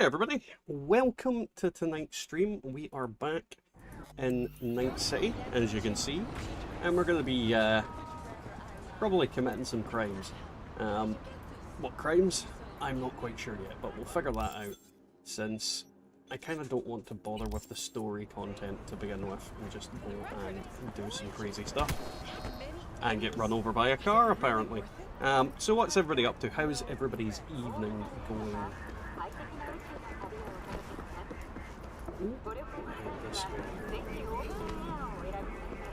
everybody, welcome to tonight's stream. We are back in Night City, as you can see, and we're going to be probably committing some crimes. What crimes? I'm not quite sure yet, but we'll figure that out, since I kind of don't want to bother with the story content to begin with, and just go and do some crazy stuff. And get run over by a car, apparently. So what's everybody up to? How's everybody's evening going?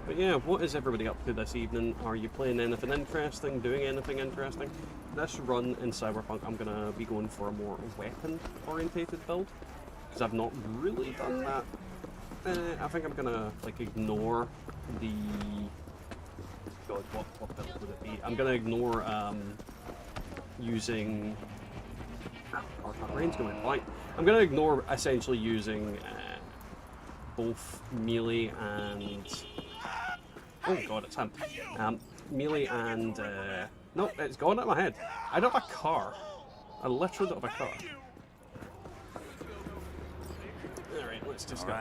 But yeah, what is everybody up to this evening? Are you playing anything interesting? Doing anything interesting? This run in Cyberpunk, I'm going to be going for a more weapon-orientated build, because I've not really done that. I think I'm going to like ignore the... God, what build would it be? I'm going to ignore using... Oh, my brain's going blank. I'm going to ignore essentially using both melee and... Oh god, it's him. Melee and... No, it's gone out of my head. I don't have a car. I literally don't have a car. Alright, let's just go.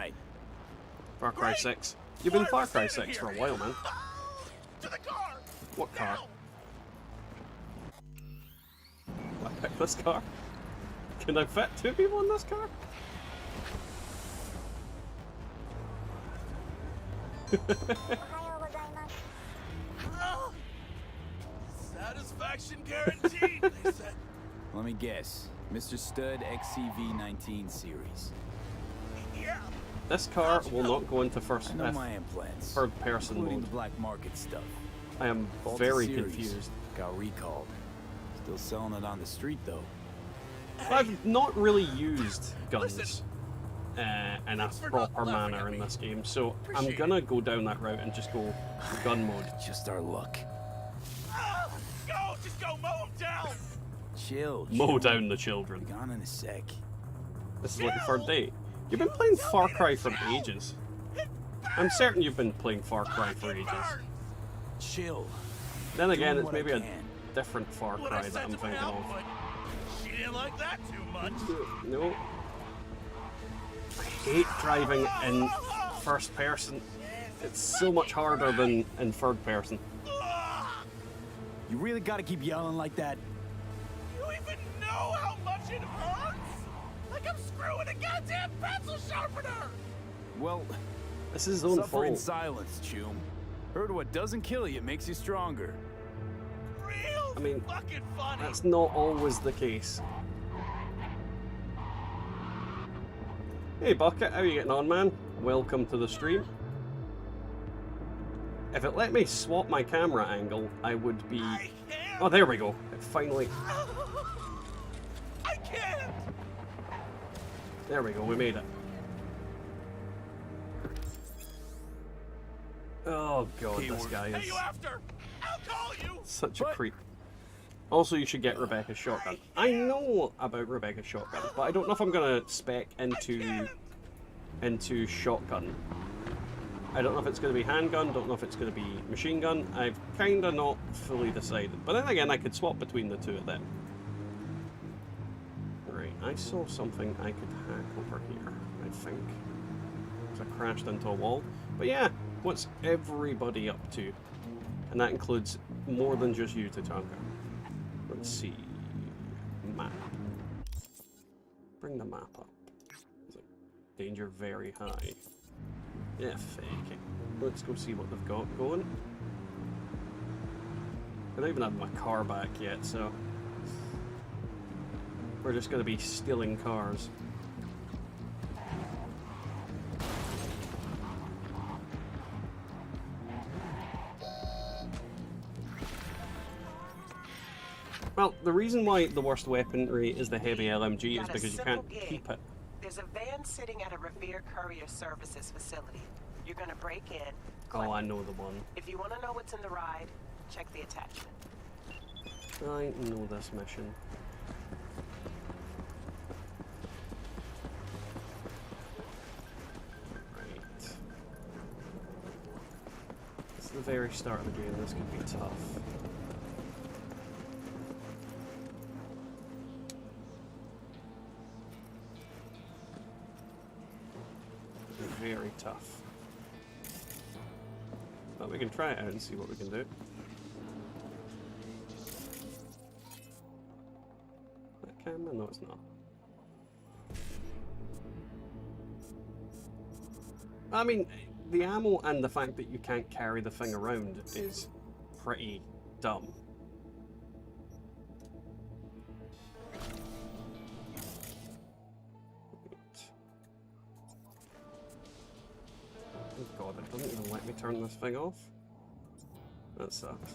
Far Cry 6. You've been Far Cry 6 for a while, man. To the car! What car? I picked this car. Can I fit two people in this car? Satisfaction guaranteed, they said. Let me guess. Mr. Stud XCV-19 series. Yeah. This car will not go into first I know my implants, third person including mode. the black market stuff. I am Faulty very series. confused. Got recalled. Still selling it on the street though. I've not really used guns in a proper manner in this game, so I'm gonna go down that route and just go gun mode. Just our luck. Go! Just go mow him down! Chill. Mow down the children. Be gone in a sec. This is like the third day. You've been playing Far Cry for ages. I'm certain you've been playing Far Cry for ages. Chill. Then again, Doing it's what I maybe a can. different Far What Cry I that said I'm to my thinking of. output. She didn't like that too much. No. I hate driving in first person. It's so much harder than in third person. You really gotta keep yelling like that? You even know how much it hurts? Like I'm screwing a goddamn pencil sharpener! Well, This is his own suffer in fault. silence, Chum. Heard what doesn't kill you makes you stronger. Real I mean, fucking funny. That's not always the case. Hey Bucket, how you getting on, man? Welcome to the stream. If it let me swap my camera angle, I would be... I can't. Oh, there we go. It finally... I can't. There we go, we made it. Oh god, this guy Hey, is you after? I'll call you. such a What? creep. Also, you should get Rebecca's shotgun. I know about Rebecca's shotgun, but I don't know if I'm gonna spec into shotgun. I don't know if it's going to be handgun, don't know if it's going to be machine gun. I've kind of not fully decided. But then again, I could swap between the two of them. Right, I saw something I could hack over here, I think. Because I crashed into a wall. But yeah, what's everybody up to? And that includes more than just you, Tatanka. Let's see. Map. Bring the map up. It's like danger very high. Yeah, fake it. Let's go see what they've got going. I don't even have my car back yet, so we're just going to be stealing cars. Well, the reason why the worst weaponry is the heavy LMG is because you can't keep it. There's a van sitting at a Revere Courier Services facility. You're gonna break in. Oh, I know the one. If you want to know what's in the ride, check the attachment. I know this mission. Right. It's the very start of the game, this could be tough. very tough. But we can try it out and see what we can do. That camera? No, it's not. I mean, the ammo and the fact that you can't carry the thing around is pretty dumb. Oh god, it doesn't even let me turn this thing off. That sucks.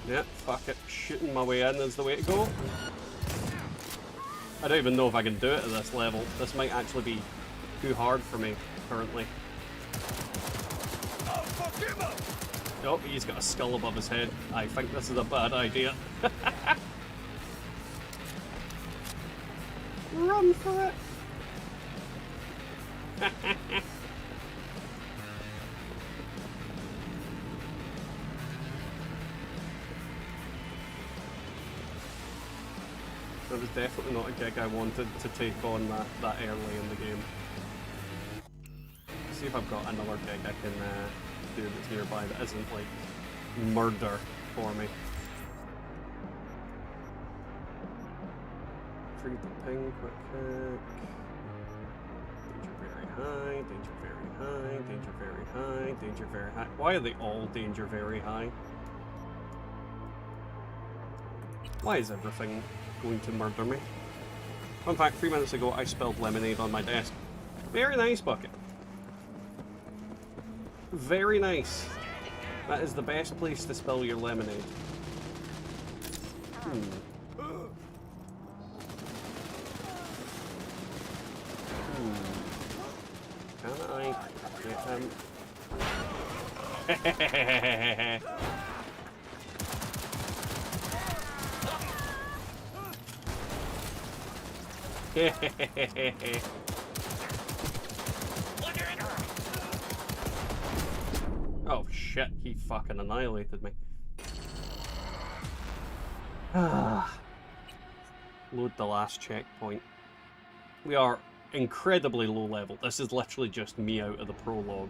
Yeah, fuck it. Shooting my way in is the way to go. I don't even know if I can do it at this level. This might actually be too hard for me currently. Oh, fuck him up! Oh, he's got a skull above his head. I think this is a bad idea. Run for it! That was definitely not a gig I wanted to take on that early in the game. See if I've got another gig I can do that's nearby that isn't like murder for me. Free the ping, quick hack. Danger very high, danger very high, danger very high, danger very high. Why are they all danger very high? Why is everything going to murder me? In fact, 3 minutes ago I spilled lemonade on my desk. Very nice, Bucket. Very nice. That is the best place to spill your lemonade. Can I get him? Oh shit, he fucking annihilated me. Load the last checkpoint. We are incredibly low level. This is literally just me out of the prologue.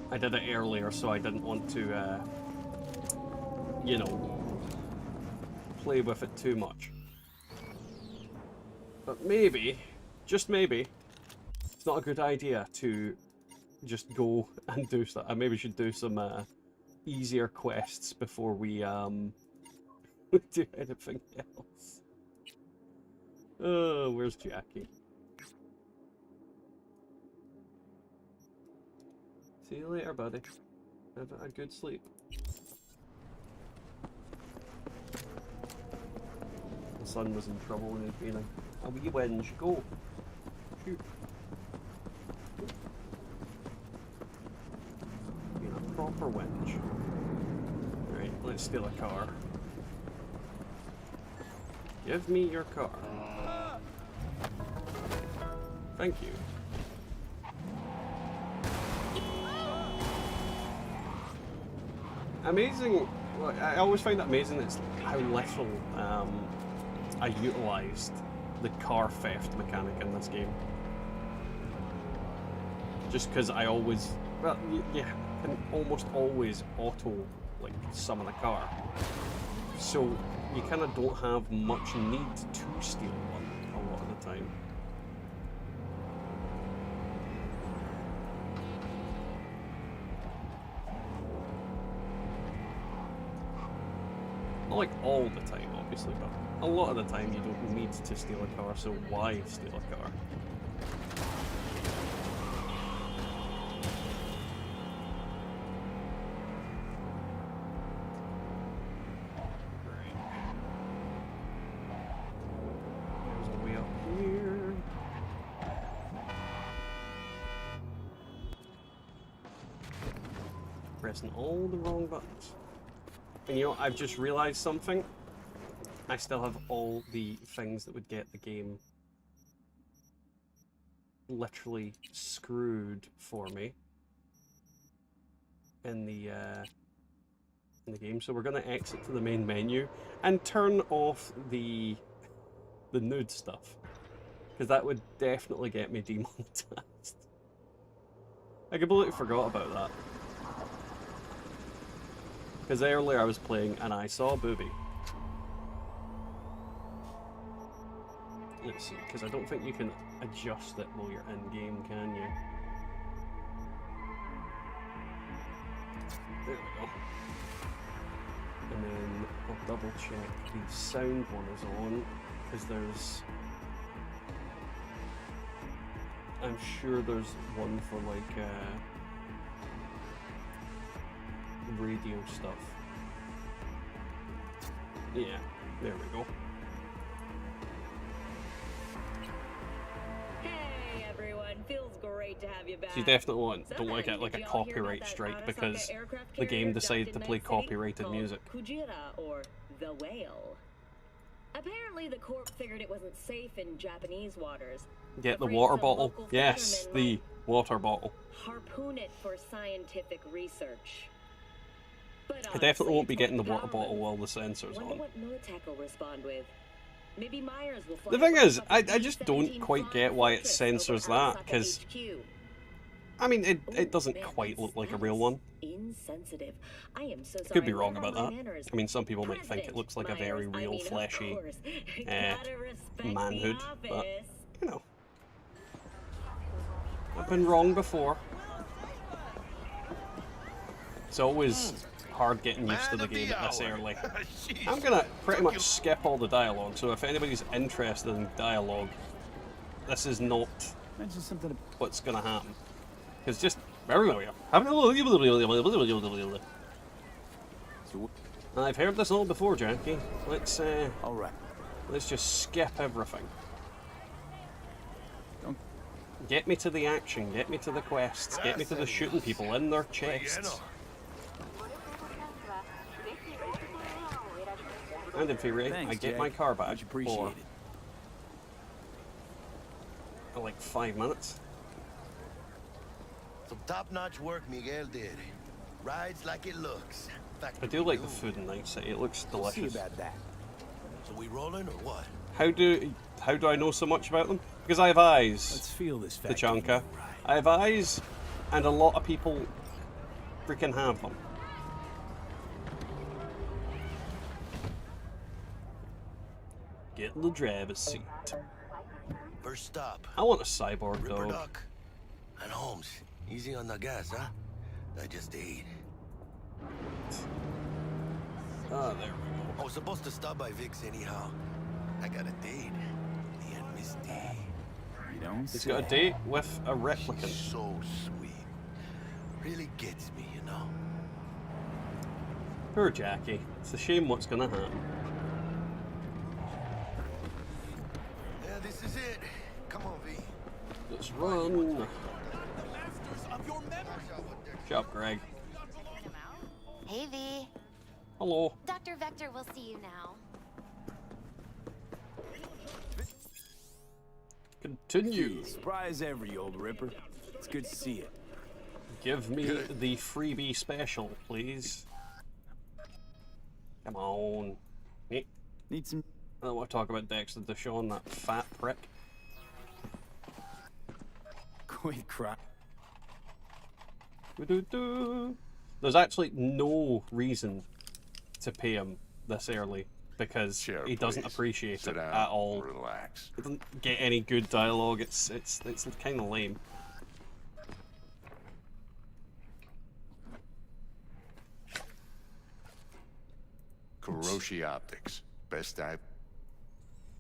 I did it earlier, so I didn't want to, you know, play with it too much. But maybe, just maybe, it's not a good idea to just go and do stuff. I maybe should do some easier quests before we do anything else. Oh, where's Jackie? See you later, buddy. Have a good sleep. The sun was in trouble and he's feeling a wee whinge. Go! Shoot! Being a proper whinge. Right, let's steal a car. Give me your car. Thank you. Amazing. Well, I always find it amazing it's how little I utilised the car theft mechanic in this game. Just because I always, well, yeah, can almost always auto like summon a car, so you kind of don't have much need to steal one a lot of the time. Not like all the time, obviously, but a lot of the time you don't need to steal a car, so why steal a car? Right. There's a way up here. Pressing all the wrong buttons. And you know, I've just realised something. I still have all the things that would get the game literally screwed for me in the game. So we're going to exit to the main menu and turn off the nude stuff, because that would definitely get me demonetized. I completely forgot about that. Because earlier I was playing and I saw a booby. Let's see, because I don't think you can adjust it while you're in game, can you? There we go. And then I'll double check the sound one is on, because I'm sure there's one for like radio stuff. Yeah, there we go. Hey everyone, feels great to have you back. So you definitely don't like it like a copyright strike because the game decided to play copyrighted music. Kujira, or the whale. Apparently the Corp figured it wasn't safe in Japanese waters. Get the water bottle. Yes, the water bottle. Harpoon it for scientific research. But I definitely won't be getting the water bottle while the sensor's wonder on. what Militech will respond with. Maybe Myers will fly The thing is, up I a just don't quite get why it censors that, because I mean, it doesn't quite look like a real one. Insensitive. I am so sorry. Could be wrong about that. I mean, some people might think it looks like a very real, fleshy manhood, but you know, I've been wrong before. It's always hard getting used to the game at this early. I'm gonna pretty much skip all the dialogue, so if anybody's interested in dialogue, this is not what's gonna happen. Because just I've heard this all before, Jackie. Let's just skip everything. Get me to the action, get me to the quests, get me to the shooting people in their chests. And in theory, I get my car back for like 5 minutes. Some top-notch work Miguel did. Rides like it looks. I do like the food in Night City. It looks delicious. See about that. So we rolling or what? How do I know so much about them? Because I have eyes. Let's feel this The Chanka. I have eyes, and a lot of people freaking have them. Get in the driver's seat. First stop. I want a cyborg Ripper dog. Duck. And Holmes. Easy on the gas, huh? I just ate. Ah, there we go. I was supposed to stop by Vic's anyhow. I got a date. Me and Miss D. You don't He's got a date with a replicant. She's so sweet. Really gets me, you know. Poor Jackie. It's a shame what's gonna happen. Yeah, this is it. Come on, V. Let's run. Shut up, Greg. Hey, V. Hello. Dr. Vector will see you now. Continue. Surprise every old Ripper. It's good to see you. Give me the freebie special, please. Come on. Need some. I don't want to talk about Dexter Deshawn, that fat prick. Quit crying. There's actually no reason to pay him this early because Chair, he doesn't please. Appreciate Sit it down, at all. Relax. He doesn't get any good dialogue. It's kind of lame. Kuroshi Optics. Best I...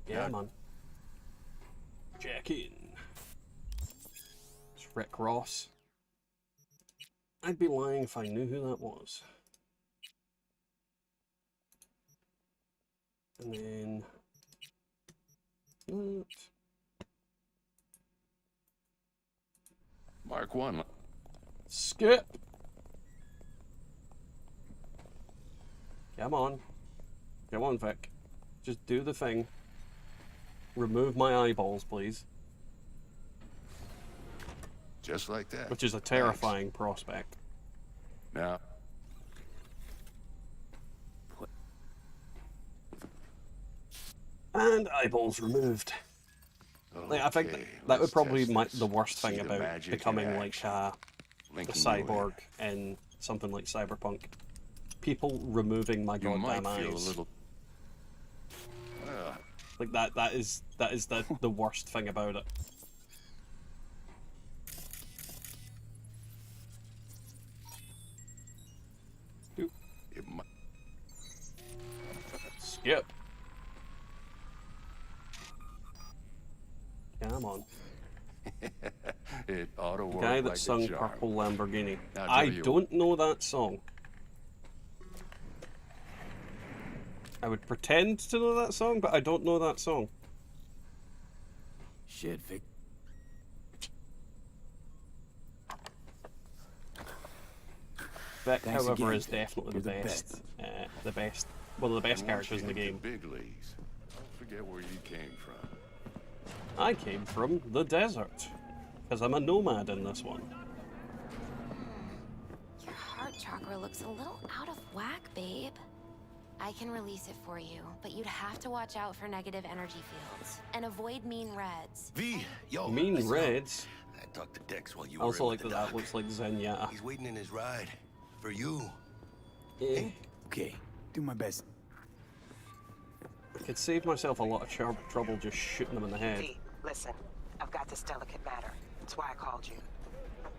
Yeah, man. Jack in. It's Rick Ross. I'd be lying if I knew who that was. And then... Mark 1. Skip! Come on. Come on, Vic. Just do the thing. Remove my eyeballs, please. Just like that. which is a terrifying prospect. Now, And eyeballs removed. Like, I think okay, that would let's probably test be this. the worst See thing the about magic in becoming like action. a linking you in. cyborg in something like Cyberpunk. People removing my You goddamn might feel a eyes. little. Like that is the worst thing about it. Oop. It might. Skip. Come on. It ought to work Guy that like sung a charm. Purple Lamborghini. Now, I Joe, you- don't know that song. I would pretend to know that song, but I don't know that song. Shit, Vic. Vic, Thanks however, again, is Vic. definitely You're the the best. The best. One of the best Once characters you in the hit game. Big leagues. Don't forget where you came from. I came from the desert. Because I'm a nomad in this one. Your heart chakra looks a little out of whack, babe. I can release it for you, but you'd have to watch out for negative energy fields and avoid mean reds. V, yo. Mean listen up. Reds. I talked to Dex while you I were also in like with that the that doc. looks like Zenyatta. He's waiting in his ride. For you. Eh. Okay, do my best. I could save myself a lot of trouble just shooting them in the head. V, listen. I've got this delicate matter. That's why I called you.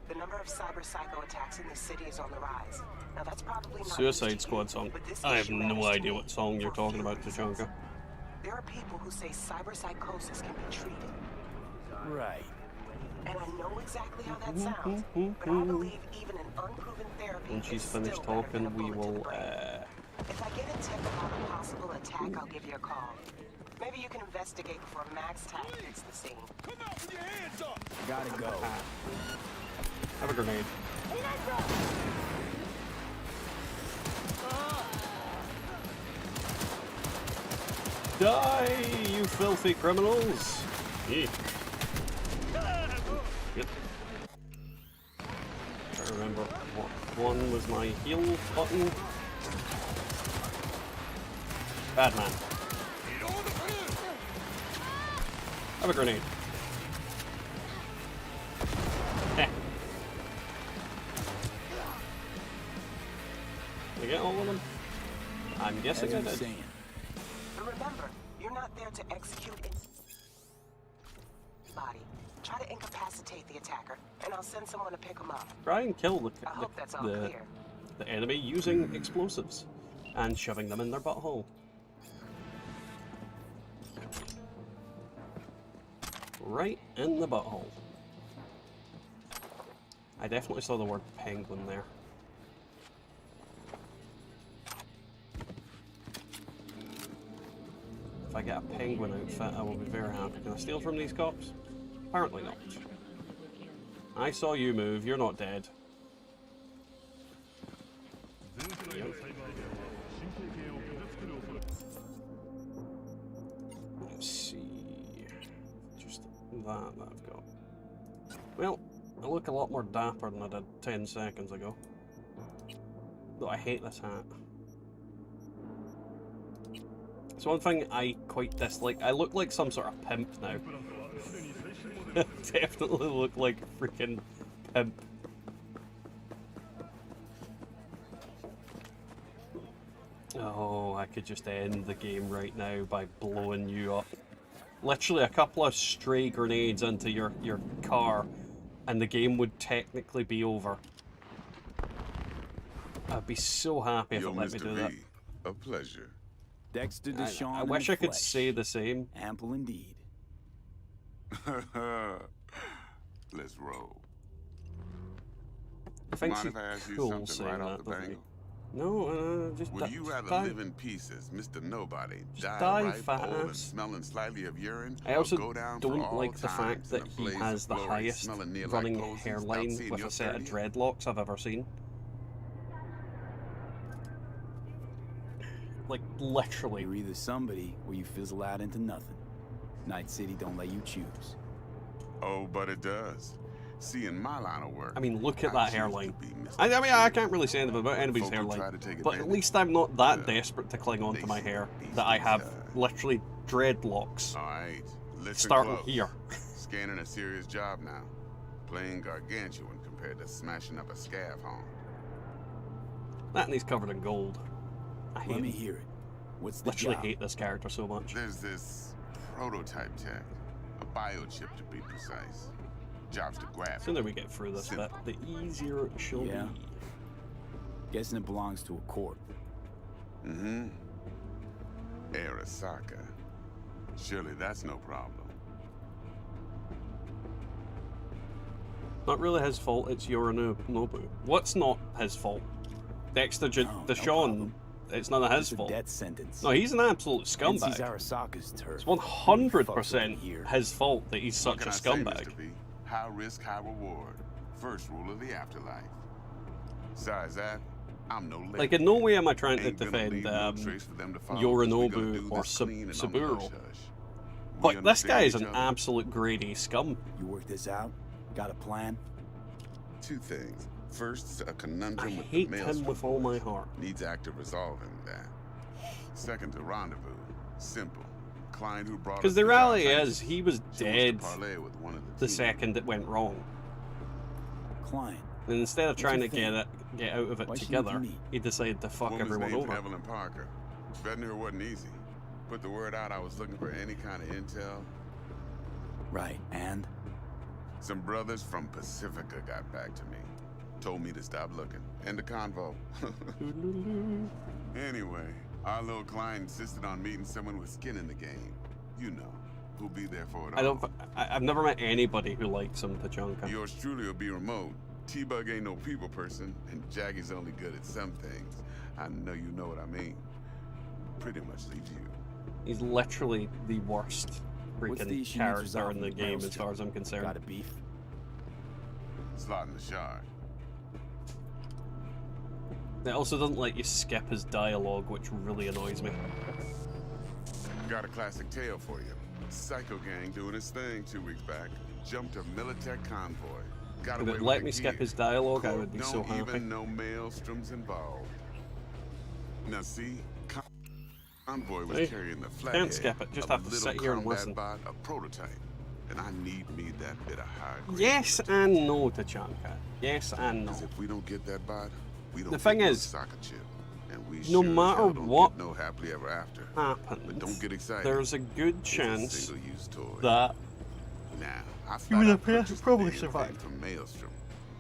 The number of cyber psycho attacks in this city is on the rise. Now that's probably not Suicide news to Squad you, song. but this I have issue no matters to idea me what song you're for talking few about, reasons. Tachanka. There are people who say cyber psychosis can be treated. Right. And I know exactly how that sounds, but I believe even an unproven therapy When she's is finished still better than a talking, we bullet to the will, brain. If I get a tip about a possible attack, I'll give you a call. Maybe you can investigate before Max Tack hits the scene. Come out with your hands up! Gotta go. Have a grenade. Die, you filthy criminals! Yeah. Yep. I remember what one was my heal button. Bad man. Have a grenade. Heh. Did I get all of them? I'm guessing As I I'm did. saying. But remember, you're not there to execute body. Try to incapacitate the attacker, and I'll send someone to pick him up. Try and kill I hope that's all the, clear. the enemy using explosives and shoving them in their butthole. Right in the butthole. I definitely saw the word penguin there. If I get a penguin outfit, I will be very happy. Can I steal from these cops? Apparently not. I saw you move, you're not dead. Yep. Let's see. Just that I've got. Well, I look a lot more dapper than I did 10 seconds ago. Though I hate this hat. It's one thing I quite dislike. I look like some sort of pimp now. Definitely look like a freaking pimp. Oh, I could just end the game right now by blowing you up. Literally a couple of stray grenades into your car and the game would technically be over. I'd be so happy if Yo, it let me Mr. do that. V, a pleasure. Dexter I Deshawn. in wish the I could flesh. say the same. Ample indeed. Let's roll. I think Mind she's if I ask you cool something saying right that, off the doesn't he? bangle? No, just Would you rather die. live in pieces, Mr. Nobody, Just die die, ripe, fat old, and ass. smelling slightly of urine, I also or go down for don't all like the fact times in that a he blaze has of the glory, highest smelling near like running clothes and stop hairline seeing with your a set of 30th? dreadlocks I've ever seen. Like, literally. You're either somebody or you fizzle out into nothing. Night City don't let you choose. Oh, but it does. See, in my line of work, I mean, look at I that choose to hairline. be Mr. I mean, I can't really say anything about anybody's Folk who try hairline, to take but at advantage, least I'm not that well, desperate to cling on to my they hair see that I these have days, literally dreadlocks All right, listen starting close. here. Scanning a serious job now. Playing gargantuan compared to smashing up a scav home. That and he's covered in gold. I hate Let me him. hear it. What's the Literally job? hate this character so much. There's this prototype tech, a biochip to be precise. Job's to grab. The sooner we get through this bit, the easier it shall Yeah. be. Guessing it belongs to a corp. Mm-hmm. Arasaka. Surely that's no problem. Not really his fault, it's Yorinobu. What's not his fault? Dexter No Deshawn, problem. it's none of his Just a fault. death sentence. No, he's an absolute NC's scumbag. Arasaka's turf. It's Fucks 100% over here. his fault that he's What such a can I say, scumbag. Mr. B? High risk, high reward. First rule of the afterlife. Besides that, I'm no lady. Like, in no way am I trying to Ain't gonna defend leave no trace for them to follow, 'cause we gonna do Yorinobu or this clean and on the Saburo. hush-hush. We But this guy is an understand each other? absolute grade scum. You work this out? Got a plan? Two things. First, a I conundrum with hate the him maelstrom with all my boys. heart. Needs active resolving that. Second, a rendezvous. Simple. Client who brought us Because the job reality papers. is, he was She wants to dead parlay with one of the team. second it went wrong. Client. And instead of What's trying to your get out of it Why she need together, me? he decided to fuck Woman's everyone name's over. Evelyn Parker. Vetting her wasn't easy. Put the word out I was looking for any kind of intel. Right, and? Some brothers from Pacifica got back to me. Told me to stop looking. End the convo. Anyway, our little client insisted on meeting someone with skin in the game. You know, who'll be there for it all. I've never met anybody who likes him, Tachanka. Yours truly will be remote. T-Bug ain't no people person, and Jaggy's only good at some things. I know you know what I mean. Pretty much leaves you. He's literally the worst What's the freaking issue character resolved in the with game as Maelstrom? far as I'm concerned. Got a beef? Slotting the shard. It also doesn't let you skip his dialogue, which really annoys me. Got a classic tale for you. Psycho gang doing his thing 2 weeks back. Jumped a Militech convoy. Got If away it with let the me skip gear. his dialogue, I Corp would be so don't happy. even know Maelstrom's involved. Now see, convoy was See? carrying the flathead. Can't skip it, just a have to little sit here and combat listen. Bot, a prototype. And I need me that bit of high grade. Yes and no, Tachanka. Yes and no. 'Cause if we don't get that bot, we don't The thing get no is, soccer chip. And we no sure as matter hell don't what get no happily ever after. happens, But don't get excited. there's a good It's a chance single-use toy. that Now, I You would thought I have purchased the probably damn survived. thing from Maelstrom.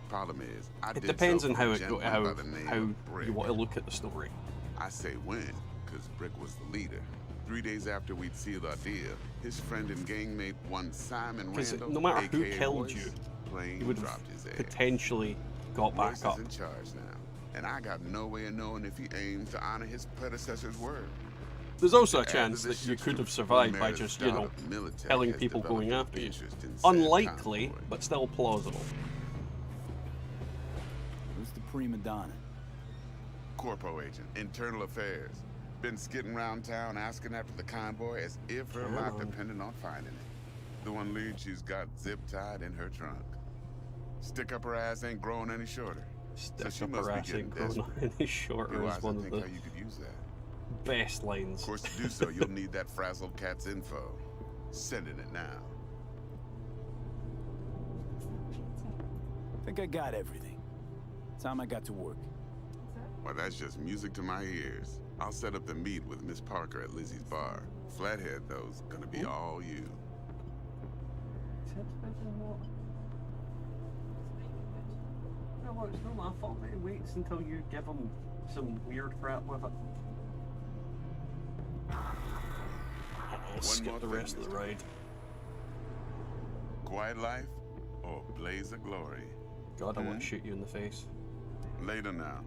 Problem is, I it did depends so on for how a it go, gentleman by the name how of Brick. you want to look at the story. I say when, because Brick was the leader. 3 days after we'd sealed our deal, his friend and gangmate, one Simon Because Randall, no matter who aka killed Royce, you, plain he would have dropped his ass. potentially got Royce back up. is in charge now, and I got no way of knowing if he aims to honor his predecessor's word. There's also a After chance this that you shit's could have through, survived by Meredith just, you know, Stoddard, Militech killing has people developed going an after you. interest in said Unlikely, convoy. but still plausible. Who's the prima donna? Corpo agent, internal affairs. Been skidding around town asking after the convoy as if her life Come on. depended on finding it. The one lead she's got zip-tied in her trunk. Stick up her ass ain't growing any shorter. Stick she up must her be ass getting ain't grown desperate. any shorter Otherwise, is one I of think the how you could use that. best lines. Of course, to do so, you'll need that frazzled cat's info. Sending it now. Think I got everything. Time I got to work. Well, that's just music to my ears. I'll set up the meet with Miss Parker at Lizzie's bar. Flathead, though's gonna be all you. No, it's not my fault that he waits until you give him some weird crap with it. I'll skip more the thing, rest of the mister. ride. Quiet life or blaze of glory? God, I want to shoot you in the face. Later now.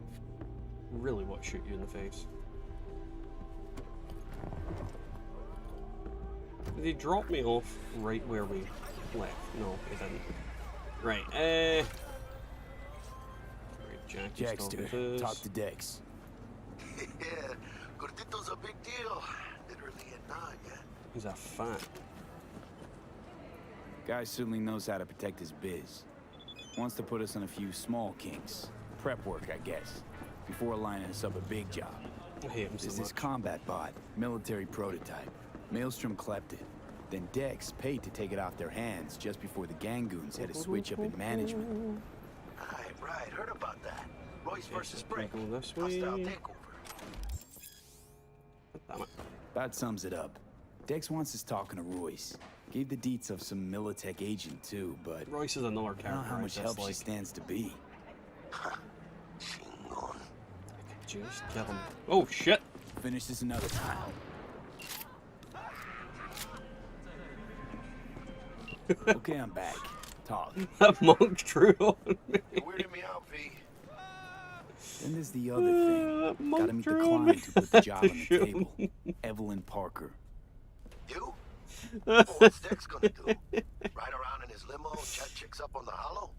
Really want to shoot you in the face. Did he drop me off right where we left? No, he didn't. Right, right, Jackster, talk to Dex. Yeah, Gordito's a big deal. Literally and not yet. He's a fan. Guy certainly knows how to protect his biz. Wants to put us on a few small kinks. Prep work, I guess. Before lining us up a big job. I hate him so There's this much. combat bot, military prototype. Maelstrom clept it. Then Dex paid to take it off their hands just before the Gangoons had a switch up in management. Right, heard about that. Royce versus Brick. Go this Hostile way. takeover. Damn it. About sums it up. Dex wants us talking to Royce. Gave the deets of some Militech agent too, but Royce is another I don't know character. how much help she like. stands to be. Chingon. Just kill him. Oh shit! Finish this another time. Okay, I'm back. Talk. That monk drew on me. You're weirding me out, V. Then there's the other thing. monk Gotta meet the drew on client me. who put the job on the Shoot. table. Evelyn Parker. You? Oh, what's Dex gonna do? Ride around in his limo, chat chicks up on the hollow?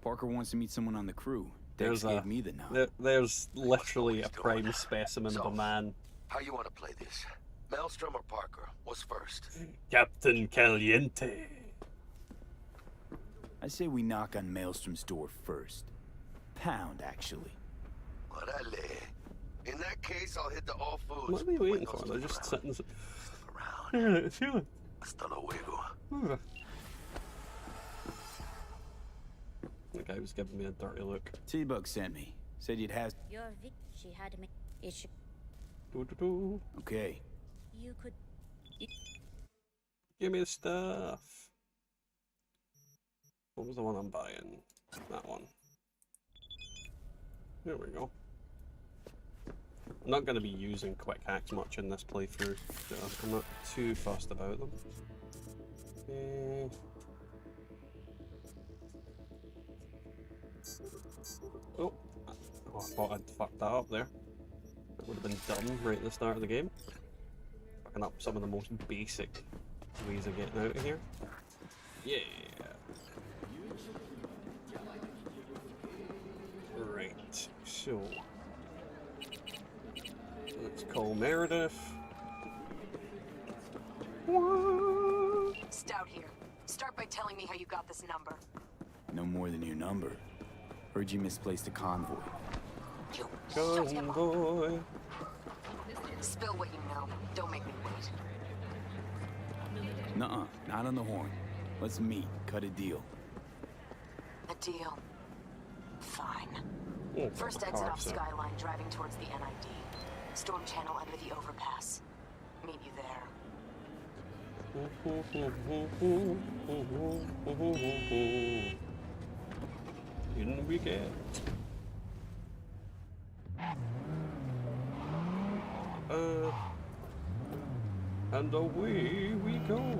Parker wants to meet someone on the crew. Dex gave me the nod. There's literally a prime specimen of a man. How you want to play this? Maelstrom or Parker? What's first? Captain Caliente. I say we knock on Maelstrom's door first. Pound, actually. Orale. In that case, I'll hit the all foods. What are you waiting for? They're just sitting. Around. Hasta luego. The guy was giving me a dirty look. T-Bug sent me. Said you'd have... Your Vic, she had me. Issue. Okay. You could. Give me the stuff. What was the one I'm buying? That one. There we go. I'm not going to be using quick hacks much in this playthrough, so I'm not too fussed about them. Oh, I thought I'd fucked that up there. That would have been dumb right at the start of the game. Fucking up some of the most basic ways of getting out of here. Yeah. Right, so let's call Meredith. Stout here. Start by telling me how you got this number. No more than your number. Heard you misplaced a convoy. You shut him up. Convoy. Spill what you know. Don't make me wait. Nuh-uh, not on the horn. Let's meet, cut a deal. A deal. Fine. Oh, First exit off Skyline, driving towards the NID. Storm channel under the overpass. Meet you there. In we get. And away we go.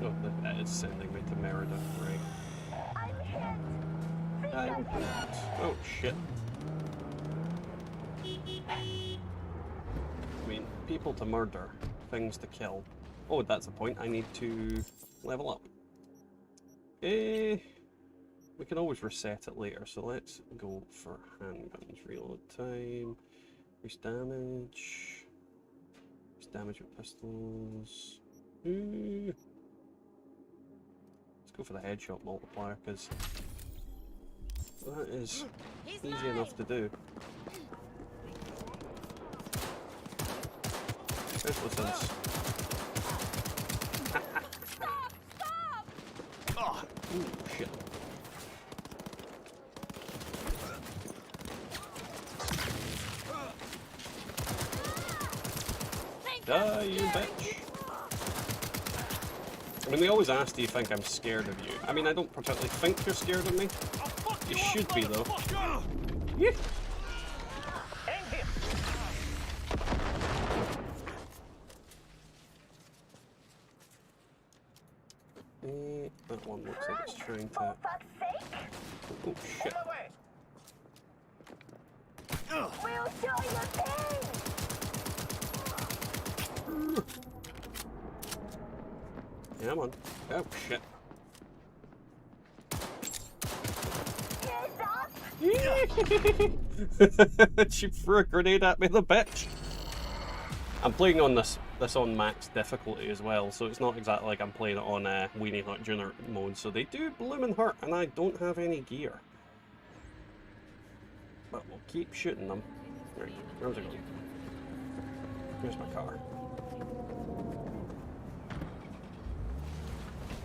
Oh, that is sending me to Merida, right? I'm hit. Oh shit. I mean, people to murder, things to kill. Oh, that's a point. I need to level up. We can always reset it later, so let's go for handguns. Reload time, increase damage, increase damage with pistols. Let's go for the headshot multiplier, because that is easy enough to do. Especially since... Oh, ooh, shit. Die, you bitch. I mean, they always ask, do you think I'm scared of you? I mean, I don't particularly think you're scared of me. You should be, though. Yeah. That one looks like it's trying to... Oh, shit. We'll show you pain. Yeah, man. Oh, shit. She threw a grenade at me, the bitch. I'm playing on this on max difficulty as well, so it's not exactly like I'm playing it on Weenie Hut Junior mode, so they do bloomin' hurt, and I don't have any gear. But we'll keep shooting them. Right, where's it going? Here's my car.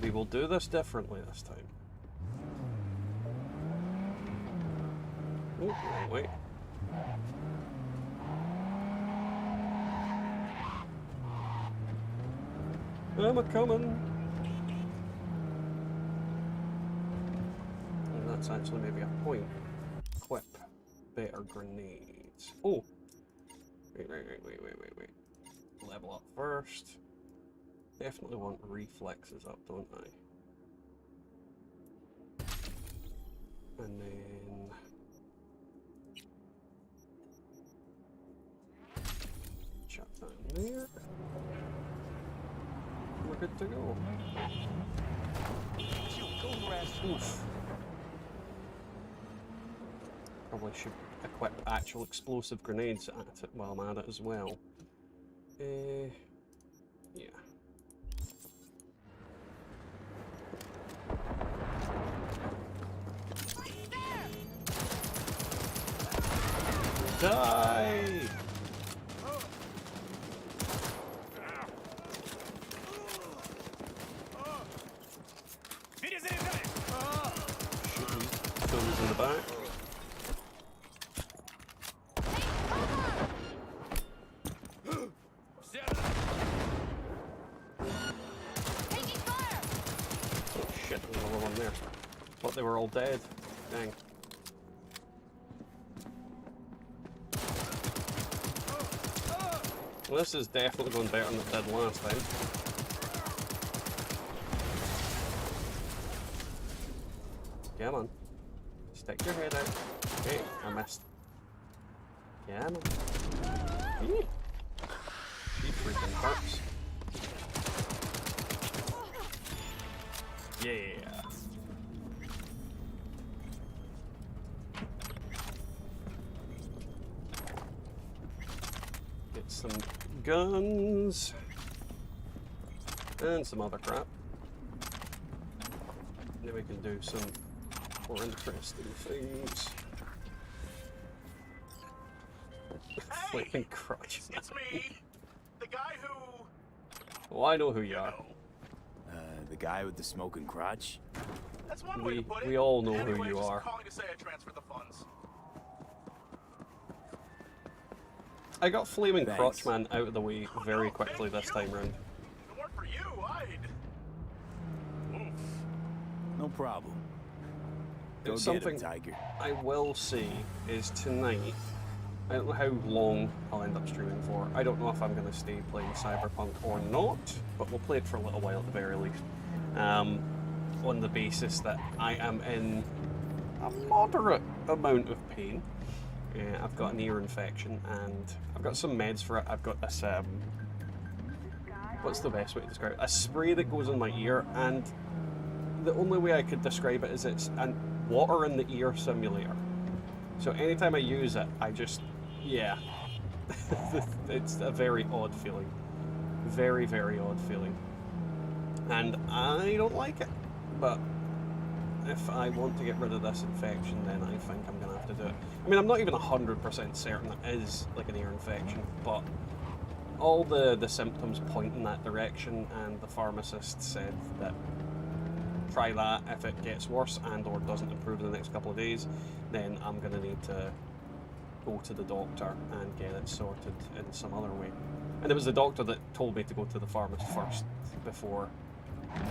We will do this differently this time. Oh, wrong way. I'm a-coming. And that's actually maybe a point. Equip better grenades. Oh! Wait. Level up first. Definitely want reflexes up, don't I? And then... chuck that in there. We're good to go. Oof. Probably should equip actual explosive grenades at it while I'm at it as well. Yeah. Die! Shoot in the back. Oh shit, there's another one there. Thought they were all dead. Dang. Well, this is definitely going better than it did last time. Come on. Stick your head out. Okay, I missed. Come on. Eee. She freaking hurts. Yeah. Get some guns. And some other crap. Then we can do some more interesting things. Flaming crotch. It's me, the guy who... Well, I know who you are. The guy with the smoking crotch? That's one way to put it. We all know Anyway, who you just are. calling to say I transferred the funds. I got Flaming Thanks. Crotch Man out of the way very quickly this time round. If it weren't for you, I'd... Oof. No problem. Go It's get him, something Tiger. I will say is tonight, I don't know how long I'll end up streaming for. I don't know if I'm going to stay playing Cyberpunk or not, but we'll play it for a little while at the very least. On the basis that I am in a moderate amount of pain. I've got an ear infection and I've got some meds for it. I've got this, what's the best way to describe it? A spray that goes in my ear, and the only way I could describe it is it's a water in the ear simulator. So anytime I use it, I just, yeah. It's a very odd feeling. Very, very odd feeling. And I don't like it. But if I want to get rid of this infection, then I think I'm going to have to do it. I mean, I'm not even 100% certain it is like an ear infection, but all the symptoms point in that direction, and the pharmacist said that try that. If it gets worse and or doesn't improve in the next couple of days, then I'm going to need to go to the doctor and get it sorted in some other way. And it was the doctor that told me to go to the pharmacist first before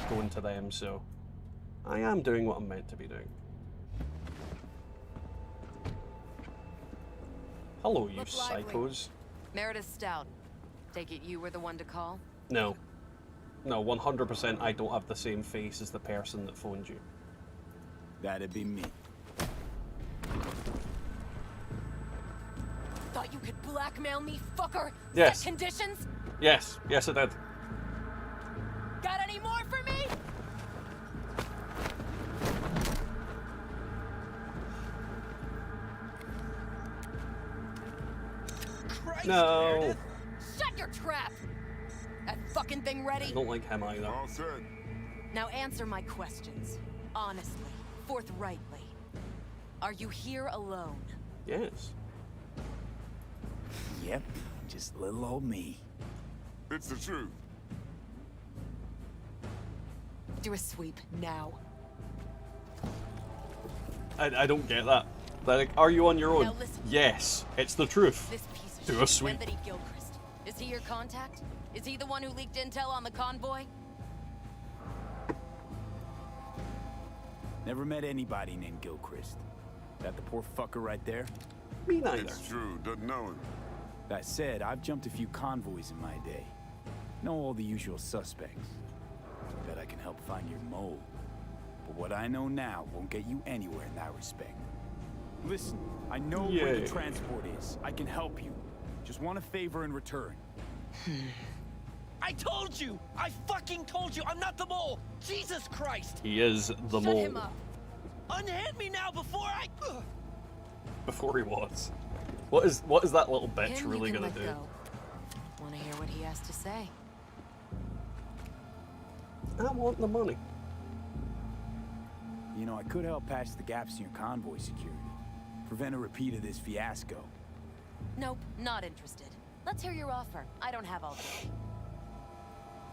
going to them, so I am doing what I'm meant to be doing. Hello, you psychos. Meredith Stout. Take it you were the one to call? No. No, 100% I don't have the same face as the person that phoned you. That'd be me. Thought you could blackmail me, fucker? Yes. Set conditions? Yes, yes I did. Got any more for me? Christ, No. Meredith. Shut your trap. That fucking thing ready? I don't like him either. All set. Now answer my questions. Honestly, forthrightly. Are you here alone? Yes. Yep, just little old me. It's the truth. Do a sweep now. I don't get that. Like, are you on your own? Now listen. Yes, it's the truth. This piece of Do shit, a sweep. Anthony Gilchrist. Is he your contact? Is he the one who leaked intel on the convoy? Never met anybody named Gilchrist. That the poor fucker right there? Me neither. It's true. Doesn't know him. That said, I've jumped a few convoys in my day. Know all the usual suspects. Bet I can help find your mole. But what I know now won't get you anywhere in that respect. Listen, I know where Yay. the transport is. I can help you. Just want a favor in return. I told you! I fucking told you! I'm not the mole! Jesus Christ! He is the Shut mole. him up. Unhand me now before I... Before he was. What is that little bitch Him really you can gonna let do? go. Want to hear what he has to say? I want the money. You know, I could help patch the gaps in your convoy security. Prevent a repeat of this fiasco. Nope, not interested. Let's hear your offer. I don't have all day.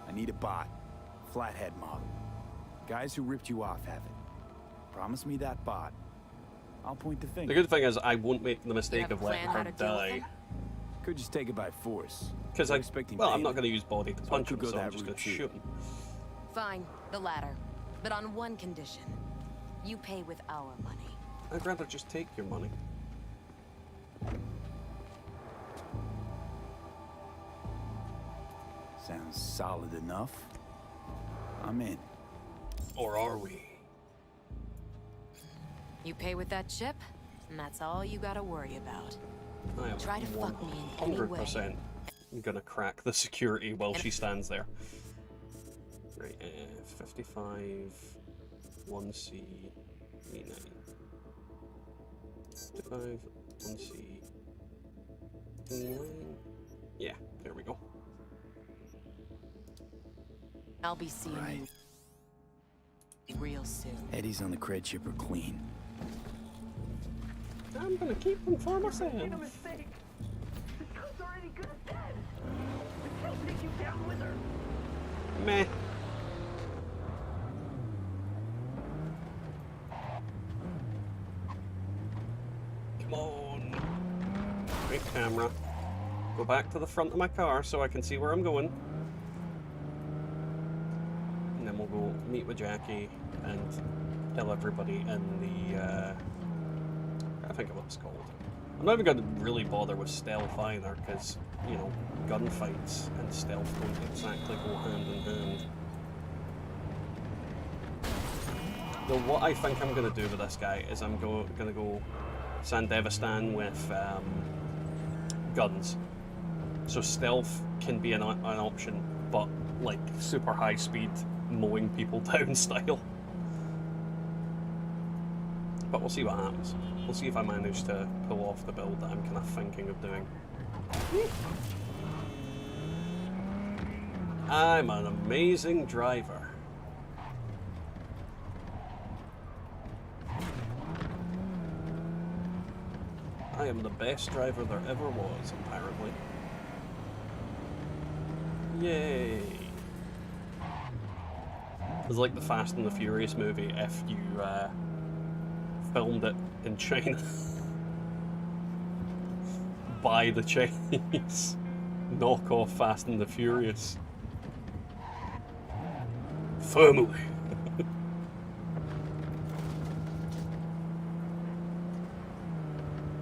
I need a bot. Flathead model. Guys who ripped you off have it. Promise me that bot. I'll point the The finger. good thing is I won't make the mistake have a of letting plan how her to deal with die. him? Could just take it by force. Because We're I'm expecting not payment. going to use body to So I punch could him, go so I'm that just going route to too. shoot him. Fine, the latter. But on one condition. You pay with our money. I'd rather just take your money. Sounds solid enough. I'm in. Or are we? You pay with that chip, and that's all you gotta worry about. I am Try to fuck me in any way. 100% gonna crack the security while she stands there. Right, 55, 1C, E9. 55, 1C, E9. Yeah, there we go. I'll be seeing you real soon. Eddie's on the cred chipper clean. I'm gonna keep them for myself. made a mistake. The gun's already good as dead. We can't take you down with her. Meh. Come on. Great camera. Go back to the front of my car so I can see where I'm going. And then we'll go meet with Jackie and kill everybody in the, I think of what it's called. I'm not even going to really bother with stealth either, because, you know, gunfights and stealth don't exactly go hand in hand. Though what I think I'm going to do with this guy is I'm going to go Sandevistan with guns. So stealth can be an option, but like super high speed, mowing people down style. But we'll see what happens. We'll see if I manage to pull off the build that I'm kind of thinking of doing. I'm an amazing driver. I am the best driver there ever was, apparently. Yay! It's like the Fast and the Furious movie if you filmed it in China by the Chinese. Knock off Fast and the Furious. Family.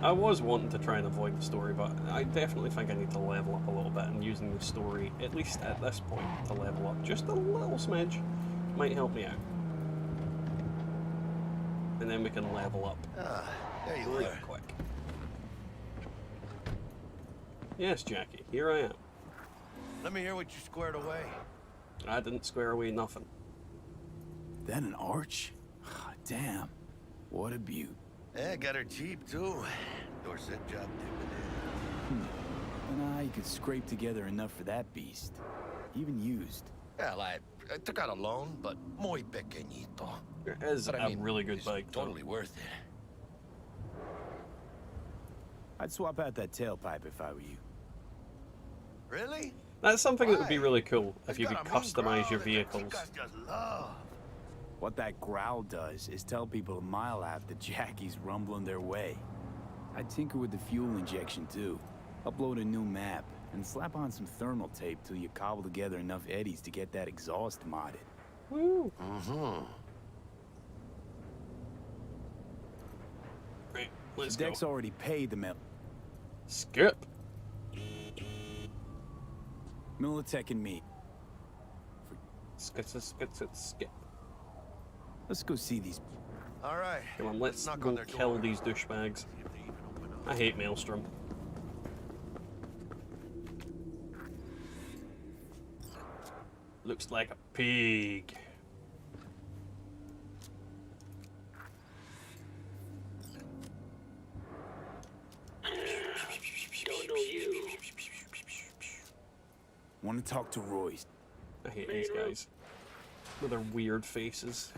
I was wanting to try and avoid the story, but I definitely think I need to level up a little bit, and using the story, at least at this point, to level up just a little smidge might help me out. And then we can level up There you real are. quick. Yes, Jackie, here I am. Let me hear what you squared away. I didn't square away nothing. That an arch? Damn. What a beaut. Yeah, got her cheap too. Dorset job dipping in. A Don't know how you could scrape together enough for that beast. Even used. Well, I took out a loan, but muy pequeñito. It is But I a mean, really good it's bike, though. totally worth it. I'd swap out that tailpipe if I were you. Really? That's something that would be Why? really cool if It's you could got a mean customize growl your that the vehicles. chicas just love. What that growl does is tell people a mile out that Jackie's rumbling their way. I'd tinker with the fuel injection too. Upload a new map, and slap on some thermal tape till you cobble together enough eddies to get that exhaust modded. Woo! Mm-hmm. Right, let's The deck's go. already paid the Skip. Militech and me. Skip. Let's go see these. All right. Come on, let's knock go on their kill door. these douchebags. I hate Maelstrom. Looks like a pig. Don't know you. Want to talk to Royce? I hate these guys. With their weird faces.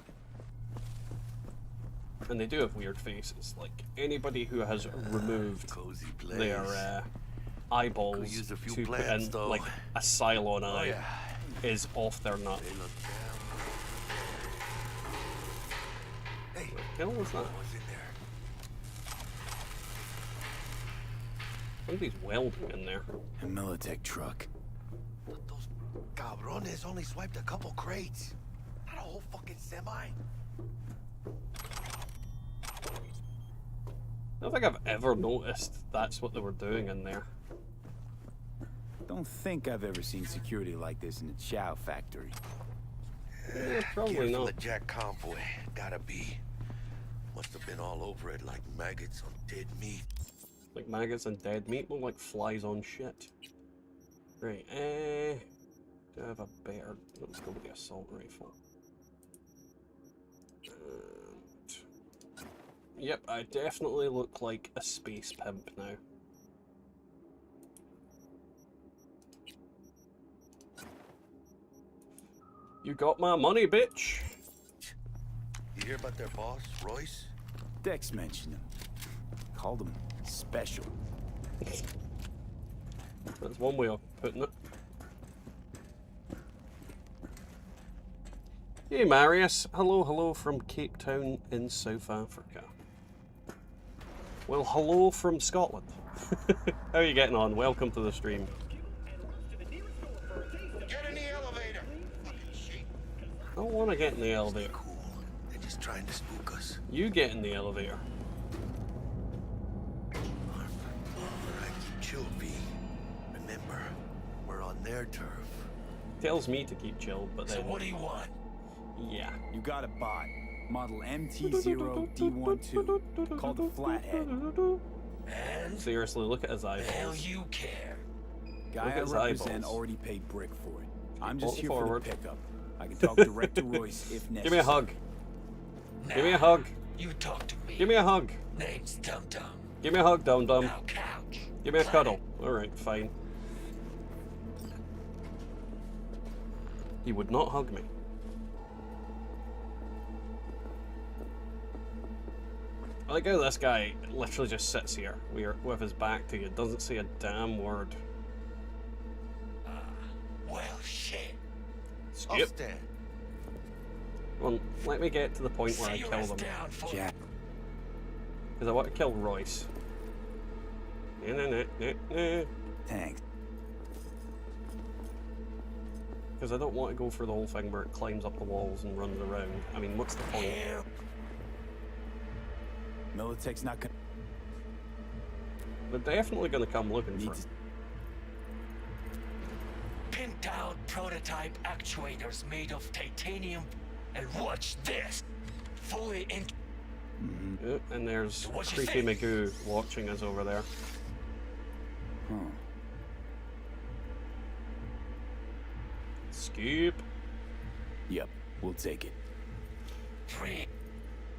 And they do have weird faces. Like, anybody who has removed Cozy place. their eyeballs Could use a few to put plants, in, though. like, a Cylon eye yeah. is off their nut. They look down. Hey, What the hell was that? what's in there? Somebody's welding in there. A Militech truck. Those cabrones only swiped a couple crates. Not a whole fucking semi. I don't think I've ever noticed that's what they were doing in there. Don't think I've ever seen security like this in a chow factory. Yeah, probably Gear from not. the Jack convoy. Gotta be. Must have been all over it like maggots on dead meat. Like maggots and dead meat, more like flies on shit. Right, do I have a better... Let's go with the assault rifle. And... Yep, I definitely look like a space pimp now. You got my money, bitch! You hear about their boss, Royce? Dex mentioned him. Called him special. That's one way of putting it. Hey Marius, hello from Cape Town in South Africa. Well, hello from Scotland. How are you getting on? Welcome to the stream. Get in the elevator! Fucking sheep. I don't want to get in the elevator. Cool. They're just trying to spook us. You get in the elevator. Alright, keep chill, V. Remember, we're on their turf. Tells me to keep chill, but then... So what do you want? Yeah. You got a bot. Model MT0D12. Called the Flathead. And Seriously, look at his hell eyeballs. you care. Guy Look at I his represent eyeballs. already paid brick for it. I'm just Walk here forward. for the pickup. I can talk direct to Royce if necessary. Give me a hug. Nah, Give me a hug. You talk to me. Give me a hug. Name's Dum Dum. Give me a hug, Dum Dum. Now couch. Give me a cuddle. Alright, fine. He would not hug me. I like how this guy literally just sits here with his back to you, doesn't say a damn word. Well, shit. Skip. I'll stand. Well, let me get to the point where I See your kill ass them. down for Jack. Because I want to kill Royce. Thanks. Because I don't want to go for the whole thing where it climbs up the walls and runs around. I mean, what's the point? Yeah. Militech's not gonna They're definitely going to come looking need for to. him. Pimped out prototype actuators made of titanium. And watch this. Fully in. Yeah, and there's What you Creepy think? Magoo watching us over there. Huh. Skip. Yep, we'll take it. Free.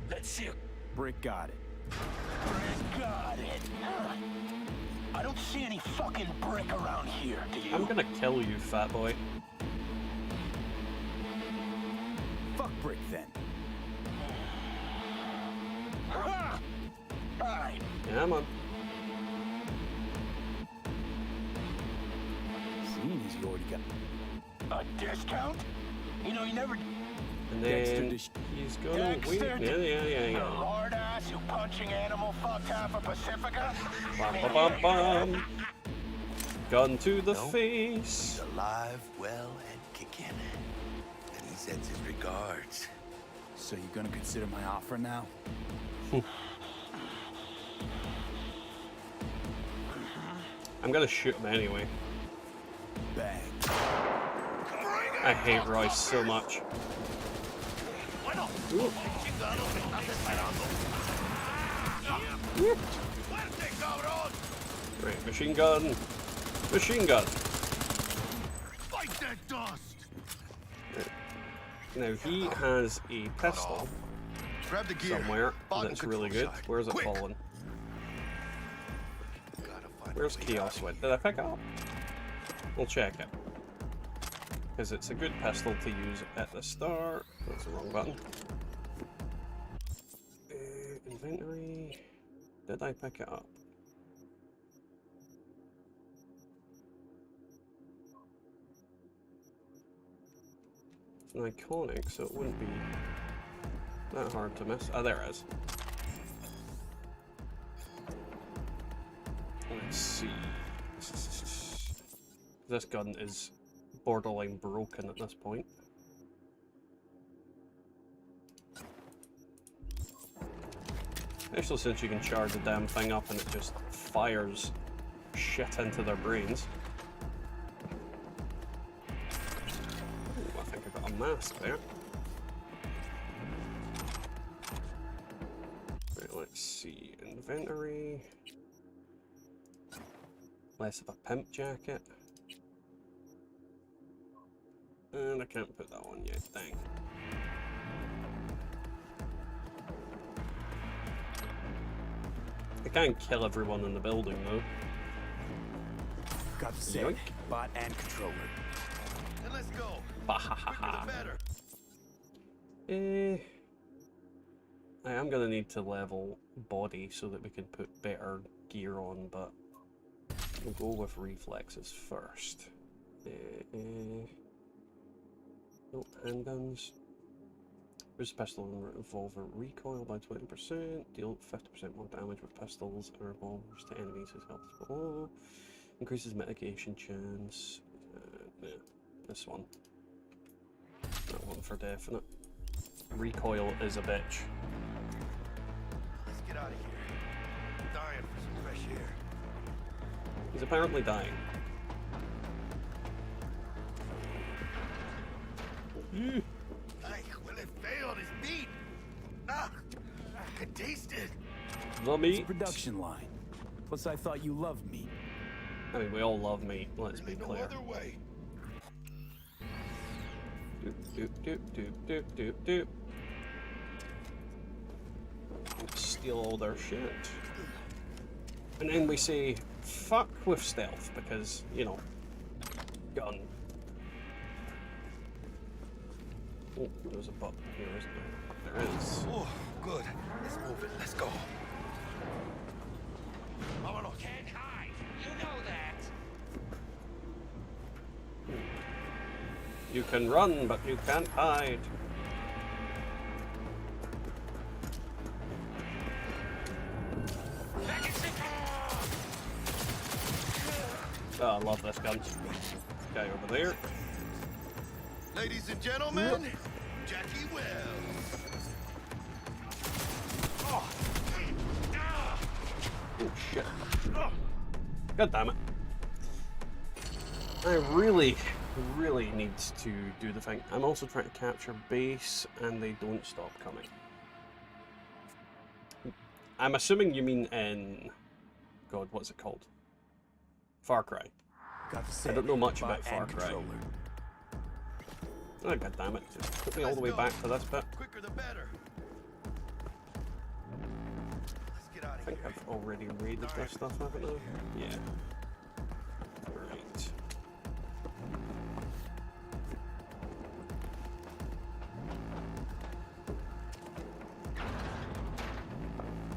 Let's see. Brick got it. Got it. I don't see any fucking brick around here, do you? I'm gonna kill you, fat boy. Fuck brick then. Alright. Yeah, man. Seeing as you already got A discount? You know, you never... And then he's gonna wait. Yeah. The lord ass who punching animal fucked half of Pacifica? Bum, bum, bum, bum. Gun to the Nope. face. He's alive, well, and kicking. And he sends his regards. So you gonna consider my offer now? I'm gonna shoot him anyway. Bang. I hate Royce so much. Ooh. Right, machine gun. Machine gun. Fight that dust! Now he has a pistol Grab the gear. somewhere Bottom that's really control good. side. Where's it Quick. fallen? Gotta find Where's a way Chaos out. Wit? Did I pick it up? We'll check it. Because it's a good pistol to use at the start. That's the wrong button. Inventory. Did I pick it up? It's an iconic, so it wouldn't be that hard to miss. Ah, there it is. Let's see. This gun is borderline broken at this point. Especially since you can charge the damn thing up and it just fires shit into their brains. Ooh, I think I got a mask there. Right, let's see. Inventory. Less of a pimp jacket. And I can't put that on yet, dang. I can't kill everyone in the building though. Got the set, Yoink. bot and controller. Then let's go. Bahahaha. Quicker the better. I am gonna need to level body so that we can put better gear on, but we'll go with reflexes first. Nope, handguns. Boost pistol and revolver recoil by 20%. Deal 50% more damage with pistols and revolvers to enemies as health. Oh, increases mitigation chance. Yeah, this one. That one for definite. Recoil is a bitch. Let's get out of here. I'm dying for some fresh air. He's apparently dying. Ay, well, it failed. It's meat. Ah, I could taste it. The It's meat. a production line. Plus, I thought you loved meat. I mean, we all love meat, let's be No clear. other way. Doop, doop, doop, doop, doop, doop, doop. Steal all their shit. And then we say, fuck with stealth, because, you know, gun. Oh, there's a button here, isn't there? There is. Oh, good. Let's move it. Let's go. Vámonos. Can't hide. You know that. You can run, but you can't hide. Oh, I love this gun. Guy over there. Ladies and gentlemen, Jackie Wells. Oh shit. God damn it. I really need to do the thing. I'm also trying to capture base and they don't stop coming. I'm assuming you mean in... God, what's it called? Far Cry. Got the I set, don't know much bot about Far and Cry. controller. Oh, god damn it. Just put me all the way back to this bit. Quicker the better. Let's get out of I think I've already raided this stuff, haven't I? Yeah. Right.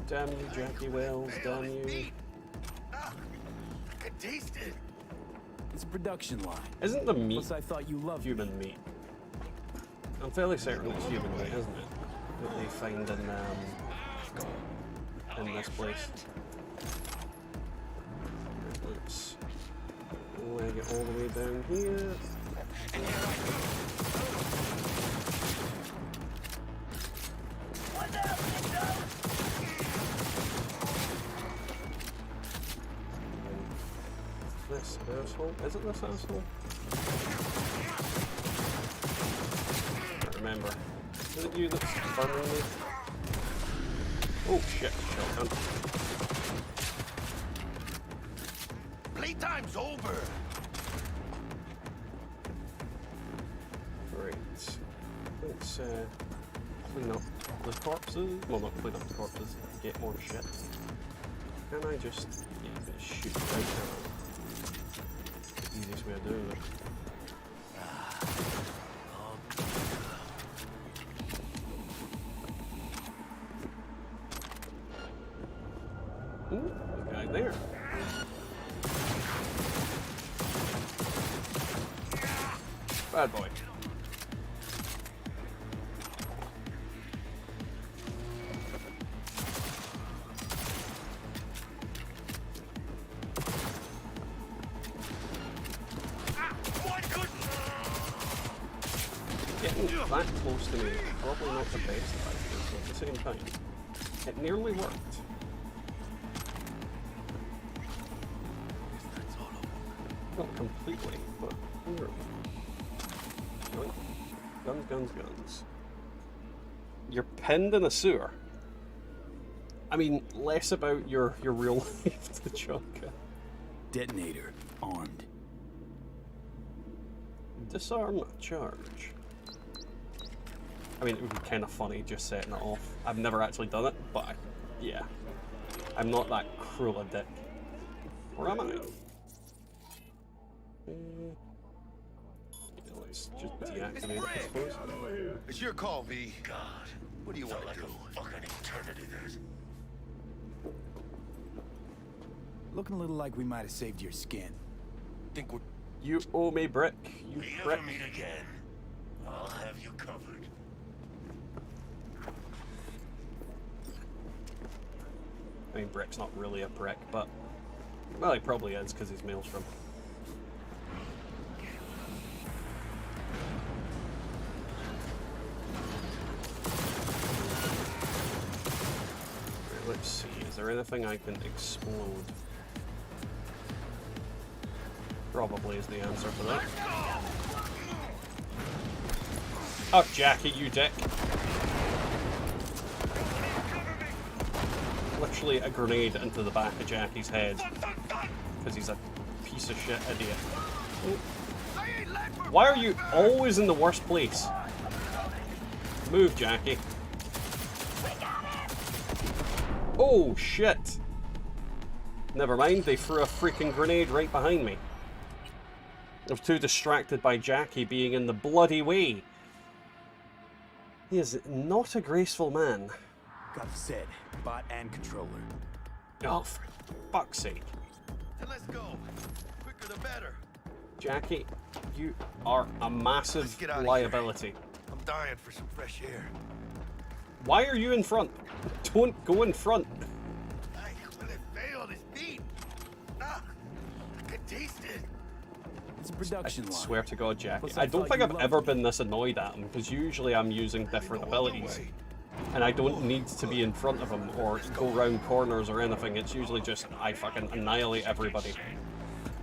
Damn you, Jackie Wells, damn you. I could taste it. It's a production line. Isn't the meat Plus, I thought you loved human meat? I'm fairly certain it's human meat, isn't it? That they find in this place. Let's leg it all the way down here. This asshole? Is it this asshole? I can't remember. Is it you that's burning me? Oh shit, shotgun. Playtime's over. Right. Let's clean up the corpses. Well, not clean up the corpses, get more shit. Can I just shoot right now? The easiest way of doing it. Ooh, there's a guy there. Bad boy. Getting that close to me is probably not the best idea, so at the same time, it nearly worked. Not completely, but nearly. Guns, guns, guns. You're pinned in a sewer. I mean, less about your real life to Chunka. Detonator armed. Disarm charge. I mean, it would be kind of funny just setting it off. I've never actually done it, but yeah. I'm not that cruel a dick. Or am I? Let's just deactivate it, I suppose. It's your call, V. God, What do you want to do? fucking eternity this. Looking a little like we might have saved your skin. Think we're... You owe me, Brick. You We prick. ever meet again, I'll have you covered. I mean, Brick's not really a prick, but... Well, he probably is, because he's Maelstrom. Right, let's see, is there anything I can explode? Probably is the answer for that. Oh, Jackie, you dick. Literally a grenade into the back of Jackie's head. Because he's a piece of shit idiot. Why are you always in the worst place? Move, Jackie. Oh, shit. Never mind, they threw a freaking grenade right behind me. I was too distracted by Jackie being in the bloody way. He is not a graceful man. Got said, bot and controller. Oh, for fuck's sake. Then let's go. Quicker the better. Jackie, you are a massive get out of liability. here. I'm dying for some fresh air. Why are you in front? Don't go in front. When it failed, it's beat. I could taste it. It's a production I line. swear to God, Jackie. Plus, I don't thought think you I've loved ever me. been this annoyed at him, because usually I'm using different abilities. And I don't need to be in front of him or go round corners or anything. It's usually just I fucking annihilate everybody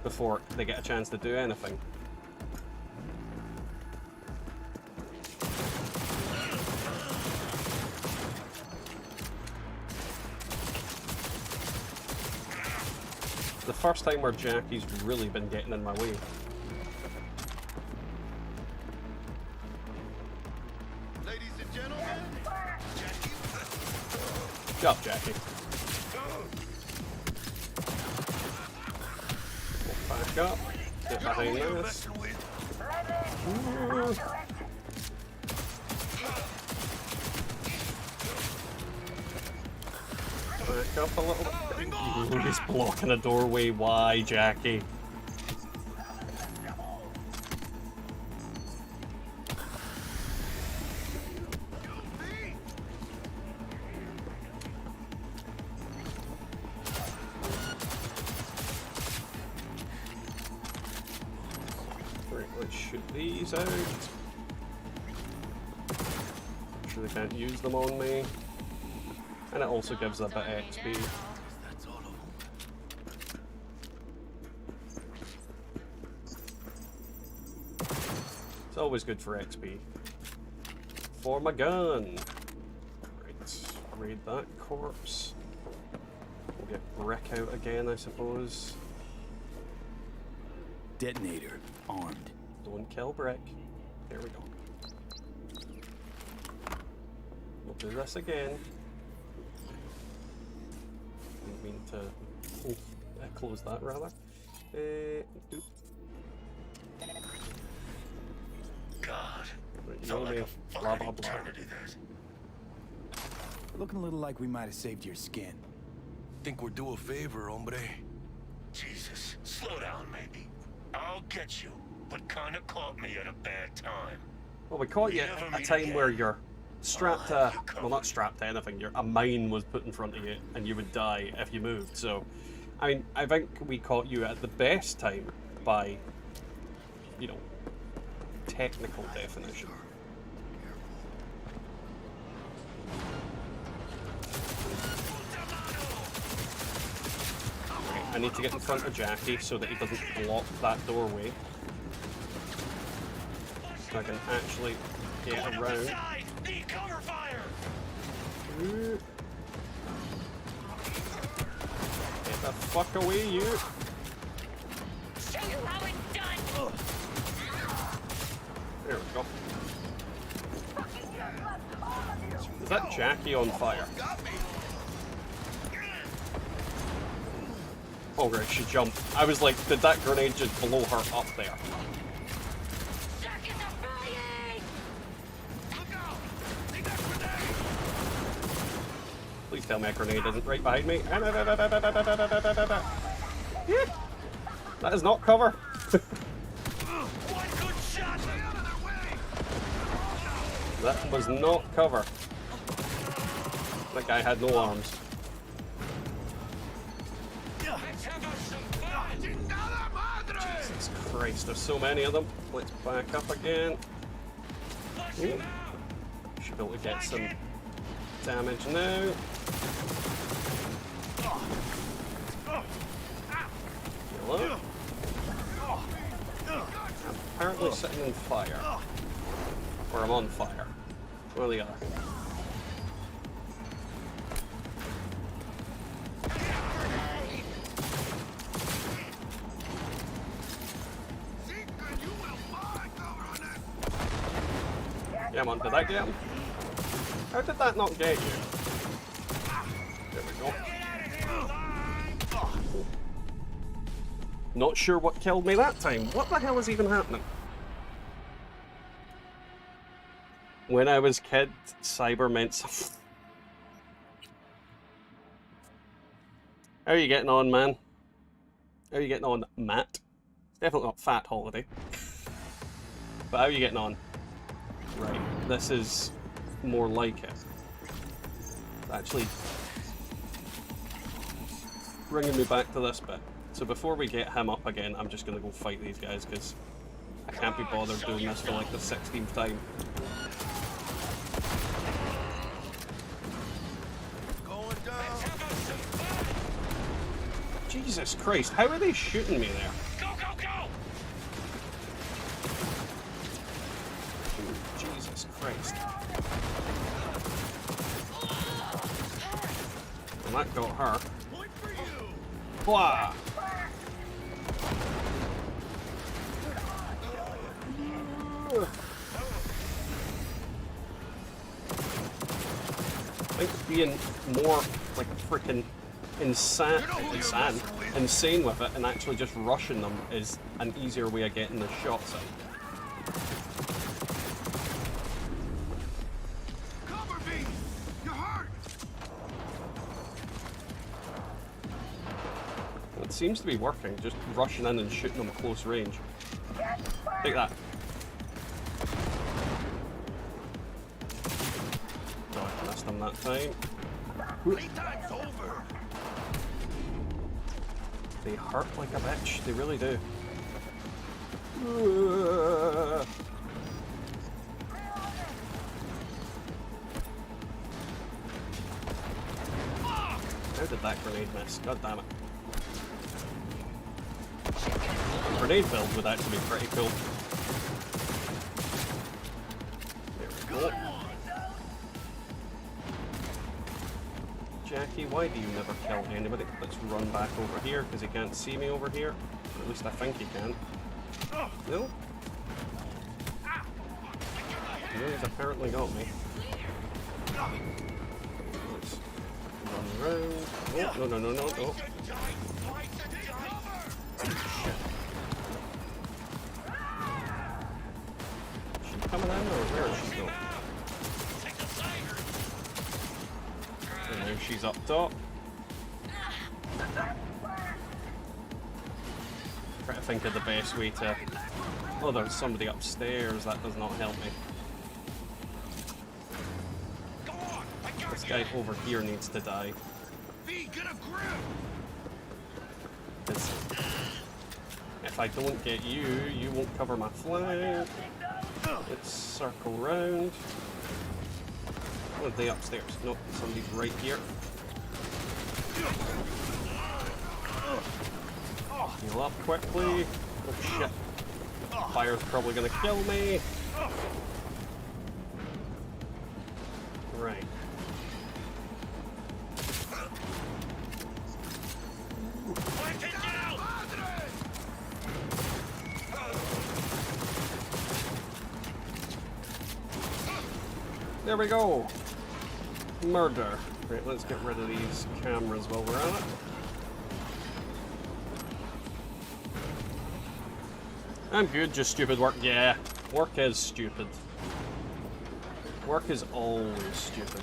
before they get a chance to do anything. The first time where Jackie's really been getting in my way. Ladies and gentlemen, Jackie. Good job, Jackie. back up. Get behind this. Back up a little bit. Ooh, he's blocking a doorway. Why, Jackie? Right, let's shoot these out. I'm sure they can't use them on me. And it also gives a bit of XP. It's always good for XP. For my gun! Right, raid that corpse. We'll get Brick out again, I suppose. Detonator, armed. Don't kill Brick. There we go. We'll do this again. Didn't mean to close that rather. Oop. God. Right, you know me. Blah blah blah. Looking a little like we might have saved your skin. Think we're due a favor, hombre. Jesus, slow down, maybe. I'll get you, but kinda caught me at a bad time. Well, we caught you at a time where you're strapped to, well, not strapped to anything, a mine was put in front of you and you would die if you moved. So, I mean, I think we caught you at the best time by, you know, technical definition. Okay, I need to get in front of Jackie so that he doesn't block that doorway. So I can actually get around. Need cover fire! Get the fuck away, you! Show you how it's done! There we go. Is that Jackie on fire? Oh right, she jumped. I was like, did that grenade just blow her up there? Please tell me a grenade isn't right behind me. That is not cover. That was not cover. That guy had no arms. Jesus Christ, there's so many of them. Let's back up again. Ooh. Should be able to get some damage now. Hello? I'm apparently sitting in fire. Or I'm on fire. One or the other. Yeah, man, did that get him? How did that not get you? There we go. Not sure what killed me that time. What the hell is even happening? When I was kid, cyber meant something. How are you getting on, man? How are you getting on, Matt? It's definitely not Fat Holiday. But how are you getting on? Right, this is more like it. It's actually bringing me back to this bit. So before we get him up again, I'm just going to go fight these guys because I can't be bothered doing this for like the 16th time. Jesus Christ, how are they shooting me there? Go, go, go! Jesus Christ. Well, that got her. Blah! I think being more like a freaking insane with it, and actually just rushing them is an easier way of getting the shots in. Cover me! You're hurt! It seems to be working, just rushing in and shooting them at close range. Take that. Oh, I missed them that time. Playtime's over! They hurt like a bitch, they really do. How did that grenade miss? God damn it. Grenade build would actually be pretty cool. There we go. Jackie, why do you never kill anybody? Let's run back over here because he can't see me over here. Or at least I think he can. No? No, he's apparently got me. Let's run around. Oh, no. Shit. Is she coming in or where is she going? And now she's up top. Try to think of the best way to... Oh, there's somebody upstairs. That does not help me. This guy over here needs to die. If I don't get you, you won't cover my flank. Let's circle round. Oh, are they upstairs? Nope, somebody's right here. Heal up quickly. Oh shit. Fire's probably gonna kill me. Right. There we go. Murder. Right, let's get rid of these cameras while we're at it. I'm good, just stupid work. Yeah, work is stupid. Work is always stupid.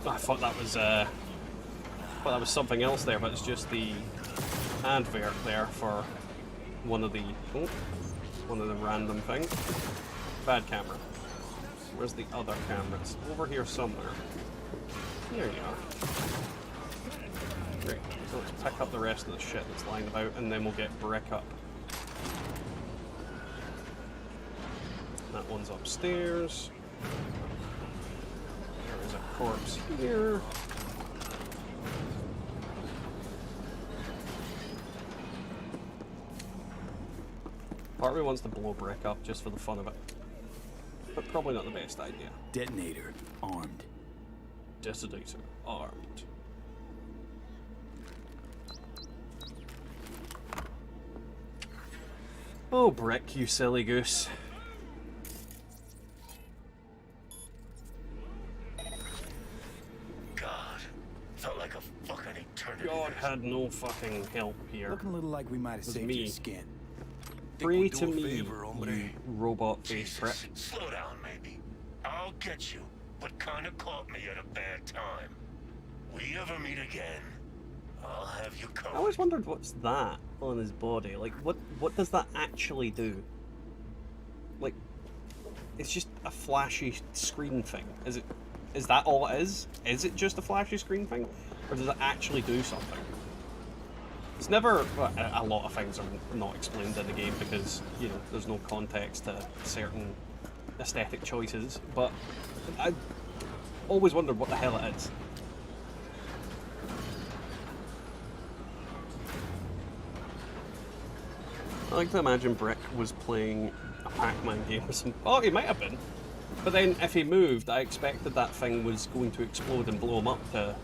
I thought that was something else there, but it's just the advert there for one of the random things. Bad camera. Where's the other camera? It's over here somewhere. There you are. Great. So let's pick up the rest of the shit that's lying about, and then we'll get brick up. That one's upstairs. There is a corpse here. Part of me wants to blow brick up just for the fun of it. But probably not the best idea. Detonator armed. Detonator armed. Oh, brick, you silly goose. God, felt like a fucking eternity. God had no fucking help here. Looking a little like we might have saved your skin. Pray to me, you robot face prick. Slow down, maybe. I'll get you, but kinda caught me at a bad time. We ever meet again, I'll have you covered. I always wondered what's that on his body. Like, what does that actually do? Like, it's just a flashy screen thing. Is that all it is? Is it just a flashy screen thing? Or does it actually do something? It's never... Well, a lot of things are not explained in the game because, you know, there's no context to certain aesthetic choices, but I always wondered what the hell it is. I like to imagine Brick was playing a Pac-Man game with some... Oh, he might have been. But then if he moved, I expected that thing was going to explode and blow him up to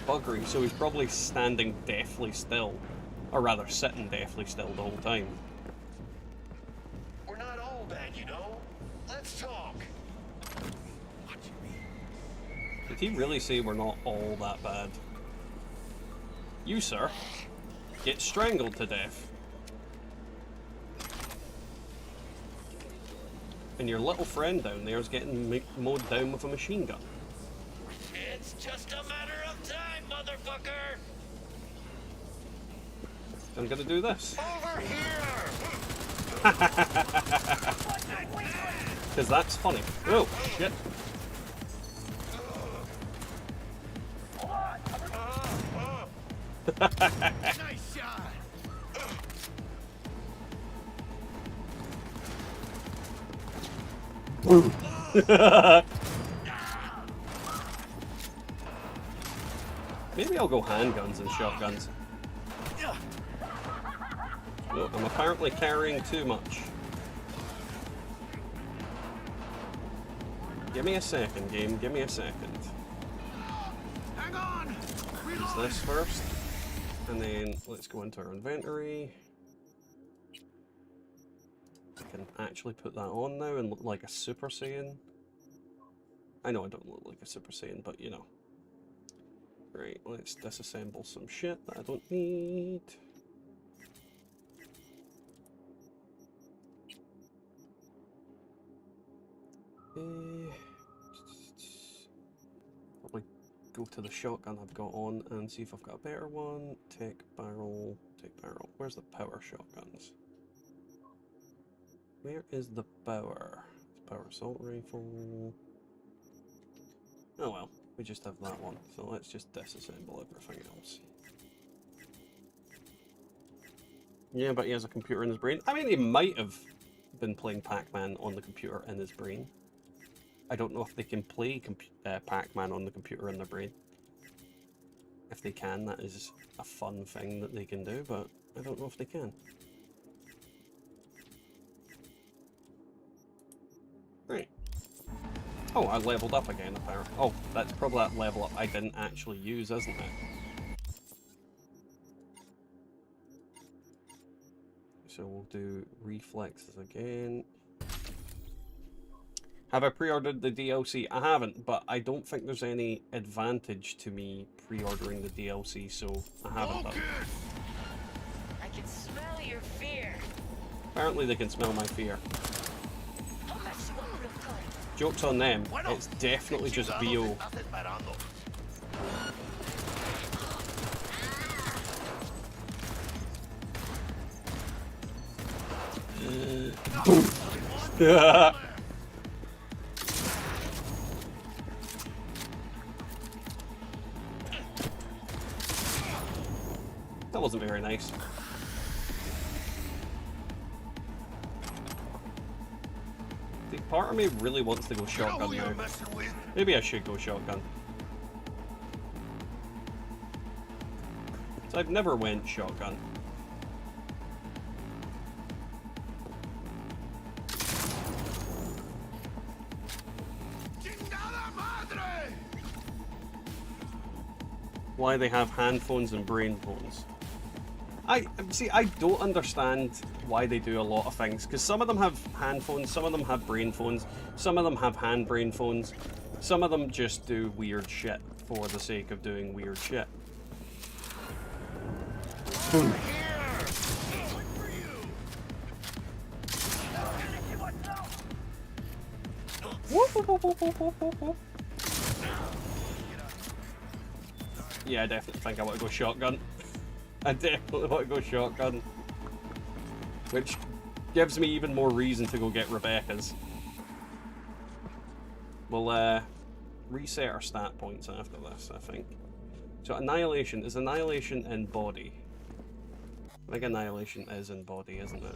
buggery, so he's probably standing deathly still. Or rather, sitting deathly still the whole time. We're not all bad, you know. Let's talk. Did he really say we're not all that bad? You, sir, get strangled to death. And your little friend down there is getting mowed down with a machine gun. It's just a matter of time, motherfucker! I'm gonna do this. Over here! Because that's funny. Oh, shit. Nice shot. Maybe I'll go handguns and shotguns. No, I'm apparently carrying too much. Give me a second, game. Give me a second. Hang on. Use this first. And then let's go into our inventory. I can actually put that on now and look like a Super Saiyan. I know I don't look like a Super Saiyan, but you know. Right, let's disassemble some shit that I don't need. Probably go to the shotgun I've got on and see if I've got a better one. Tech barrel, tech barrel. Where's the power shotguns? Where is the power? Power assault rifle. Oh well, we just have that one. So let's just disassemble everything else. Yeah, but he has a computer in his brain. I mean, he might have been playing Pac-Man on the computer in his brain. I don't know if they can play Pac-Man on the computer in their brain. If they can, that is a fun thing that they can do, but I don't know if they can. Right. Oh, I leveled up again, apparently. Oh, that's probably that level up I didn't actually use, isn't it? So we'll do reflexes again. Have I pre-ordered the DLC? I haven't, but I don't think there's any advantage to me pre-ordering the DLC, so I haven't done. I can smell your fear. Apparently they can smell my fear. Joke's on them, it's definitely just VO. That wasn't very nice. The part of me really wants to go shotgun now. Maybe I should go shotgun. So I've never went shotgun. Why they have hand phones and brain phones. I don't understand why they do a lot of things, because some of them have hand phones, some of them have brain phones, some of them have hand brain phones, some of them just do weird shit for the sake of doing weird shit. Yeah, I definitely think I want to go shotgun. I definitely want to go shotgun. Which gives me even more reason to go get Rebecca's. We'll reset our stat points after this, I think. So Annihilation, is Annihilation in body? I think Annihilation is in body, isn't it?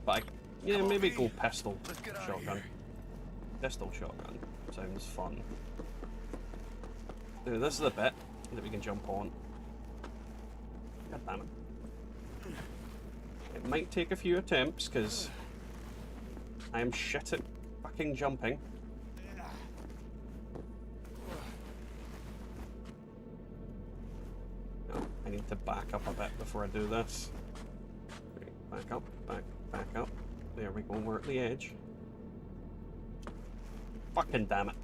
But yeah, maybe go pistol shotgun. Pistol shotgun sounds fun. Now, this is the bit that we can jump on. God damn it. It might take a few attempts because I am shit at fucking jumping. No, I need to back up a bit before I do this. Right, back up, back up. There we go, we're at the edge. Fucking damn it.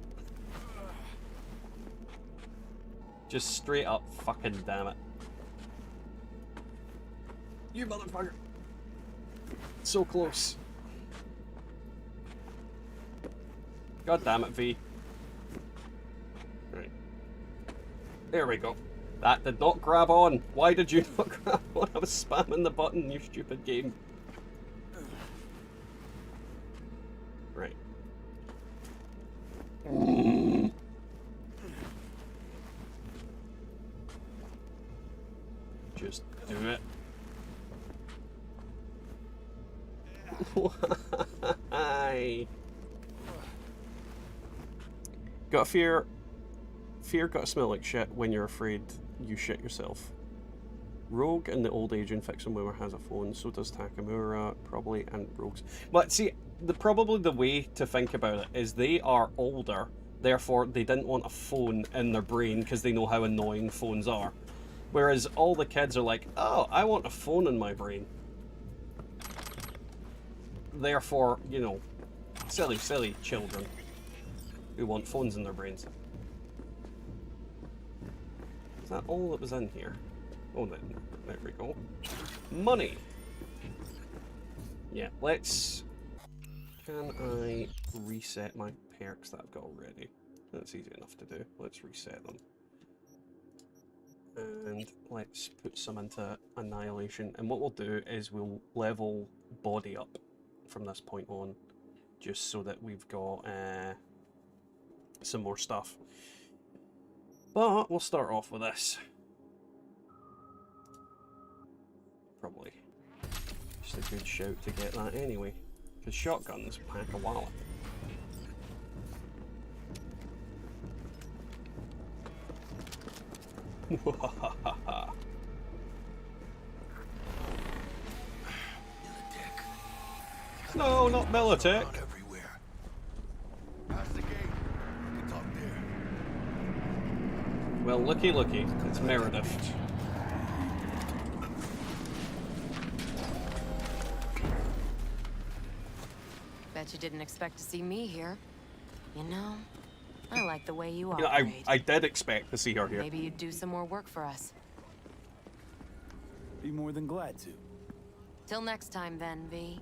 Just straight up fucking damn it. You motherfucker. So close. God damn it, V. Right. There we go. That did not grab on. Why did you not grab on? I was spamming the button, you stupid game. Right. Just do it. Why? Got fear. Fear gotta smell like shit when you're afraid you shit yourself. Rogue and the old agent Fixamura has a phone, so does Takamura, probably, and Rogue's. But see, probably the way to think about it is they are older, therefore they didn't want a phone in their brain because they know how annoying phones are. Whereas all the kids are like, oh, I want a phone in my brain. Therefore, you know, silly, silly children who want phones in their brains. Is that all that was in here? Oh, there we go. Money! Yeah, let's... Can I reset my perks that I've got already? That's easy enough to do. Let's reset them. And let's put some into Annihilation. And what we'll do is we'll level body up from this point on, just so that we've got some more stuff. But we'll start off with this. Probably just a good shout to get that anyway, because shotguns pack a wallet. No, not Militech. Well, looky, it's Meredith. Bet you didn't expect to see me here. You know, I like the way you Yeah, operate. I did expect to see her here. Maybe you'd do some more work for us. Be more than glad to. Till next time then, V.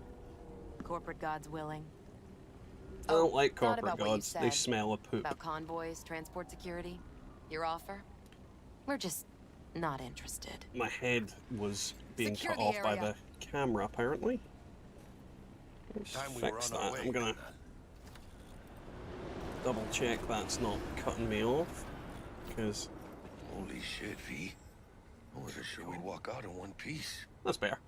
Corporate gods willing. I don't like thought corporate about what you gods. They said smell of poop. About convoys, transport security. Your offer? We're just not interested. My head was being Secure cut the off by area. the camera, apparently. Let's fix that. I'm gonna double check that's not cutting me off, because... Holy shit, V. I wasn't sure we'd walk out in one piece. That's better.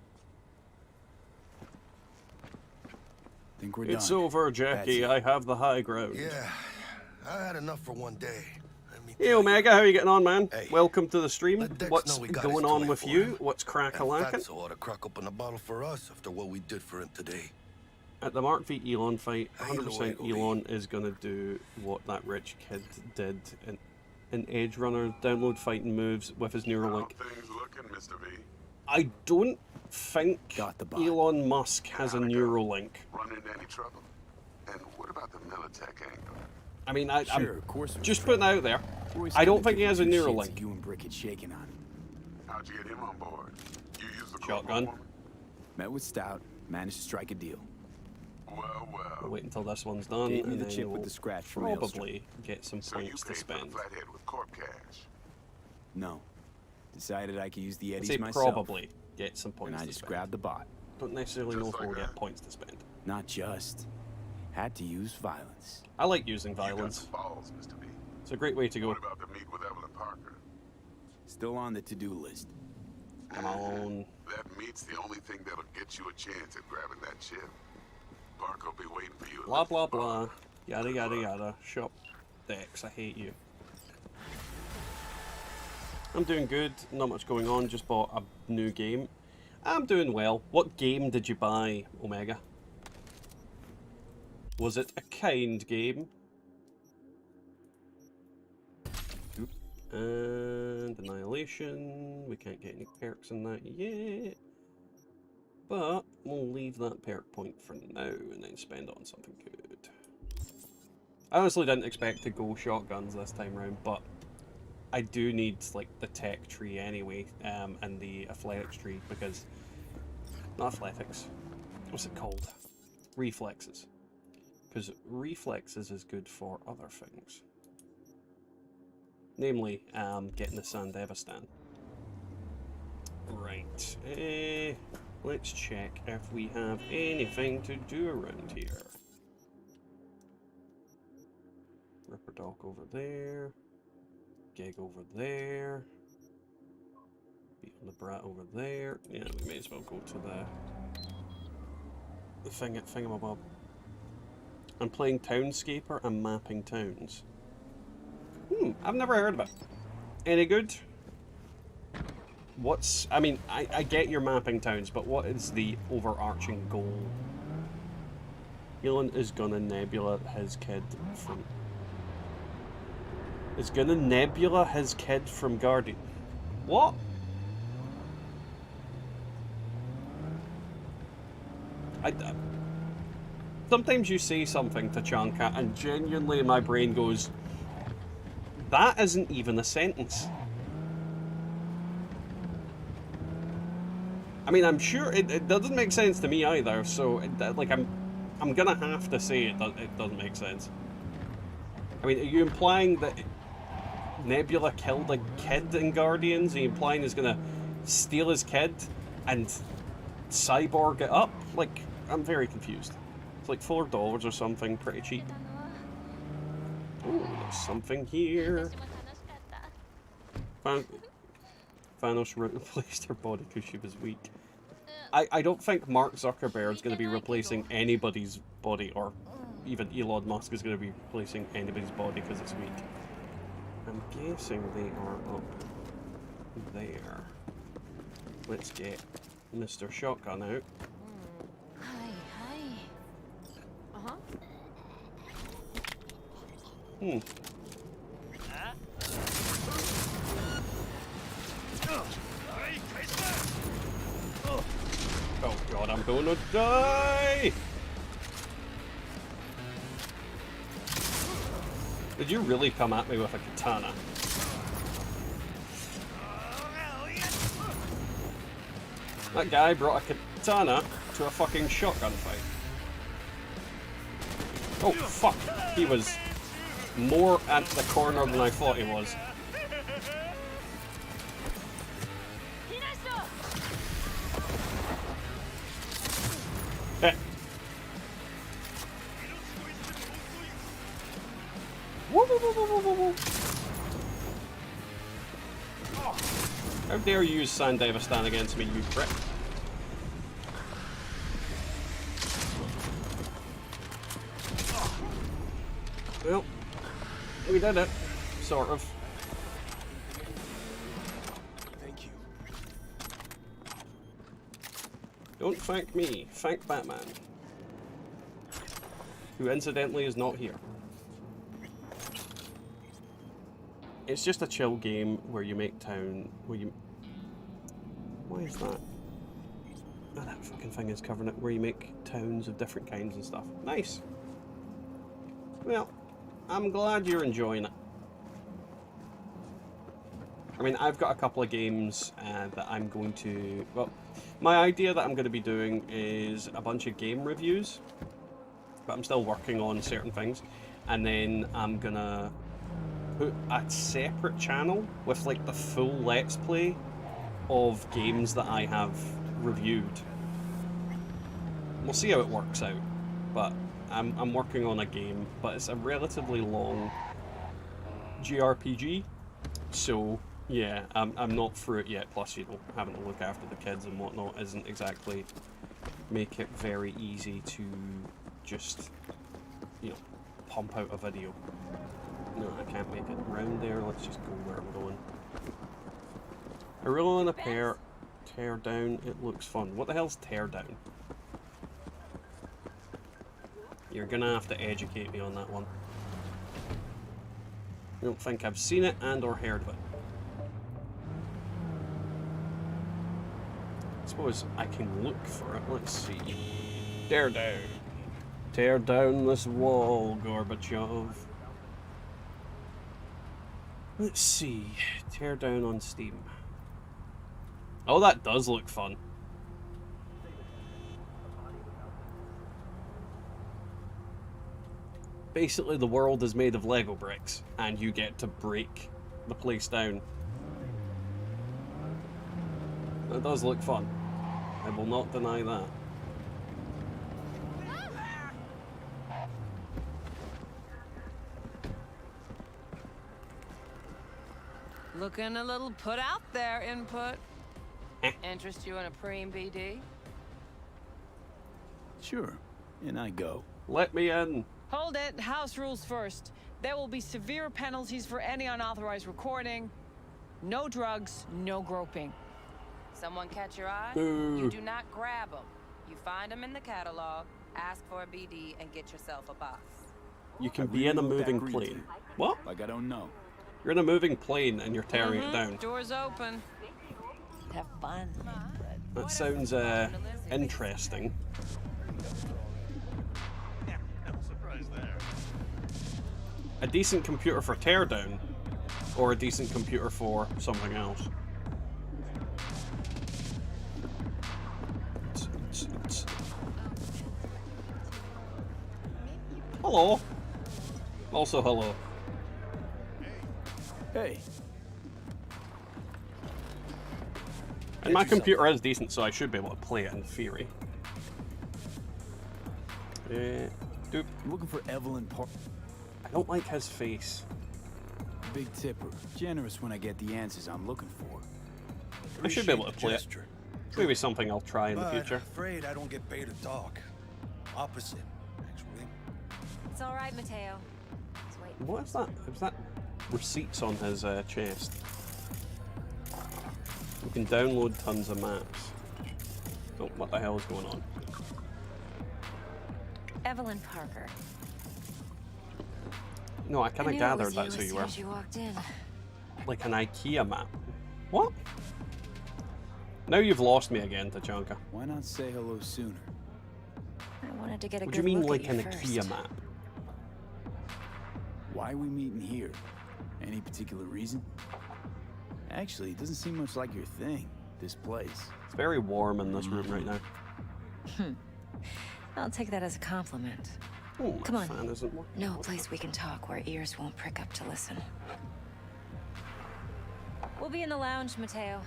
Think we're It's done. over, Jackie. I have the high ground. Yeah, I had enough for one day. Hey, Omega, how are you getting on, man? Hey, Welcome to the stream. let Dex What's know we got going his on toy with for you? him. What's And crack-a-lackin'? Fatso ought to crack open a bottle for us after what we did for him today. At the Mark v Elon fight, Hey, 100% Luego, Elon is going to do what that rich kid did in Edge Runner, download fighting moves with his Neuralink. How things looking, Mr. V? I don't think Got the bot. Elon Musk has a Neuralink. Run into any trouble? And what about the Militech angle? I mean, Sure, I'm of course we're just friends. putting it out there. Roy's I don't gonna think he give has a two shits Neuralink. if You and Brick had shaken on him. How'd you get him on board? You used the Shotgun. corporal woman? Met with Stout, managed to strike a deal. Well, We'll wait until this one's done, Gave me and the then chip with we'll the scratch from Maelstrom. probably get some so you points to paid for the spend. flathead with corp cash. No. Decided I could use the I eddies say myself. probably get some points And I to just spend. grabbed the bot. Don't necessarily know Just if we'll like get that. points to spend. Not just. Had to use violence. I like using You got violence. some balls, Mr. V. It's a great way to go. What about the meet with Evelyn Parker? Still on the to-do list. Come on. That meet's the only thing that'll get you a chance at grabbing that chip. Parker will be waiting for you. at Blah the blah bar. blah. Yada yada yada. Shop Dex, I hate you. I'm doing good, not much going on, just bought a new game. I'm doing well. What game did you buy, Omega? Was it a kind game? And Annihilation. We can't get any perks in that yet. But we'll leave that perk point for now and then spend it on something good. I honestly didn't expect to go shotguns this time round, but I do need like the tech tree anyway, and the athletics tree, because not athletics. What's it called? Reflexes. Because reflexes is good for other things. Namely, getting the Sandevistan. Right. Let's check if we have anything to do around here. Ripper Dock over there. Gig over there. Beat on the Brat over there. Yeah, we may as well go to the thingamabob. I'm playing Townscaper and mapping towns. I've never heard of it. Any good? What's... I mean, I get your mapping towns, but what is the overarching goal? Elon is gonna nebula his kid from... Is gonna nebula his kid from Guardian. What? Sometimes you say something to Chanka and genuinely my brain goes, that isn't even a sentence. I mean, I'm sure it doesn't make sense to me either, so like I'm gonna have to say it doesn't make sense. I mean, are you implying that Nebula killed a kid in Guardians? Are you implying he's gonna steal his kid and cyborg it up? Like, I'm very confused. It's like $4 or something, pretty cheap. Oh, there's something here. Thanos replaced her body because she was weak. I don't think Mark Zuckerberg's going to be replacing anybody's body, or even Elon Musk is going to be replacing anybody's body because it's weak. I'm guessing they are up there. Let's get Mr. Shotgun out. Oh god, I'm gonna die! Did you really come at me with a katana? That guy brought a katana to a fucking shotgun fight. Oh fuck, he was more at the corner than I thought he was. How dare you use Sandevistan against me, you prick. Well, we did it. Sort of. Thank you. Don't thank me, thank Batman. Who incidentally is not here. It's just a chill game where you make town, where you... Why is that? Oh, that fucking thing is covering it, where you make towns of different kinds and stuff. Nice! Well, I'm glad you're enjoying it. I mean, I've got a couple of games that I'm going to... Well, my idea that I'm going to be doing is a bunch of game reviews, but I'm still working on certain things, and then I'm gonna put a separate channel with like the full Let's Play of games that I have reviewed. We'll see how it works out, but I'm working on a game, but it's a relatively long JRPG, so yeah, I'm not through it yet, plus, you know, having to look after the kids and whatnot isn't exactly make it very easy to just, you know, pump out a video. No, I can't make it round there, let's just go where I'm going. I really want to tear down, it looks fun. What the hell's tear down? You're gonna have to educate me on that one. I don't think I've seen it and or heard of it. I suppose I can look for it. Let's see. Tear down. Tear down this wall, Gorbachev. Let's see. Tear down on Steam. Oh, that does look fun. Basically, the world is made of Lego bricks, and you get to break the place down. That does look fun. I will not deny that. Looking a little put out there, input. Interest you in a preem BD? Sure, in I go. Let me in. Hold it. House rules first. There will be severe penalties for any unauthorized recording. No drugs, no groping. Someone catch your eye? Boo. You do not grab them. You find them in the catalog, ask for a BD, and get yourself a box. You can be in a moving plane. What? Like I don't know. You're in a moving plane and you're tearing it down. Doors open. Have fun. That sounds interesting. A decent computer for teardown, or a decent computer for something else. Hello. Also hello. Hey. And my computer is decent, so I should be able to play it in theory. Doop. Looking for Evelyn Park. I don't like his face. Big tipper. Generous when I get the answers I'm looking for. I should be able to play it. Maybe something I'll try in the future. Afraid I don't get paid to talk. Opposite, actually. It's all right, Mateo. Just wait. What is that? Is that receipts on his chest? You can download tons of maps. Oh, what the hell is going on? Evelyn Parker. No, I kind of gathered that's who you were. You walked in. Like an IKEA map. What? Now you've lost me again, Tachanka. Why not say hello sooner? I wanted to get a What good do you mean, look like at an you IKEA first. map? Why are we meeting here? Any particular reason? Actually, it doesn't seem much like your thing, this place. It's very warm in this room right now. I'll take that as a compliment. Oh, my Come on. fan isn't working. No place we can talk where ears won't prick up to listen. We'll be in the lounge, Mateo.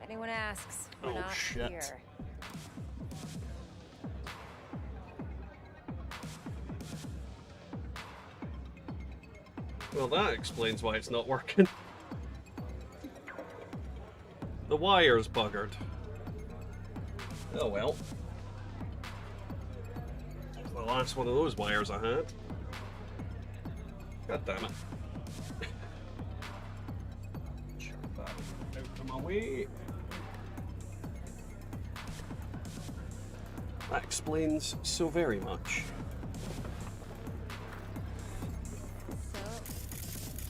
If anyone asks, we're Oh, not shit. here. Well, that explains why it's not working. The wire's buggered. Oh well. It's the last one of those wires I had. God damn it. Chuck that out of my way. That explains so very much. So,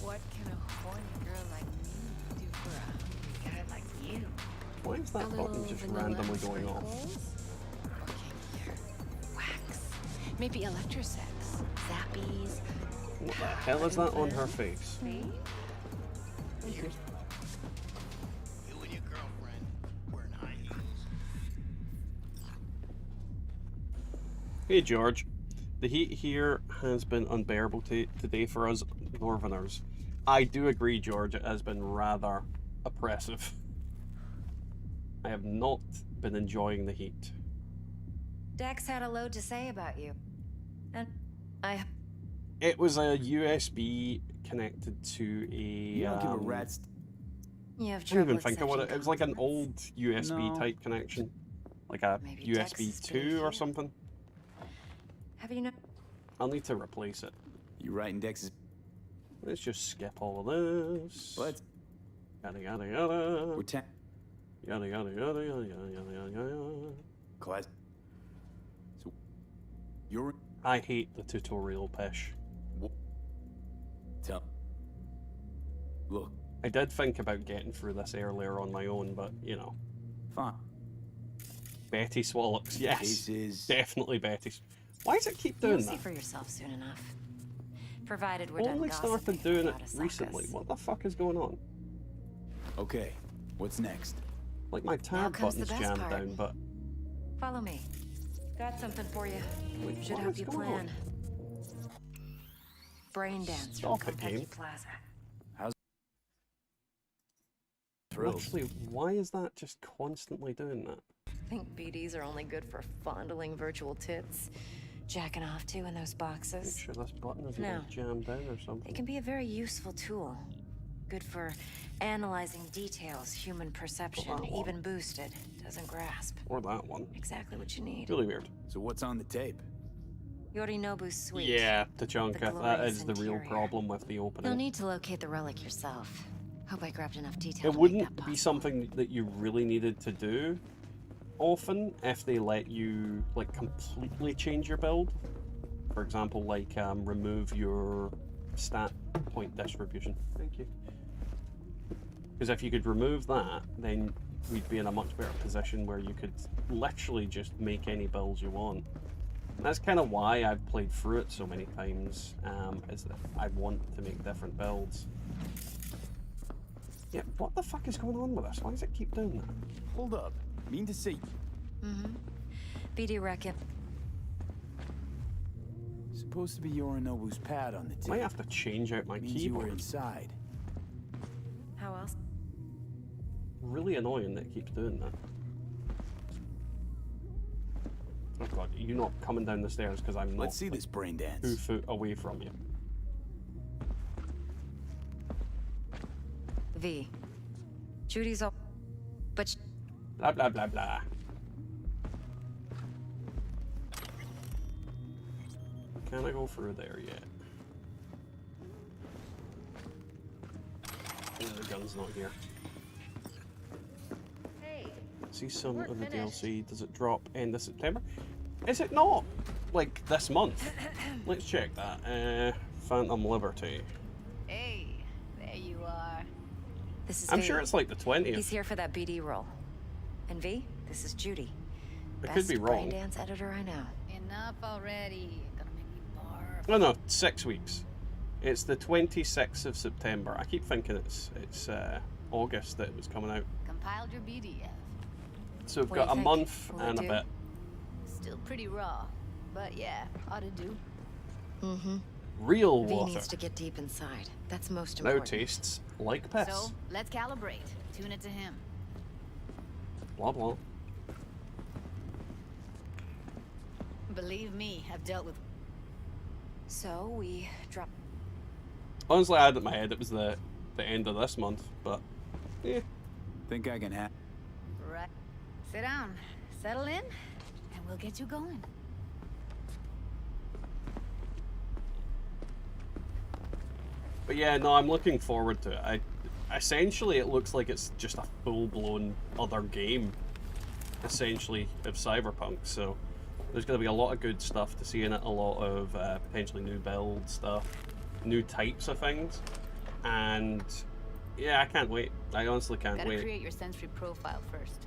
what can a horny girl like me do for a hungry guy like you? Why is that button just randomly going off? Okay, here. Wax. Maybe electrosex. Zappies. What the hell is that on her face? You and your girlfriend wearing high heels. Hey George, the heat here has been unbearable today for us Northerners. I do agree, George, it has been rather oppressive. I have not been enjoying the heat. Dex had a load to say about you. And It was a USB connected to a... You don't give a rat's... you have I don't trouble even think of what accepting it was. Like an compliments. old USB No. type connection. Like a Maybe Dex USB is 2 or beneath you. something. Have you not? I'll need to replace it. You writing Dex's... Let's just skip all of this. But Yada yada yada. we're Yada yada yada yada yada yada yada. class. So, you're... I hate the tutorial pish. Tell... Look, I did think about getting through this earlier on my own, but you know. fine. Betty Swallocks, yes. This is... Definitely Betty. Why does it keep doing You'll that? see for yourself soon enough. Provided we're Only done started gossiping doing it about Asaka's. recently. What the fuck is going on? Okay, what's next? Like my Now tab comes the button's best jammed part. down, but Follow me. Got something for you. Wait, Should what help is you going plan. on? Brain dance from Stop it, game. Konpeki Plaza. Actually, why is that just constantly doing that? Think BDs are only good for fondling virtual tits, jacking off to in those Make boxes. sure this button isn't No. like jammed down or They something. can be a very useful tool. Good for analyzing details human perception, that one. even boosted, doesn't grasp. Or that one. Exactly what you need. Really weird. So what's on the tape? Yorinobu's suite. Yeah, The Tachanka, that glorious is the real interior. problem with the You'll opening. need to locate the relic yourself. Hope I grabbed enough detail It to make that wouldn't be possible. something that you really needed to do often if they let you like completely change your build. For example, like remove your stat point distribution. Thank you. Because if you could remove that, then we'd be in a much better position where you could literally just make any builds you want. And that's kind of why I've played through it so many times, is that I want to make different builds. Yeah, what the fuck is going on with this? Why does it keep doing that? Hold up. Mean to say... BD reckon. Supposed to be Yorinobu's pad on the tape. Might have to change out my Means you were keyboard. inside. How else? Really annoying that it keeps doing that. Oh god, you're not coming down the stairs because I'm not Let's see this brain dance. 2 foot away from you. V. Judy's up. But Blah blah blah blah. Can I go through there yet? Yeah, the gun's not here. Hey, See some weren't of the finished. DLC. Does it drop end of September? Is it not? Like this month? Let's check that. Phantom Liberty. Hey, there you are. this is I'm V. sure it's like the 20th. He's here for that BD role. And V, this is Judy. I Best could be wrong. brain dance editor I know. Enough already. Gonna make me barf. No, no, 6 weeks. It's the 26th of September. I keep thinking it's August that it was coming out. Compiled your BDF. So we've What do you got a think? month Will it and a do? bit. Still pretty raw, but yeah, ought to do. Real V water. needs to get deep inside. That's most Now important. tastes like piss. So let's calibrate. Tune it to him. Blah blah. Believe me, I've dealt with. So we drop. Honestly, I had it in my head it was the end of this month, but yeah. Think I can have... Right. Sit down, settle in, and we'll get you going. But yeah, no, I'm looking forward to it. Essentially, it looks like it's just a full-blown other game, essentially, of Cyberpunk. So there's going to be a lot of good stuff to see in it, a lot of potentially new build stuff, new types of things, and yeah, I can't wait. I honestly can't Gotta wait. create your sensory profile first.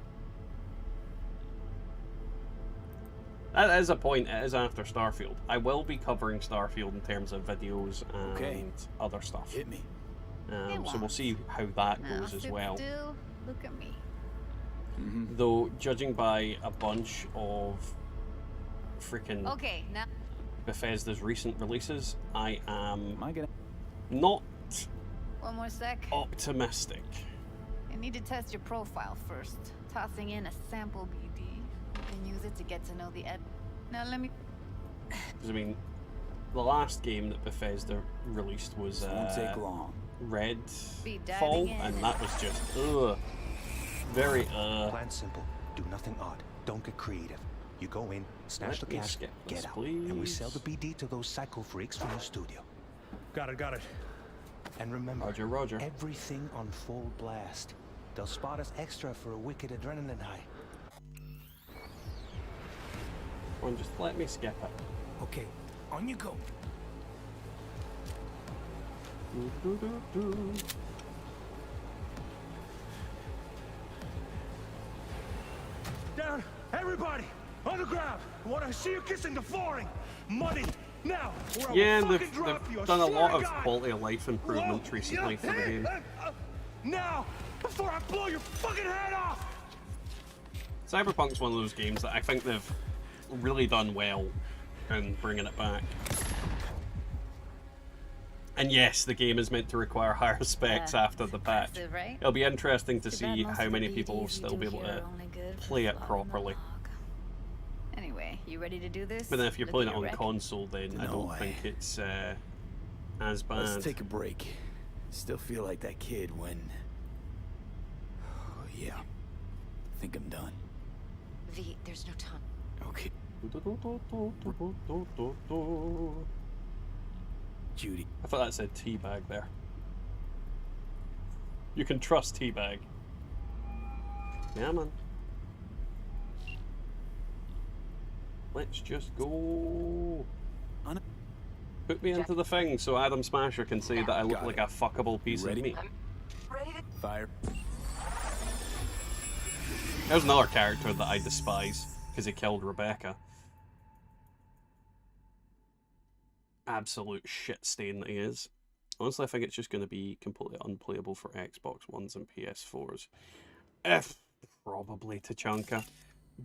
That is a point. It is after Starfield. I will be covering Starfield in terms of videos and Okay. other stuff. Hit me. So we'll see how that Now goes as sit well. still. Look at me. Though, judging by a bunch of freaking Okay, now Bethesda's recent releases, I am Am I gonna... not one more sec. optimistic. I need to test your profile first. Tossing in a sample BD. You can use it to get to know the ed. Now let me. Because, I mean, the last game that Bethesda released was This won't take long. Be Redfall, diving in. and that was just, very, Plan simple. Do nothing odd. Don't get creative. You go in, snatch Let the me cash, skip this, get out, and we please. sell the BD to those psycho freaks from the studio. Got it. And remember, Roger. everything on full blast. They'll spot us extra for a wicked adrenaline high. Come on, just let me skip it. Okay, on you go. Down, everybody, on the ground. I want to see you kissing the flooring. Money! Now! Or I will Yeah, fucking they've drop you, I done a swear lot to of God. quality of life improvements recently for the game. Now! Before I blow your fucking head off! Cyberpunk's one of those games that I think they've really done well in bringing it back. And yes, the game is meant to require higher specs after the patch. right? It'll be interesting to Too bad see most how of the many people will BDs you still do be able here to are only good for play it flogging the properly. log. Anyway, you ready to do this? But then if you're Look playing at it on your wreck. console, then I don't think it's as bad. Let's take a break. Still feel like that kid when... yeah. I think I'm done. V, there's no time. Okay. Judy. I thought that said teabag there. You can trust teabag. Yeah, man. Let's just go. Put me into the thing so Adam Smasher can say that I look like a fuckable piece of meat. Fire. There's another character that I despise because he killed Rebecca. Absolute shit stain that he is. Honestly, I think it's just going to be completely unplayable for Xbox Ones and PS4s. If probably Tachanka.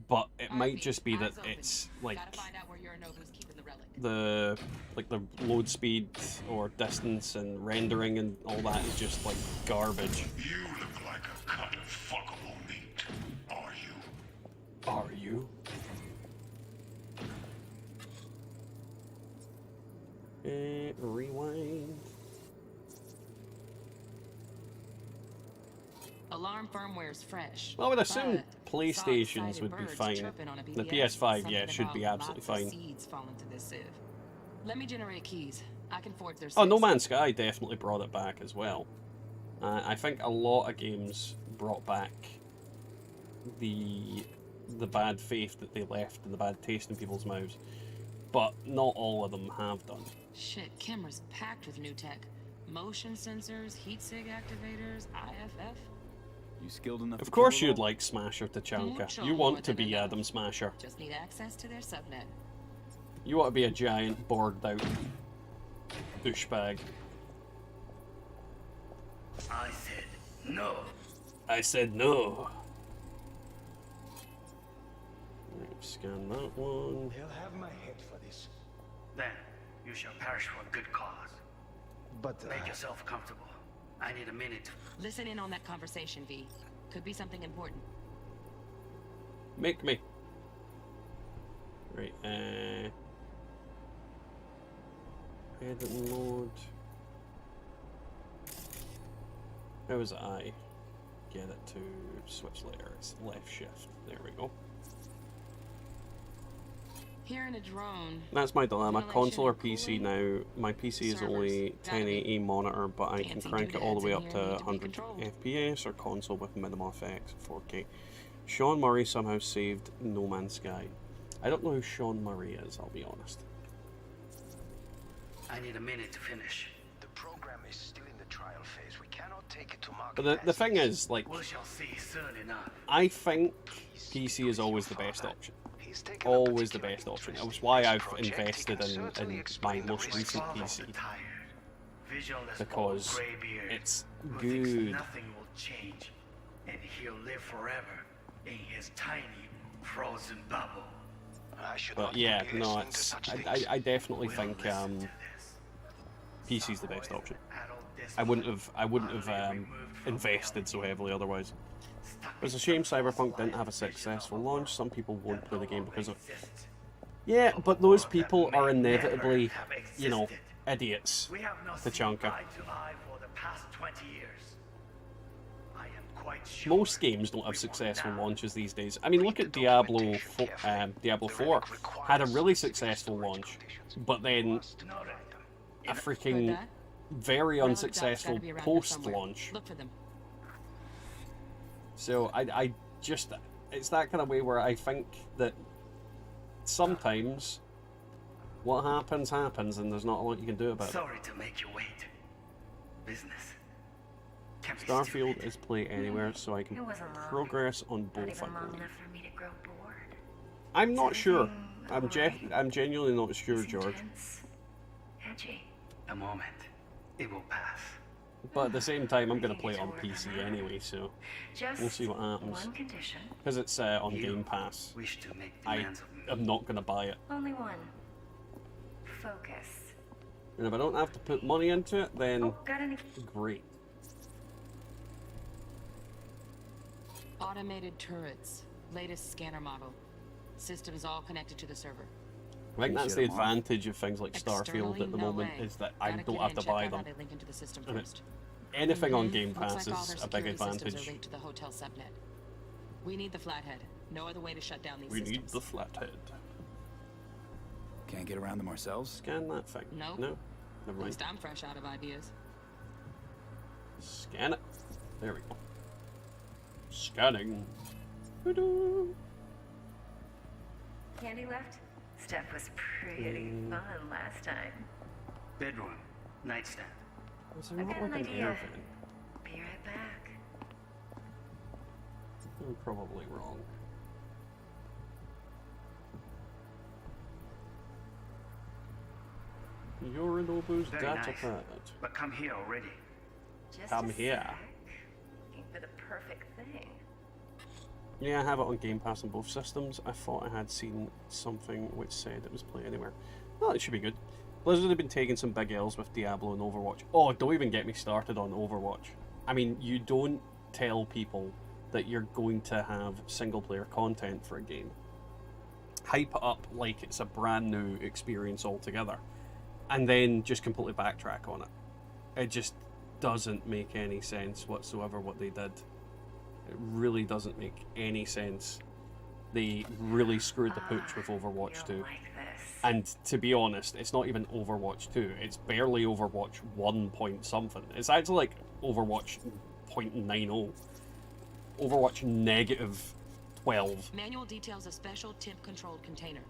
But it might just be that it's like the load speed or distance and rendering and all that is just like garbage. You look like a cut of fuckable meat. Are you? Are you? Rewind. Alarm firmware's fresh. Well, I would assume but PlayStations soft-sided would be birds fine. chirping on a The BBS, PS5, yeah, something should be about absolutely lots of fine. seeds falling to this sieve. Let me generate keys. I can forge their Oh, No safes. Man's Sky definitely brought it back as well. I think a lot of games brought back the bad faith that they left and the bad taste in people's mouths, but not all of them have done. Shit, camera's packed with new tech. Motion sensors, heat sig activators, IFF. You skilled enough. Of course you'd like Smasher Tachanka. Mucho You more want to than be enough. Adam Smasher. Just need access to their subnet. You want to be a giant, bored out douchebag. I said no. I said no. Right, scan that one. They'll have my head for this. Then you shall perish for a good cause. But Make yourself comfortable. I need a minute. Listen in on that conversation, V. Could be something important. Make me. Right, edit mode. How was I? Get it to switch layer. It's left shift. There we go. Here in a drone. That's my dilemma. Ventilation Console or and PC cooling. now. My PC is Servers. only 1080 monitor, but I can Fancy crank it all the way up doodads to in here need to be 100 controlled. FPS or console with minimal effects 4K. Sean Murray somehow saved No Man's Sky. I don't know who Sean Murray is, I'll be honest. I need a minute to finish. The program is still in the trial phase. We cannot take it to market. But the thing is, like, We shall see soon enough. I think PC is always the best option. Always the best option. That was why I've invested in my most recent PC. Visual is Because old graybeard it's who thinks good. nothing will change, and he'll live forever in his tiny frozen bubble. But yeah, no, it's I definitely think PC's the best option. I wouldn't have invested so heavily otherwise. It's a shame Cyberpunk didn't have a successful launch. Some people won't play the game because of... Yeah, but those people are inevitably, you know, idiots. We have not seen Tachanka. eye to eye for the past 20 years. I am quite sure. Most games don't have successful launches these days. I mean, look at Diablo 4 had a really successful launch, but then a freaking very unsuccessful post-launch. Look for them. So I just, it's that kind of way where I think that sometimes what happens happens and there's not a lot you can do about it. Sorry to make you wait. Business. Can't be Starfield is play anywhere, so I can It wasn't long. progress on Not both, I even long believe. enough for me to grow bored. I'm not sure. I'm genuinely not sure, George. Edgy. A moment. It will pass. But at the same time, I'm going to play it on PC anyway, so we'll see what happens. One condition. Because it's on Game Pass, Wish to make I demands of me. am not going to buy it. Only one. Focus. And if I don't have to put money into it, then Got any? great. Automated turrets. Latest scanner model. Systems all connected to the server. I think that's the Shut 'em off. advantage of things like Starfield at the moment, is that I don't have to buy them. They link into the system And first. anything on Game Looks Pass like all is their a big security systems advantage. are linked to the hotel subnet. We need the flathead. No other way to shut down these We systems. need the flathead. Can't get around them ourselves? Scan that thing. Nope. No, never At mind. least I'm fresh out of ideas. Scan it. There we go. Scanning. Doo-doo. Candy left? Stuff was pretty fun last time. Bedroom. Nightstand. Was there I've not got like an an idea. air vent? Be right back. I'm probably wrong. Yorinobu's Very data nice. pad. But come here already. Just Come a here. sec. Looking for the perfect thing. Yeah, I have it on Game Pass on both systems. I thought I had seen something which said it was play anywhere. Well, it should be good. Blizzard have been taking some big L's with Diablo and Overwatch. Oh, don't even get me started on Overwatch. I mean, you don't tell people that you're going to have single-player content for a game. Hype it up like it's a brand new experience altogether, and then just completely backtrack on it. It just doesn't make any sense whatsoever what they did. It really doesn't make any sense. They really screwed the pooch with Overwatch 2. And to be honest, it's not even Overwatch 2. It's barely Overwatch 1 point something. It's actually like Overwatch 0.90. Overwatch negative 12. Manual details a special temp-controlled container.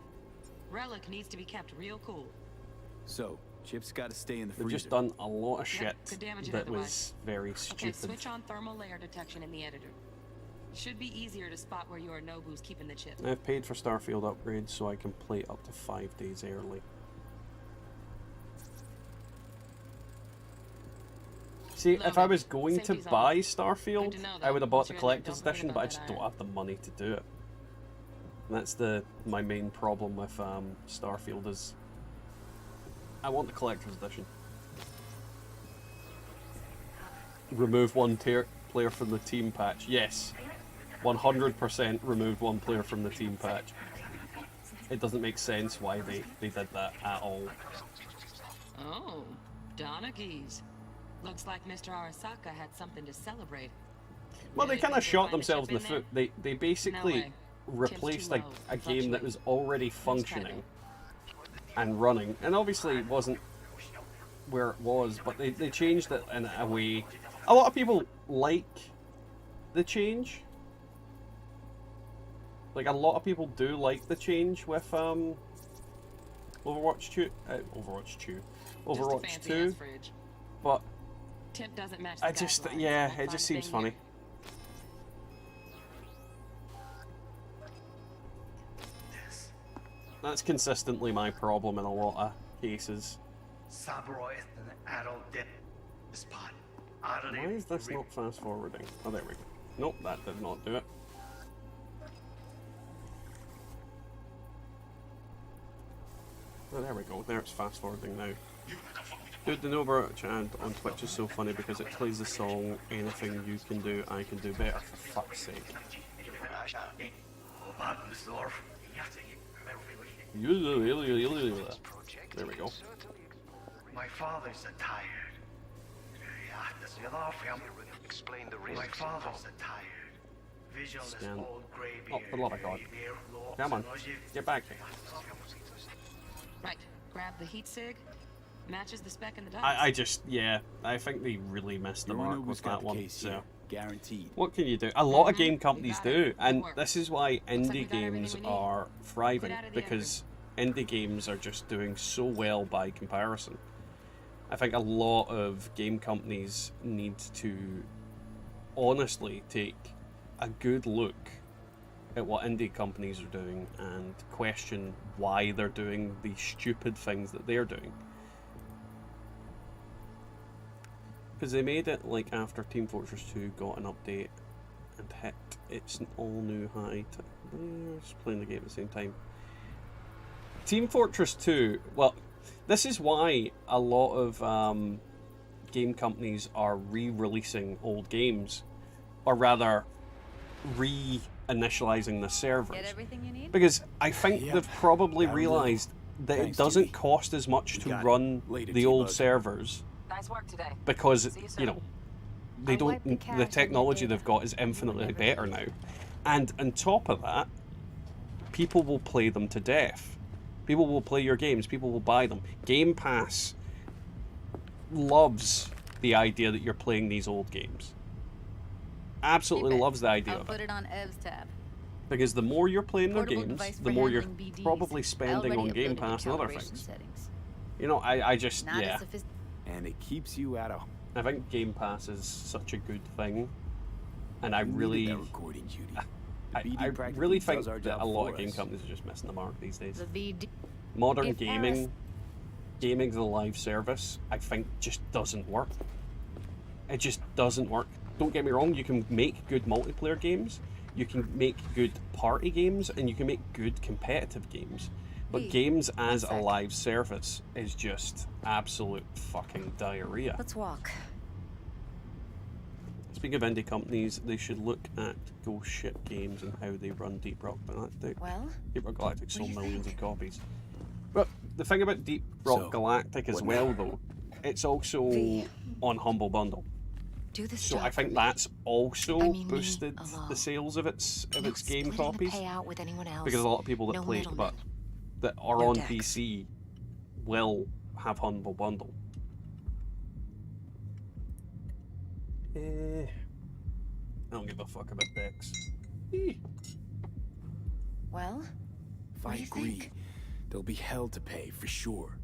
Relic needs to be kept real cool. So, chips got to stay in the They've freezer. just done a lot of shit could damage it that otherwise. was very Okay, stupid. switch on thermal layer detection in the editor. Should be easier to spot where Yorinobu's keeping the chip. I've paid for Starfield upgrades so I can play up to 5 days early. See, if I was going to Safety's on. buy Starfield, Good to know, I would have bought the though. collector's Don't forget edition, about but I that just iron. don't have the money to do it. And that's my main problem with Starfield is I want the collector's edition. Remove one player from the team patch. Yes, 100% removed one player from the team patch. It doesn't make sense why they did that at all. Oh, Donaghy's. Looks like Mr. Arasaka had something to celebrate. Well, they Really kind of think we'll shot find a themselves in chip the in foot. They basically way. replaced Tip's too a low. game that Fluctuate. was already functioning and running, and obviously it wasn't where it was, but they changed it in a way. A lot of people like the change. Like, a lot of people do like the change with Overwatch 2, Overwatch 2, but Tip doesn't match the I just, guidelines. yeah, We'll it find just a seems thing funny. here. That's consistently my problem in a lot of cases. Saburo is an adult dip spot. Why is this not fast forwarding? Oh, there we go. Nope, that did not do it. Oh, there we go. There it's fast forwarding now. Dude, the Overwatch ad on Twitch is so funny because it plays the song "Anything You Can Do, I Can Do Better." For fuck's sake. There we go. My father's tired. Explain the My risks father's involved. tired. Visionless Scan. old graybeard. Oh, for the love of God. Come on. Get back here. Right, grab the heat sig. Matches the spec in the dice. I just, yeah, I think they really missed the mark Yorinobu's with got that the one. case So, here. Guaranteed. what can you do? A lot of game We companies got it. do, and Good work. this is why Looks like indie we got everything games we need. are thriving, Get out of the because indie games are just doing so well by comparison. I think a lot of game companies need to honestly take a good look at what indie companies are doing and question why they're doing the stupid things that they're doing. Because they made it like after Team Fortress 2 got an update and hit its all-new high. We're just playing the game at the same time. Team Fortress 2, well, this is why a lot of game companies are re-releasing old games, or rather, re-initializing the servers. Get everything you need? Because I think Yep. they've probably Got a realised that Thanks, it doesn't Judy. cost as much You to got it. run Later, the old T-Bug. servers, Nice work today. because, See you you soon. know, they I don't, wiped the cache on the your technology data. they've got is infinitely better now. And on top of that, people will play them to death. People will play your games, people will buy them. Game Pass loves the idea that you're playing these old games. Absolutely Keep it. loves the idea I'll of put it. it on Ev's tab. Because the more you're playing their Portable games, device the for more you're handling BDs. probably spending Already on Game uploaded Pass to and other calibration things. settings. You know, I just, Not yeah. as And it keeps you out of. I think Game Pass is such a good thing. And I You needed really, that recording, Judy. The I BD practically really does think our that job a lot for of game us. companies are just missing the mark these days. The VD. Modern If gaming as a live service, I think just doesn't work. It just doesn't work. Don't get me wrong, you can make good multiplayer games, you can make good party games, and you can make good competitive games. But Hey, games as a sec. live service is just absolute fucking diarrhea. Let's walk. Speaking of indie companies, they should look at Ghost Ship Games and how they run Deep Rock Galactic. Well, Deep Rock Galactic sold do you millions think? of copies. But the thing about Deep Rock So, Galactic as what well, now? though, it's also V. on Humble Bundle. do this So job I for think me. that's also I mean, me boosted alone. the sales of its No game splitting copies. the payout with anyone else. Because a lot of people that No play middlemen. but that are No on decks. PC will have Humble Bundle. I don't give a fuck about decks. Well, If what I do you agree, think? there'll be hell to pay for sure.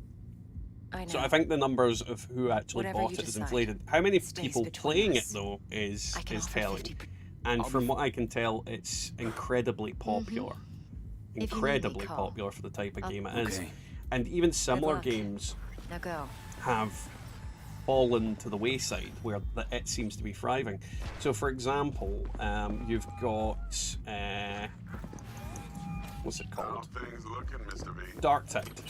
I know. So I think the numbers of who actually Whatever bought you it is decide inflated. How many stays people between playing us. it though is I can offer telling. 50%. And I'll from be what I can tell, it's incredibly popular. If you need me, Incredibly call. popular for the type of game it is. Okay. And even similar luck. games Now go. have fallen to the wayside where it seems to be thriving. So for example, you've got what's it How called? things looking, Mr. V? Darktide.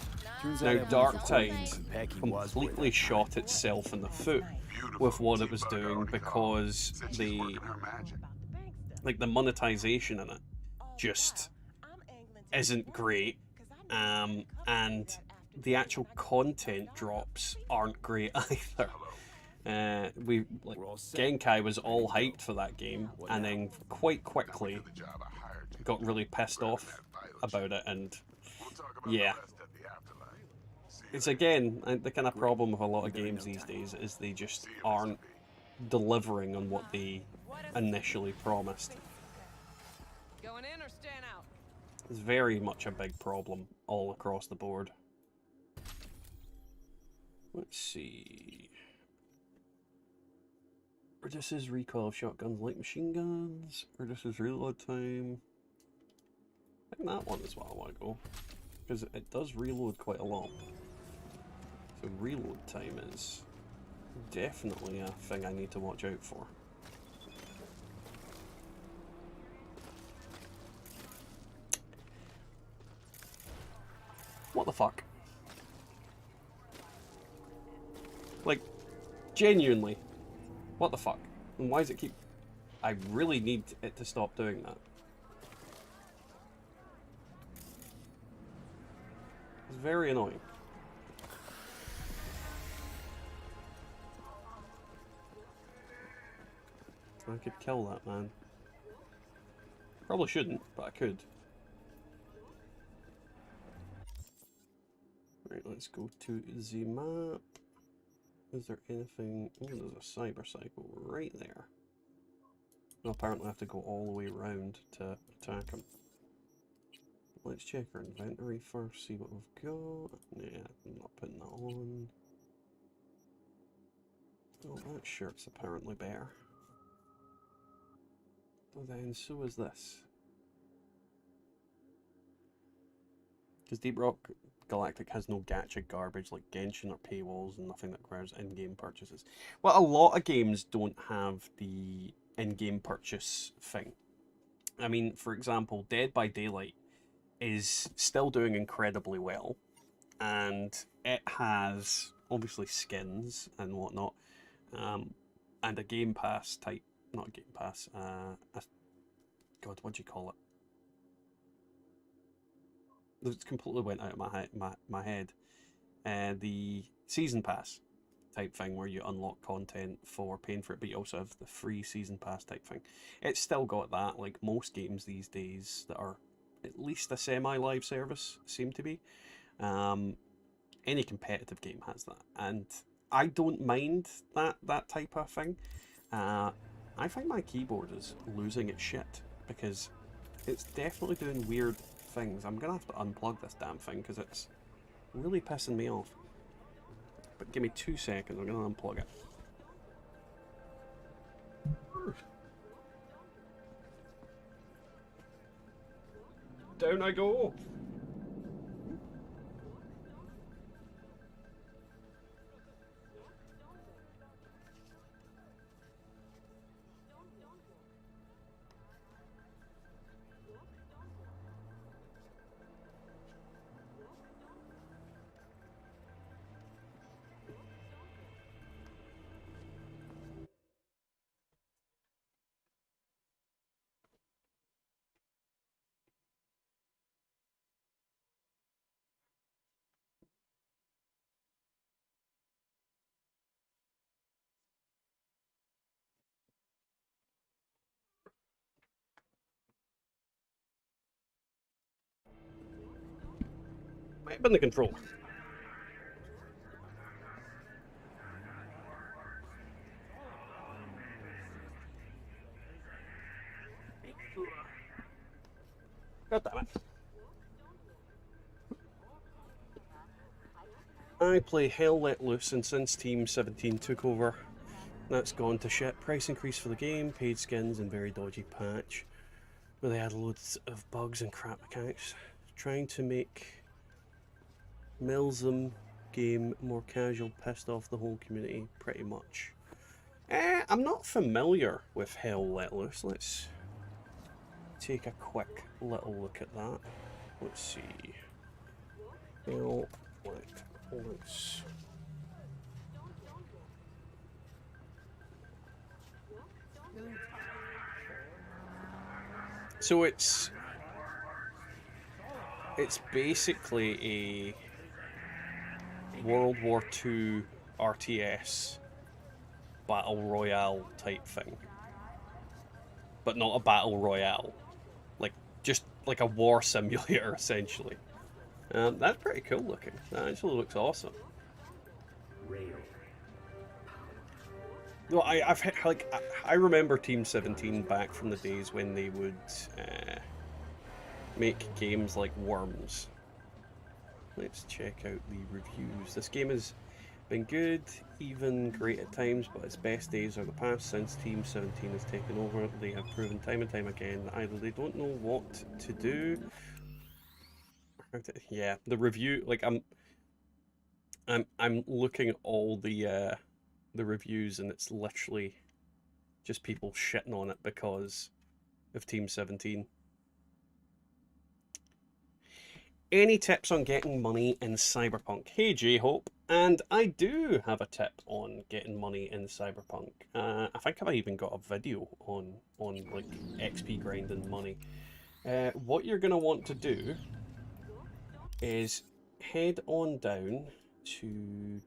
Turns Now out Evans Darktide and Pecky was worth completely it. shot itself in the foot with what it was doing because Said she's the working her magic. like the monetization in it just isn't great, and the actual content drops aren't great either. We like We're all set. Genkai was all hyped for that game, and then quite quickly The job I hired you. got really pissed off about it, and We'll talk about yeah. the rest at the afterlife. See you It's again the kind of problem with a lot of games these days is they just aren't delivering on what they initially promised. Going in or staying out? It's very much a big problem all across the board. Let's see. Reduces recoil of shotguns like machine guns. Reduces reload time. I think that one is what I want to go. Because it does reload quite a lot. So reload time is definitely a thing I need to watch out for. What the fuck? Like, genuinely, what the fuck? And why does it keep... I really need it to stop doing that. It's very annoying. I could kill that man. Probably shouldn't, but I could. Right, let's go to the map. Is there anything... Oh, there's a cyberpsycho right there. I'll apparently have to go all the way around to attack him. Let's check our inventory first, see what we've got. Yeah, I'm not putting that on. Oh, that shirt's apparently bare. Oh, then so is this. Because Deep Rock Galactic has no gacha garbage like Genshin or paywalls and nothing that requires in-game purchases. Well, a lot of games don't have the in-game purchase thing. I mean, for example, Dead by Daylight is still doing incredibly well, and it has obviously skins and whatnot, and a Game Pass type, not a Game Pass, God, what do you call it? It completely went out of my head. The Season Pass type thing where you unlock content for paying for it, but you also have the free Season Pass type thing. It's still got that, like most games these days that are at least a semi-live service seem to be. Any competitive game has that, and I don't mind that type of thing. I think my keyboard is losing its shit because it's definitely doing weird things. I'm gonna have to unplug this damn thing because it's really pissing me off. But give me 2 seconds, I'm gonna unplug it. Down I go! Might have been the controller. God damn it. I play Hell Let Loose, and since Team 17 took over, that's gone to shit. Price increase for the game, paid skins, and very dodgy patch, where they add loads of bugs and crap mechanics. Trying to make Milsim game more casual, pissed off the whole community, pretty much. I'm not familiar with Hell Let Loose. Let's take a quick little look at that. Let's see. Hell Let Loose. So it's basically a World War II RTS battle royale type thing, but not a battle royale, like just like a war simulator essentially. That's pretty cool looking. That actually looks awesome. No, I remember Team 17 back from the days when they would make games like Worms. Let's check out the reviews. This game has been good, even great at times, but its best days are the past. Since Team 17 has taken over, they have proven time and time again that either they don't know what to do. Yeah, the review, like I'm looking at all the reviews, and it's literally just people shitting on it because of Team 17. Any tips on getting money in Cyberpunk? Hey J-Hope, and I do have a tip on getting money in Cyberpunk. I think I've even got a video on like XP grinding money. What you're going to want to do is head on down to,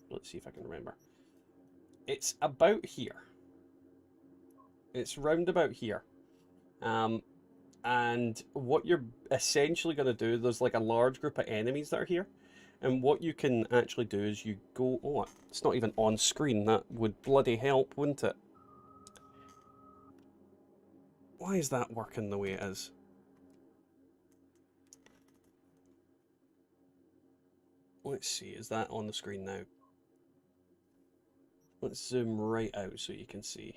let's see if I can remember. It's about here. It's round about here. And what you're essentially going to do, there's like a large group of enemies that are here. And what you can actually do is you go, oh, it's not even on screen. That would bloody help, wouldn't it? Why is that working the way it is? Let's see, is that on the screen now? Let's zoom right out so you can see.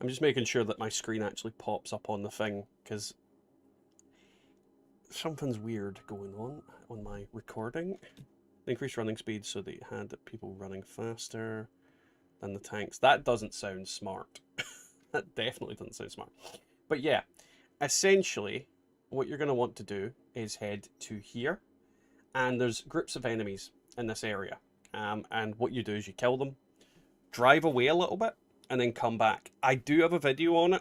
I'm just making sure that my screen actually pops up on the thing, because something's weird going on my recording. Increase running speed so that you had people running faster than the tanks. That doesn't sound smart. That definitely doesn't sound smart. But yeah, essentially, what you're going to want to do is head to here, and there's groups of enemies in this area. And what you do is you kill them, drive away a little bit, and then come back. I do have a video on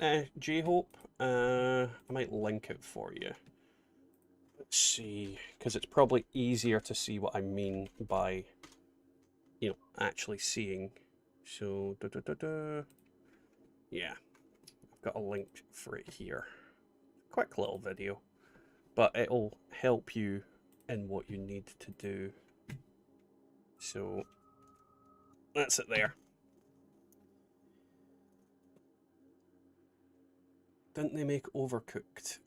it, J-Hope. I might link it for you. Let's see, because it's probably easier to see what I mean by, you know, actually seeing. So, yeah, I've got a link for it here. Quick little video, but it'll help you in what you need to do. So, that's it there. Didn't they make Overcooked?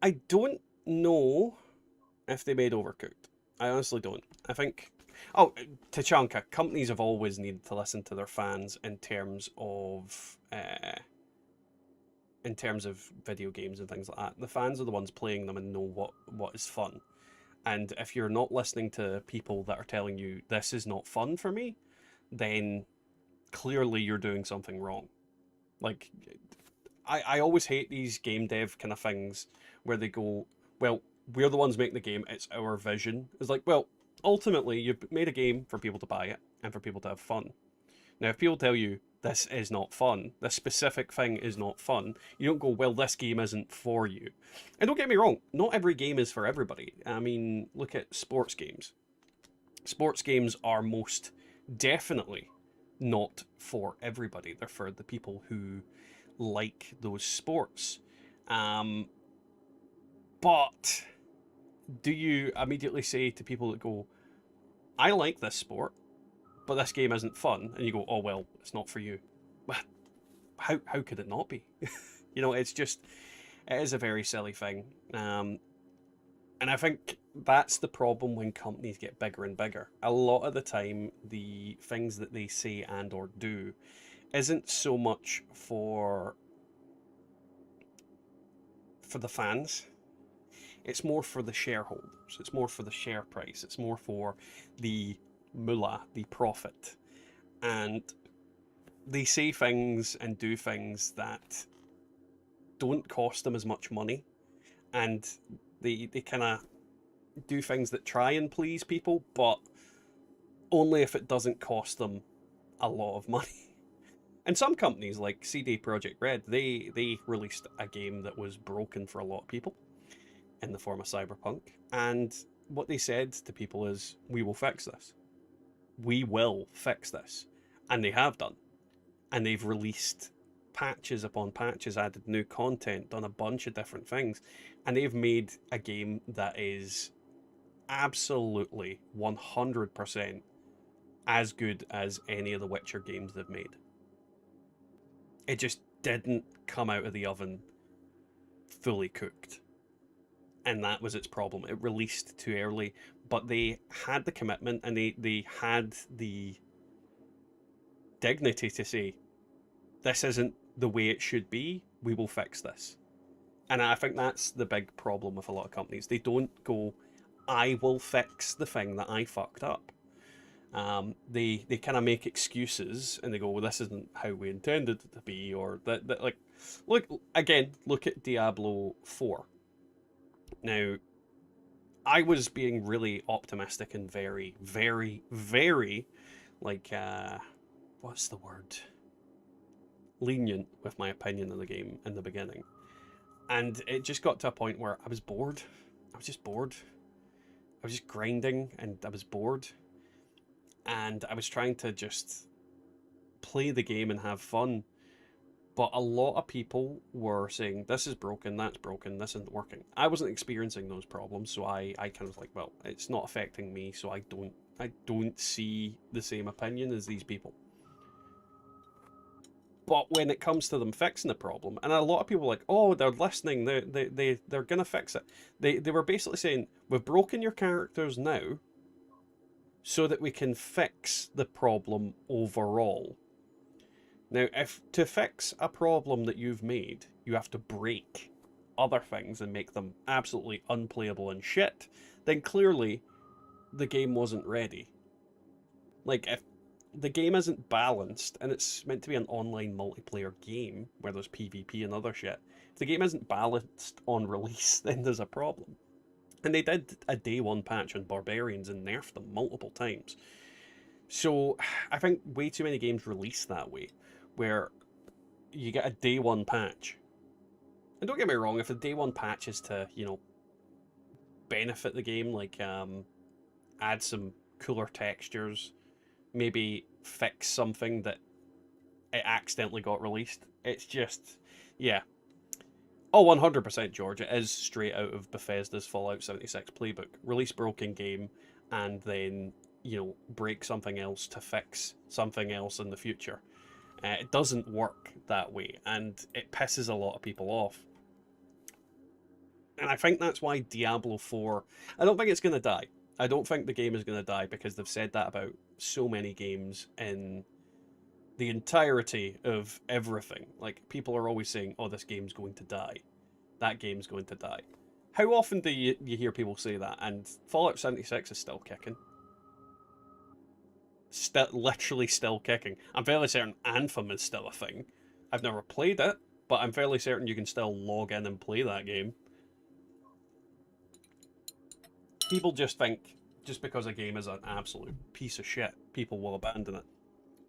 I don't know if they made Overcooked. I honestly don't. I think... Oh, Tachanka, companies have always needed to listen to their fans in terms of video games and things like that. The fans are the ones playing them and know what is fun. And if you're not listening to people that are telling you this is not fun for me, then clearly you're doing something wrong. Like, I always hate these game dev kind of things where they go, well, we're the ones making the game, it's our vision. It's like, well, ultimately, you've made a game for people to buy it and for people to have fun. Now, if people tell you this is not fun, this specific thing is not fun, you don't go, well, this game isn't for you. And don't get me wrong, not every game is for everybody. I mean, look at sports games. Sports games are most definitely not for everybody. They're for the people who like those sports. But do you immediately say to people that go, I like this sport, but this game isn't fun, and you go, oh, well, it's not for you. How could it not be? You know, it's just, it is a very silly thing. And I think that's the problem when companies get bigger and bigger. A lot of the time, the things that they say and or do isn't so much for the fans. It's more for the shareholders. It's more for the share price. It's more for the moolah, the profit. And they say things and do things that don't cost them as much money. And they kind of do things that try and please people, but only if it doesn't cost them a lot of money. And some companies like CD Projekt Red, they released a game that was broken for a lot of people in the form of Cyberpunk. And what they said to people is, we will fix this. We will fix this. And they have done. And they've released patches upon patches, added new content, done a bunch of different things. And they've made a game that is absolutely 100% as good as any of the Witcher games they've made. It just didn't come out of the oven fully cooked. And that was its problem. It released too early, but they had the commitment and they had the dignity to say, this isn't the way it should be, we will fix this. And I think that's the big problem with a lot of companies. They don't go, I will fix the thing that I fucked up. They kind of make excuses and they go, well, this isn't how we intended it to be, or that like, look at Diablo 4. Now, I was being really optimistic and very, very, very, like, what's the word? Lenient with my opinion of the game in the beginning. And it just got to a point where I was bored. I was just bored. I was just grinding and I was bored. And I was trying to just play the game and have fun. But a lot of people were saying, this is broken, that's broken, this isn't working. I wasn't experiencing those problems, so I kind of was like, well, it's not affecting me, so I don't see the same opinion as these people. But when it comes to them fixing the problem, and a lot of people are like, oh, they're listening, they're going to fix it. They were basically saying, we've broken your characters now so that we can fix the problem overall. Now, if to fix a problem that you've made, you have to break other things and make them absolutely unplayable and shit, then clearly the game wasn't ready. Like, if the game isn't balanced, and it's meant to be an online multiplayer game where there's PvP and other shit, if the game isn't balanced on release, then there's a problem. And they did a day one patch on Barbarians and nerfed them multiple times. So I think way too many games release that way, where you get a day one patch. And don't get me wrong, if the day one patch is to, you know, benefit the game, like add some cooler textures, maybe fix something that it accidentally got released. It's just, yeah. Oh, 100% George, it is straight out of Bethesda's Fallout 76 playbook. Release broken game, and then, you know, break something else to fix something else in the future. It doesn't work that way, and it pisses a lot of people off. And I think that's why Diablo 4... I don't think it's going to die. I don't think the game is going to die, because they've said that about so many games in the entirety of everything. Like, people are always saying, oh, this game's going to die. That game's going to die. How often do you hear people say that? And Fallout 76 is still kicking. Literally still kicking. I'm fairly certain Anthem is still a thing. I've never played it, but I'm fairly certain you can still log in and play that game. People just think, just because a game is an absolute piece of shit, people will abandon it.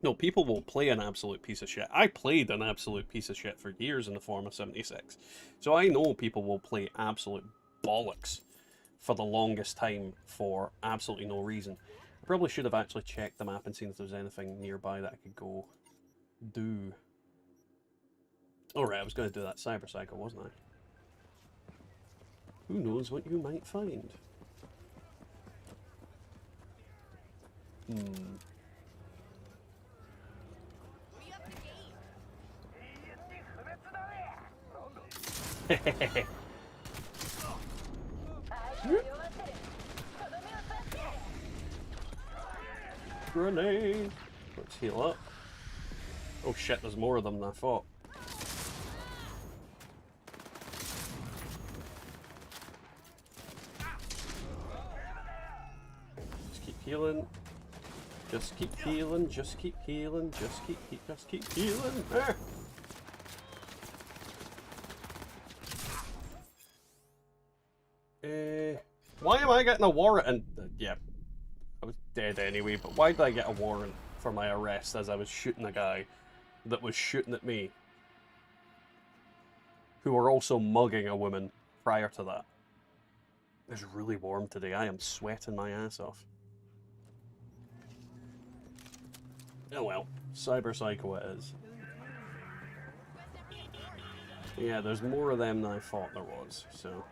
No, people will play an absolute piece of shit. I played an absolute piece of shit for years in the form of 76. So I know people will play absolute bollocks for the longest time for absolutely no reason. I probably should have actually checked the map and seen if there was anything nearby that I could go do. Alright, I was going to do that Cyberpunk, wasn't I? Who knows what you might find? Grenade! Let's heal up. Oh shit, there's more of them than I thought. Just keep healing. Just keep healing, just keep healing, just keep healing. Ah! Why am I getting a warrant? And yeah, I was dead anyway, but why did I get a warrant for my arrest as I was shooting a guy that was shooting at me? Who were also mugging a woman prior to that. It's really warm today. I am sweating my ass off. Oh well, Cyberpsycho it is. Yeah, there's more of them than I thought there was, so...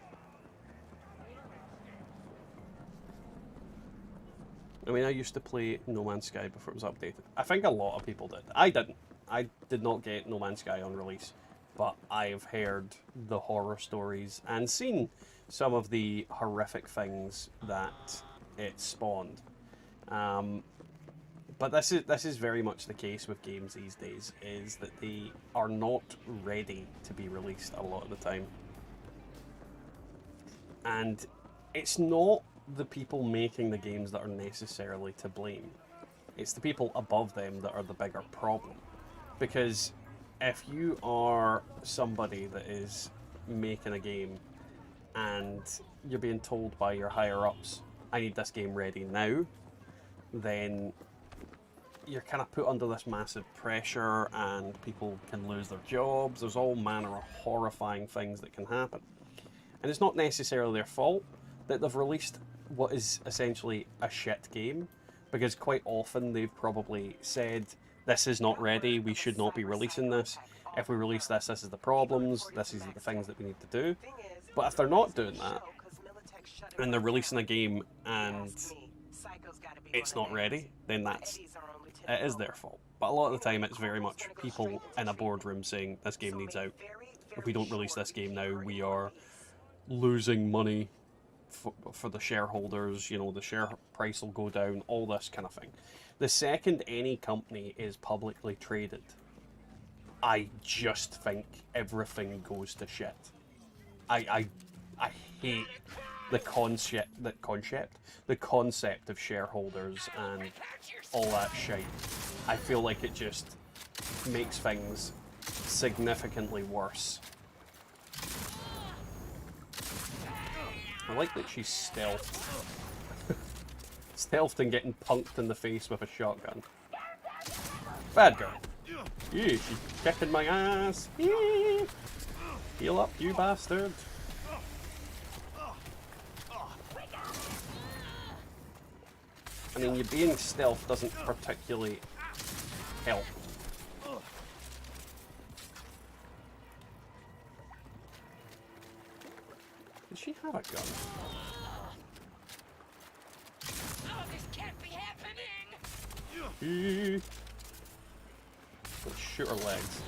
I mean, I used to play No Man's Sky before it was updated. I think a lot of people did. I didn't. I did not get No Man's Sky on release, but I've heard the horror stories and seen some of the horrific things that it spawned. But this is very much the case with games these days, is that they are not ready to be released a lot of the time. And it's not the people making the games that are necessarily to blame. It's the people above them that are the bigger problem. Because if you are somebody that is making a game and you're being told by your higher-ups, I need this game ready now, then you're kind of put under this massive pressure and people can lose their jobs. There's all manner of horrifying things that can happen. And it's not necessarily their fault that they've released what is essentially a shit game, because quite often they've probably said, this is not ready, we should not be releasing this. If we release this, this is the problems, this is the things that we need to do. But if they're not doing that, and they're releasing a game and it's not ready, then it is their fault. But a lot of the time it's very much people in a boardroom saying, this game needs out. If we don't release this game now, we are losing money for the shareholders, you know, the share price will go down, all this kind of thing. The second any company is publicly traded, I just think everything goes to shit. I hate the concept of shareholders and all that shit. I feel like it just makes things significantly worse. I like that she's stealthed. Stealthed and getting punked in the face with a shotgun. Bad girl. Yeah, she's kicking my ass. Yeah. Heal up, you bastard. I mean, you being stealth doesn't particularly help. Does she have a gun? Oh, this can't be happening. Let's shoot her legs.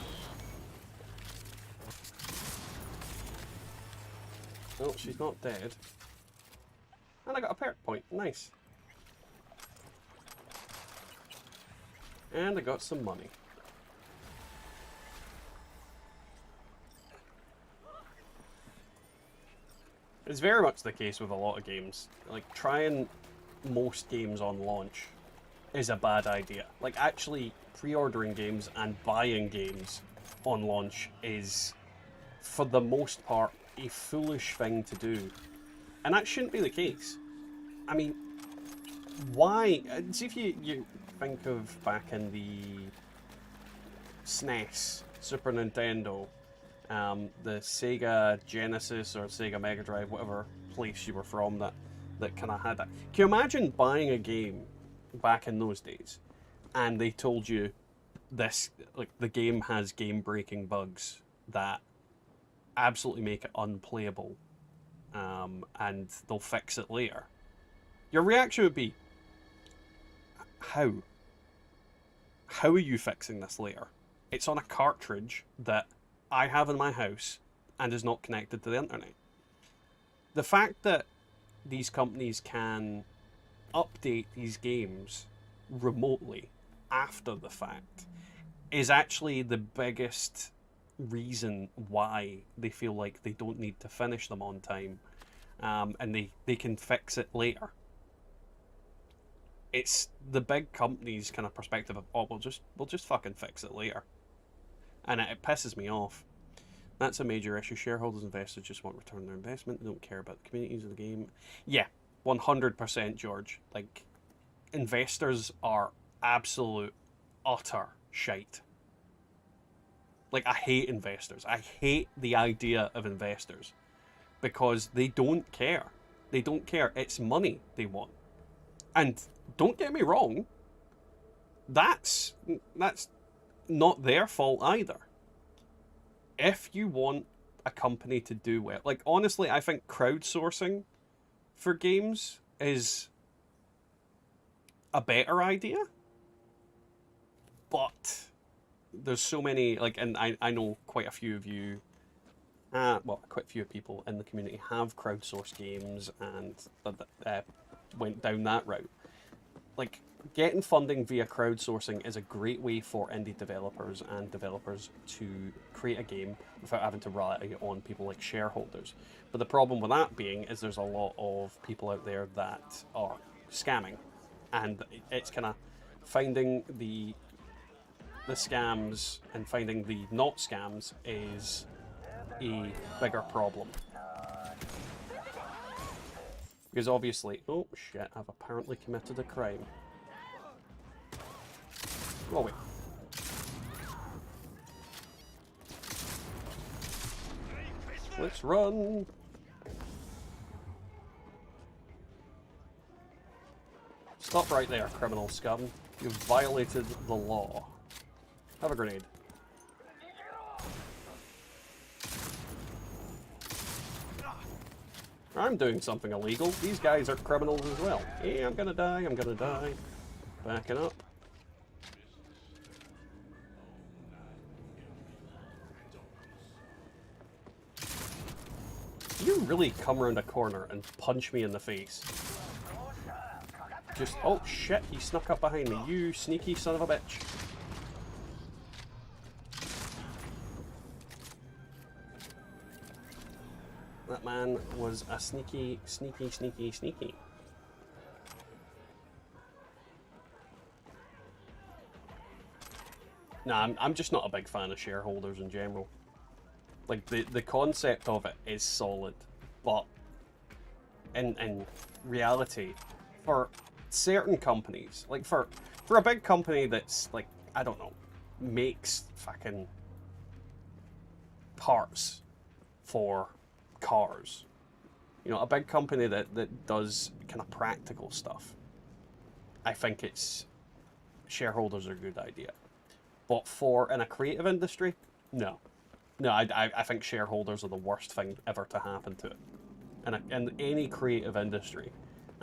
Oh, she's not dead. And I got a perk point. Nice. And I got some money. It's very much the case with a lot of games. Like, trying most games on launch is a bad idea. Like, actually pre-ordering games and buying games on launch is, for the most part, a foolish thing to do. And that shouldn't be the case. I mean, why? See if you think of back in the SNES, Super Nintendo, the Sega Genesis or Sega Mega Drive, whatever place you were from that kind of had that. Can you imagine buying a game back in those days and they told you this, like, the game has game-breaking bugs that absolutely make it unplayable, and they'll fix it later? Your reaction would be, how? How are you fixing this later? It's on a cartridge that I have in my house and is not connected to the internet. The fact that these companies can update these games remotely after the fact is actually the biggest reason why they feel like they don't need to finish them on time, and they can fix it later. It's the big companies' kind of perspective of, oh, we'll just fucking fix it later. And it pisses me off. That's a major issue. Shareholders, investors just want return on their investment. They don't care about the communities of the game. Yeah, 100%, George. Like, investors are absolute, utter shite. Like, I hate investors. I hate the idea of investors. Because they don't care. They don't care. It's money they want. And don't get me wrong, that's not their fault either. If you want a company to do well, like, honestly, I think crowdsourcing for games is a better idea. But there's so many, like, and I know quite a few of you, well, quite a few people in the community have crowdsourced games and went down that route. Like, getting funding via crowdsourcing is a great way for indie developers and developers to create a game without having to rely on people like shareholders. But the problem with that being is there's a lot of people out there that are scamming, and it's kind of finding the scams and finding the not scams is a bigger problem. Because obviously, oh shit, I've apparently committed a crime. Oh wait. Let's run. Stop right there, criminal scum. You've violated the law. Have a grenade. I'm doing something illegal. These guys are criminals as well. Yeah, I'm gonna die, I'm gonna die. Backing up. You really come around a corner and punch me in the face. Just, oh shit, he snuck up behind me. You sneaky son of a bitch. That man was a sneaky, sneaky, sneaky, sneaky. Nah, I'm just not a big fan of shareholders in general. Like, the concept of it is solid, but in reality, for certain companies, like for a big company that's, like, I don't know, makes fucking parts for cars, you know, a big company that does kind of practical stuff, I think it's shareholders are a good idea. But in a creative industry, no. No, I think shareholders are the worst thing ever to happen to it. In any creative industry,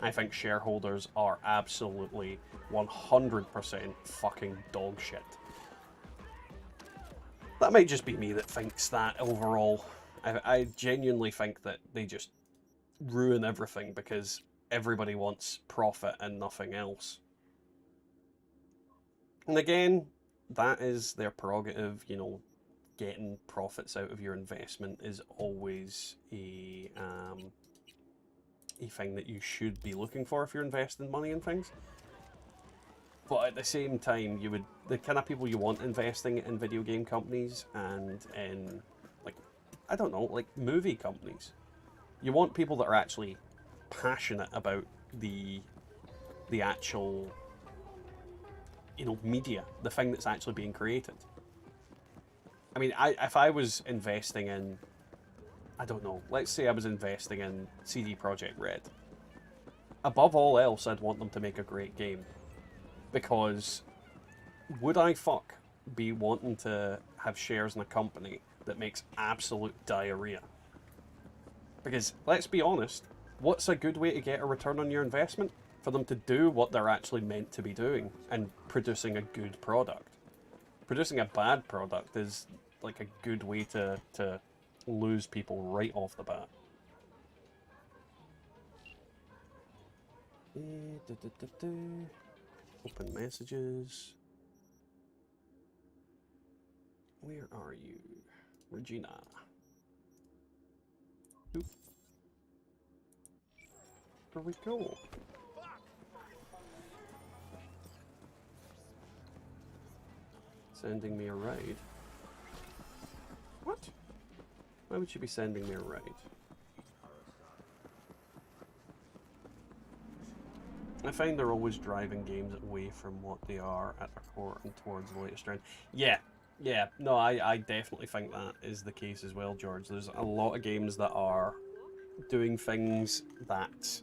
I think shareholders are absolutely 100% fucking dog shit. That might just be me that thinks that overall. I genuinely think that they just ruin everything because everybody wants profit and nothing else. And again, that is their prerogative, you know. Getting profits out of your investment is always a thing that you should be looking for if you're investing money in things. But at the same time, the kind of people you want investing in video game companies and in, like, I don't know, like movie companies. You want people that are actually passionate about the actual, you know, media, the thing that's actually being created. I mean, if I was investing in, I don't know, let's say I was investing in CD Projekt Red. Above all else, I'd want them to make a great game. Because would I be wanting to have shares in a company that makes absolute diarrhea? Because, let's be honest, what's a good way to get a return on your investment? For them to do what they're actually meant to be doing and producing a good product. Producing a bad product is like a good way to lose people right off the bat. Open messages. Where are you? Regina. Oop. Where we go? Sending me a ride. What? Why would she be sending me a ride? I find they're always driving games away from what they are at their core and towards the latest trend. Yeah, no, I definitely think that is the case as well, George. There's a lot of games that are doing things that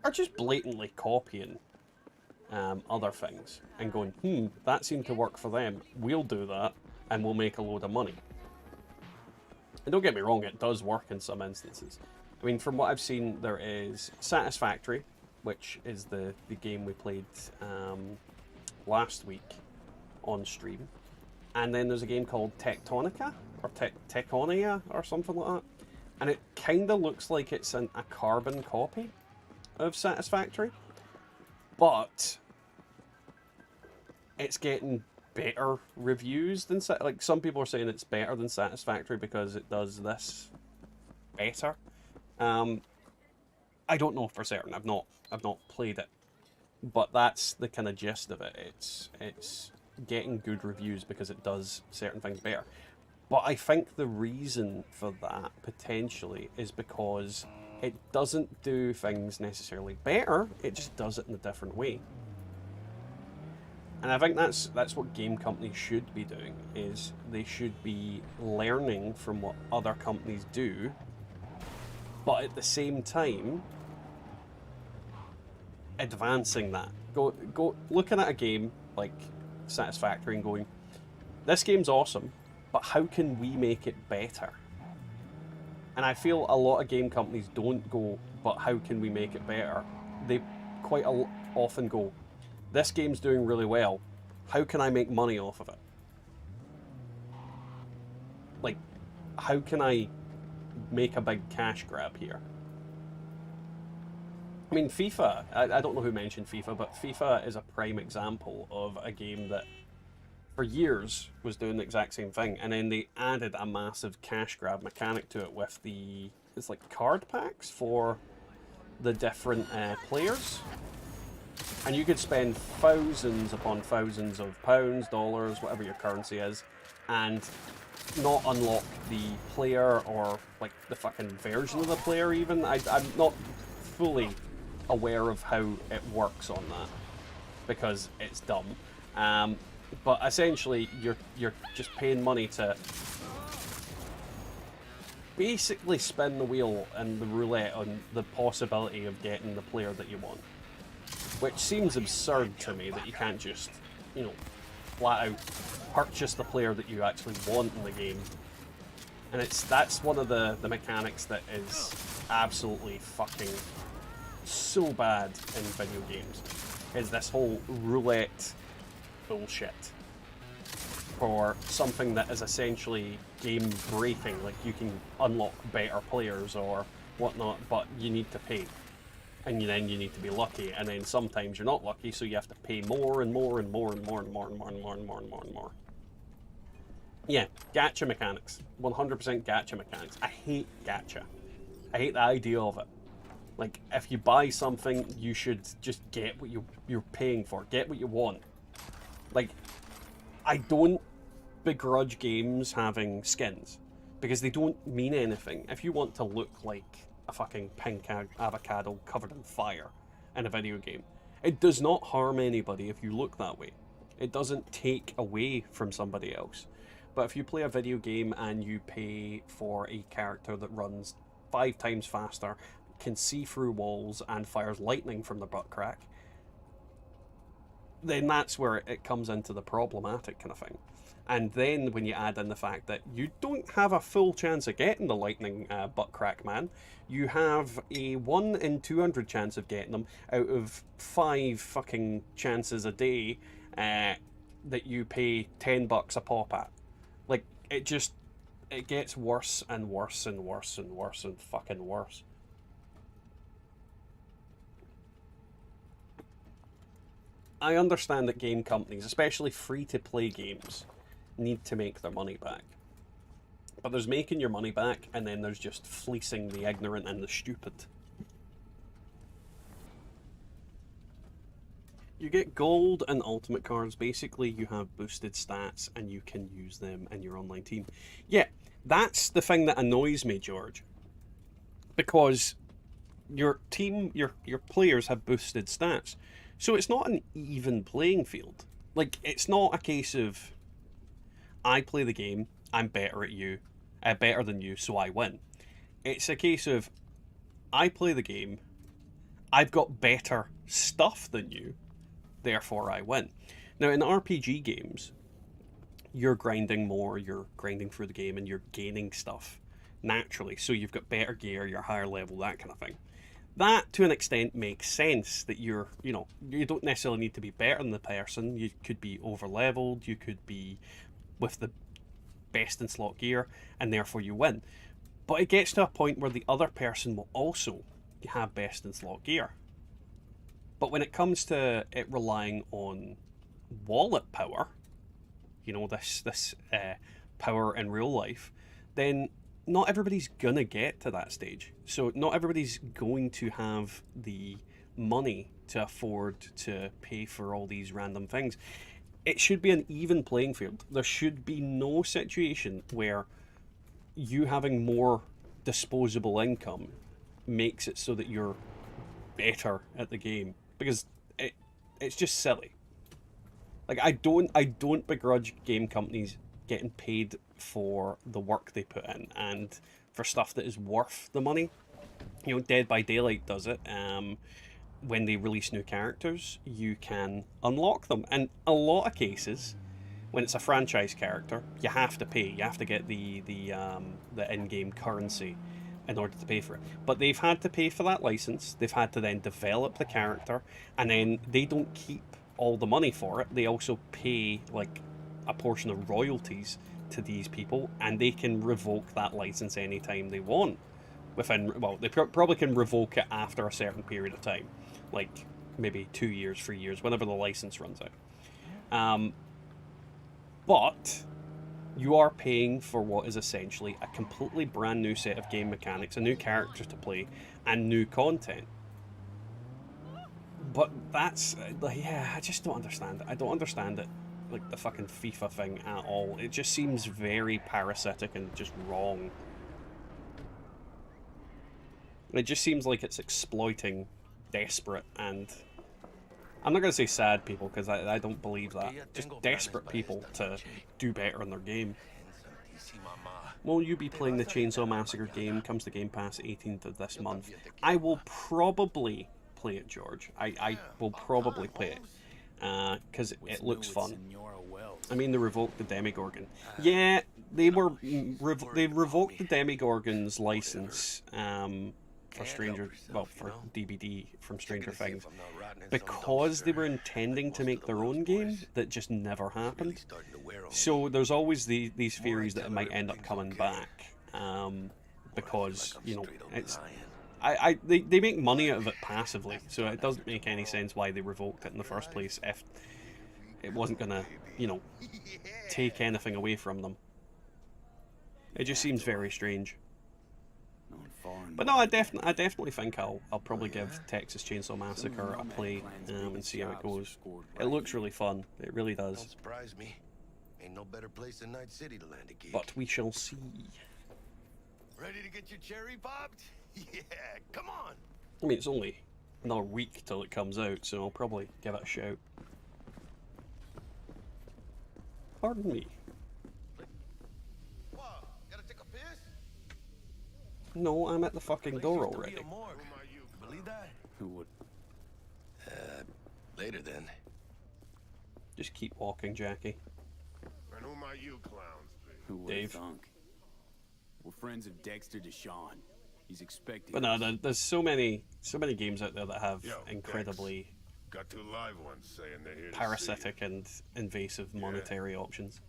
are just blatantly copying other things and going, that seemed to work for them, we'll do that and we'll make a load of money. And don't get me wrong, it does work in some instances. I mean, from what I've seen, there is Satisfactory, which is the game we played last week on stream. And then there's a game called Tectonica, or Techonia, or something like that. And it kind of looks like it's a carbon copy of Satisfactory. But it's getting better reviews than, like, some people are saying it's better than Satisfactory because it does this better. I don't know for certain. I've not played it, but that's the kind of gist of it. It's getting good reviews because it does certain things better. But I think the reason for that potentially is because it doesn't do things necessarily better. It just does it in a different way. And I think that's what game companies should be doing, is they should be learning from what other companies do, but at the same time, advancing that. Go looking at a game like Satisfactory and going, this game's awesome, but how can we make it better? And I feel a lot of game companies don't go, but how can we make it better? They quite often go, this game's doing really well, how can I make money off of it? Like, how can I make a big cash grab here? I mean, FIFA, I don't know who mentioned FIFA, but FIFA is a prime example of a game that for years was doing the exact same thing, and then they added a massive cash grab mechanic to it with the it's like card packs for the different players. And you could spend thousands upon thousands of pounds, dollars, whatever your currency is, and not unlock the player or like the fucking version of the player even. I'm not fully aware of how it works on that because it's dumb. But essentially you're just paying money to basically spin the wheel and the roulette on the possibility of getting the player that you want. Which seems absurd to me that you can't just, you know, flat out purchase the player that you actually want in the game. And that's one of the mechanics that is absolutely fucking so bad in video games, is this whole roulette bullshit for something that is essentially game breaking. Like, you can unlock better players or whatnot, but you need to pay. And then you need to be lucky, and then sometimes you're not lucky, so you have to pay more and more and more and more and more and more and more and more and more and more. Yeah, gacha mechanics. 100% gacha mechanics. I hate gacha. I hate the idea of it. Like, if you buy something, you should just get what you're paying for. Get what you want. Like, I don't begrudge games having skins, because they don't mean anything. If you want to look like a fucking pink avocado covered in fire in a video game, it does not harm anybody if you look that way. It doesn't take away from somebody else. But if you play a video game and you pay for a character that runs 5 times faster, can see through walls, and fires lightning from the butt crack, then that's where it comes into the problematic kind of thing. And then when you add in the fact that you don't have a full chance of getting the lightning butt crack man, you have a 1 in 200 chance of getting them out of 5 fucking chances a day that you pay $10 a pop at. Like, it gets worse and worse and worse and worse and fucking worse. I understand that game companies, especially free-to-play games, need to make their money back. But there's making your money back, and then there's just fleecing the ignorant and the stupid. You get gold and ultimate cards. Basically, you have boosted stats, and you can use them in your online team. Yeah, that's the thing that annoys me, George. Because your team, your players have boosted stats. So it's not an even playing field. Like, it's not a case of I play the game, I'm better than you, so I win. It's a case of I play the game, I've got better stuff than you, therefore I win. Now, in RPG games, you're grinding more, you're grinding through the game, and you're gaining stuff naturally. So you've got better gear, you're higher level, that kind of thing. That, to an extent, makes sense, that you don't necessarily need to be better than the person. You could be over-leveled, you could be with the best in slot gear, and therefore you win. But it gets to a point where the other person will also have best in slot gear. But when it comes to it relying on wallet power, this power in real life, then not everybody's gonna get to that stage. So not everybody's going to have the money to afford to pay for all these random things. It should be an even playing field. There should be no situation where you having more disposable income makes it so that you're better at the game, because it's just silly. Like, I don't begrudge game companies getting paid for the work they put in and for stuff that is worth the money. Dead by Daylight does it. When they release new characters, you can unlock them. And a lot of cases, when it's a franchise character, you have to pay. You have to get the in-game currency in order to pay for it. But they've had to pay for that license. They've had to then develop the character, and then they don't keep all the money for it. They also pay like a portion of royalties to these people, and they can revoke that license anytime they want. They probably can revoke it after a certain period of time, like maybe 2 years, 3 years, whenever the license runs out. But you are paying for what is essentially a completely brand new set of game mechanics, a new character to play, and new content. But that's, yeah, I just don't understand it. I don't understand it, like the fucking FIFA thing at all. It just seems very parasitic and just wrong. It just seems like it's exploiting desperate and... I'm not going to say sad people, because I don't believe that. Just desperate people to do better in their game. Will you be playing the Chainsaw Massacre game? Comes to Game Pass 18th of this month. I will probably play it, George. I will probably play it. Because it looks fun. I mean, they revoked the Demigorgon. Yeah, they revoked the Demigorgon's license for for DBD from Stranger Things, because they were intending to make their own game that just never happened. So there's always these theories that it might end up coming back, because, you know, it's... They make money out of it passively, so it doesn't make any sense why they revoked it in the first place if it wasn't gonna, you know, take anything away from them. It just seems very strange. But no, I definitely think I'll probably give Texas Chainsaw Massacre a play and see how it goes. It looks really fun. It really does. Don't surprise me. Ain't no better place than Night City to land a gig. But we shall see. Ready to get your cherry popped? Yeah, come on. I mean, it's only another week till it comes out, so I'll probably give it a shout. Pardon me. What? Gotta take a piss? No, I'm at the fucking door already. Believe that? Who would? Later then. Just keep walking, Jackie. And who might you clowns be? Who would Dave. thunk? We're friends of Dexter Deshawn. He's expecting. But no, there's so many games out there that have Yo, incredibly got two live ones saying they're here to parasitic and invasive monetary options.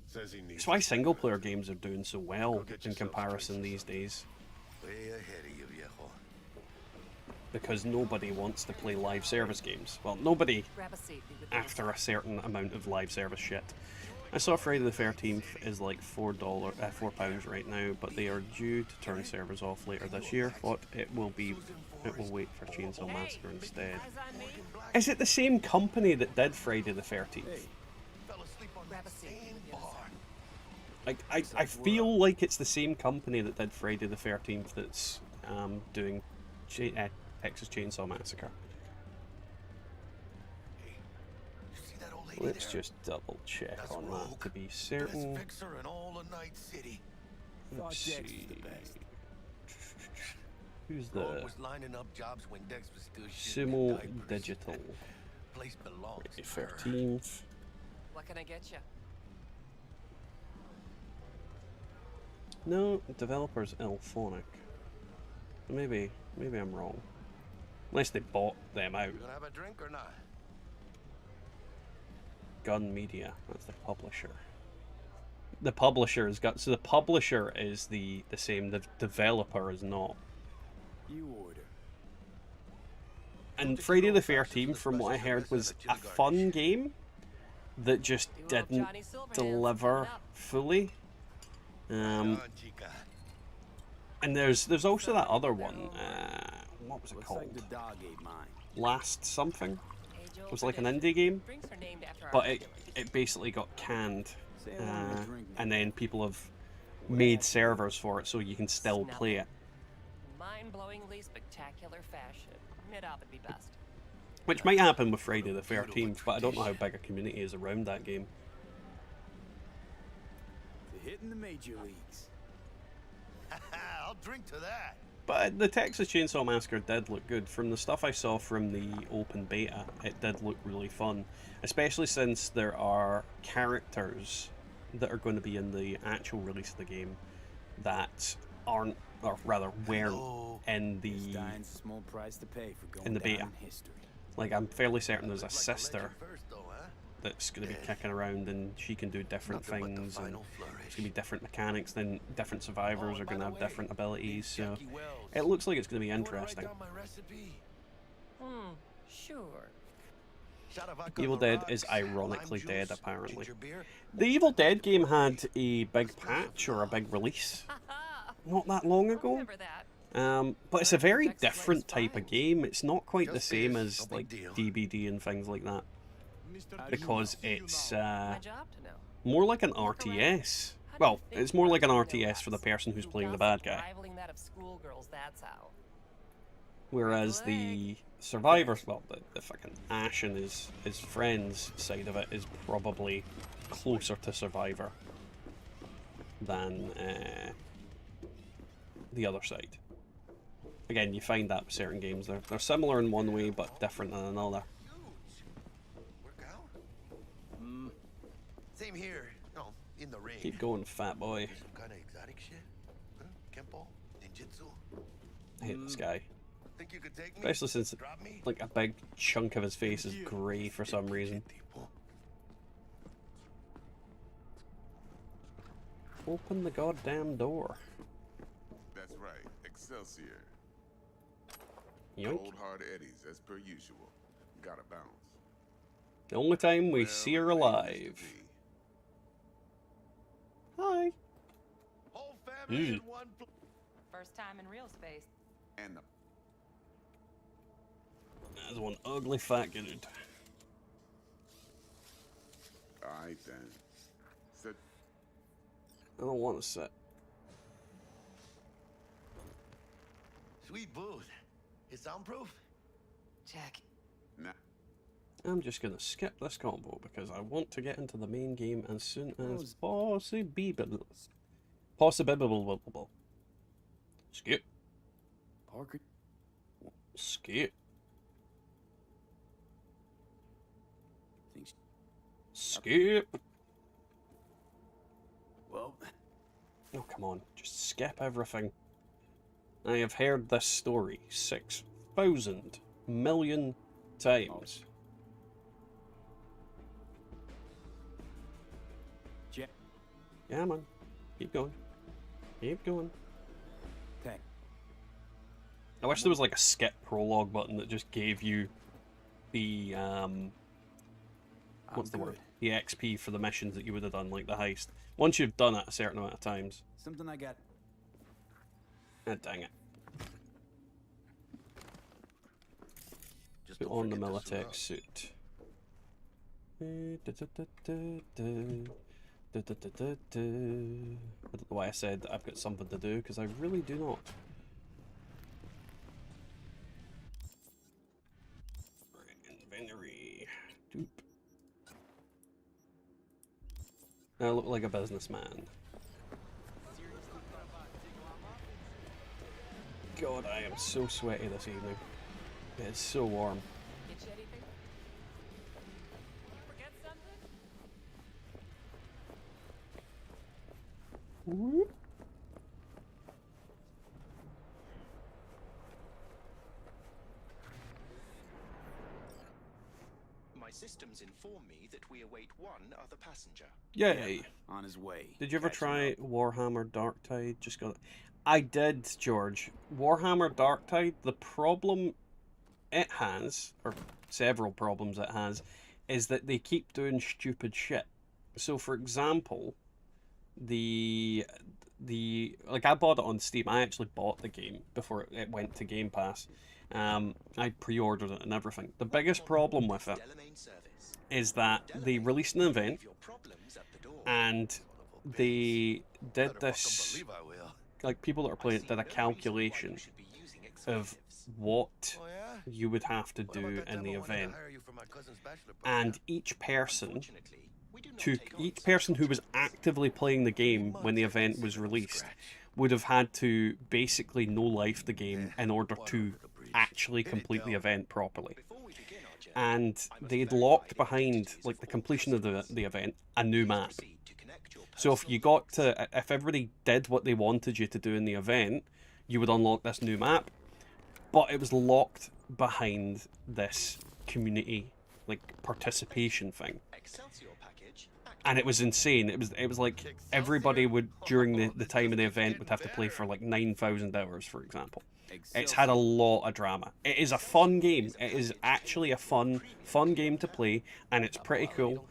Says he needs That's why single player games are doing so well in comparison these days. Way ahead of you, viejo. Because nobody wants to play live service games. Well, nobody after a certain amount of live service shit. I saw Friday the 13th is like £4 right now, but they are due to turn servers off later this year. But it will wait for Chainsaw Massacre instead. Is it the same company that did Friday the 13th? Like, I feel like it's the same company that did Friday the 13th that's doing Texas Chainsaw Massacre. Let's just double check on that to be certain. Let's see. Who's the Simo Digital? Friday 13th. What can I get you? No, developer's Elphonic. Maybe I'm wrong. Unless they bought them out. You gonna have a drink or not? Gun Media, that's the publisher. The publisher has got, so the publisher is the same, the developer is not. You order. And Friday the 13th, from what I heard, was a fun game that just didn't deliver fully. And there's also that other one. What was it called? Last something. It was like an indie game, but it basically got canned, and then people have made servers for it so you can still play it. Mind-blowingly spectacular fashion. Mid-op would be best. Which might happen with Friday the 13th, but I don't know how big a community is around that game. Hitting the major leagues. I'll drink to that. But the Texas Chainsaw Massacre did look good. From the stuff I saw from the open beta, it did look really fun. Especially since there are characters that are going to be in the actual release of the game that aren't, or rather weren't, in the beta. Like, I'm fairly certain there's a sister that's going to be kicking around, and she can do different things, and it's going to be different mechanics, then different survivors are going to have different abilities, so it looks like it's going to be interesting. Sure. Evil Dead is ironically dead, apparently. The Evil Dead game had a big patch or a big release not that long ago. But it's a very different type of game. It's not quite the same as like DBD and things like that, because it's more like an RTS. Well, it's more like an RTS for the person who's playing the bad guy. Whereas the Survivors, well, the fucking Ash and his friends side of it is probably closer to Survivor than the other side. Again, you find that with certain games. They're similar in one way, but different in another. Same here. No, in the ring. Keep going, fat boy. Some kind of exotic shit? Huh? Kempo? Ninjutsu? I hate this guy. Think you could take me? Especially since like a big chunk of his face is grey for some reason. Open the goddamn door. That's right, Excelsior. Yoink. Cold hard eddies as per usual. Gotta bounce. The only time we see her alive. Hi. First time in real space. And There's one ugly fat dude. alright then. Sit. I don't want to sit. Sweet booth. It's soundproof? Check. Nah. I'm just gonna skip this combo because I want to get into the main game as soon as possible. Possible. Skip. Parker. Skip. Skip. Well. Oh, come on. Just skip everything. I have heard this story 6,000 million times. Yeah, man. Keep going. Keep going. Okay. I wish there was like a skip prologue button that just gave you the what's the word? The XP for the missions that you would have done, like the heist. Once you've done it a certain amount of times. Something I got. Ah, dang it. Put on the Militech suit. I don't know why I said I've got something to do, because I really do not. Inventory. Doop. I look like a businessman. God, I am so sweaty this evening. It's so warm. Get you anything? You forget something? Whoop. My systems inform me that we await one other passenger. Yay! On his way. Did you ever try Warhammer Darktide? Just got. I did, George. Warhammer Darktide. The problem it has, or several problems it has, is that they keep doing stupid shit. So, for example, like I bought it on Steam. I actually bought the game before it went to Game Pass. I pre-ordered it and everything. The biggest problem with it is that they released an event and they did this, like people that are playing it did a calculation of what you would have to do in the event, and each person who was actively playing the game when the event was released would have had to basically no-life the game in order to actually complete the event properly. And they'd locked behind, like, the completion of the event, a new map. So if everybody did what they wanted you to do in the event, you would unlock this new map. But it was locked behind this community, like, participation thing. And it was insane. It was like everybody would, during the time of the event, would have to play for like 9,000 hours, for example. It's had a lot of drama. It is a fun game. It is actually a fun game to play, and it's pretty cool,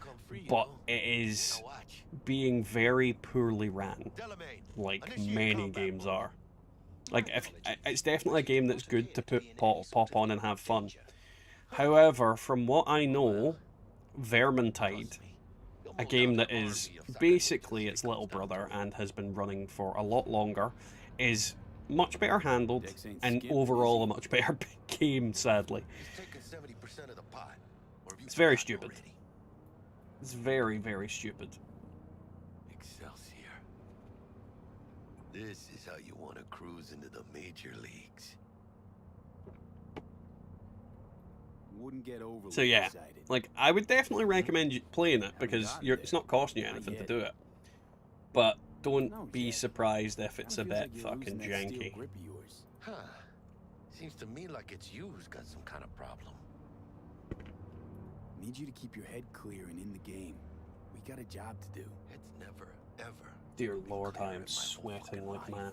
but it is being very poorly ran, like many games are. Like, it's definitely a game that's good to pop on and have fun. However, from what I know, Vermintide, a game that is basically its little brother and has been running for a lot longer, is much better handled and overall a much better game, sadly. It's very stupid. It's very, very stupid. Excelsior. This is how you want to cruise into the major leagues. Wouldn't get overly So yeah, excited. like, I would definitely recommend you playing it because it's not costing you anything to do it. But don't be surprised if it's a bit fucking janky. Huh. Seems to me like it's you who's got some kind of problem. Need you to keep your head clear and in the game. We got a job to do. It's never, ever. Dear Lord, I am sweating like mad.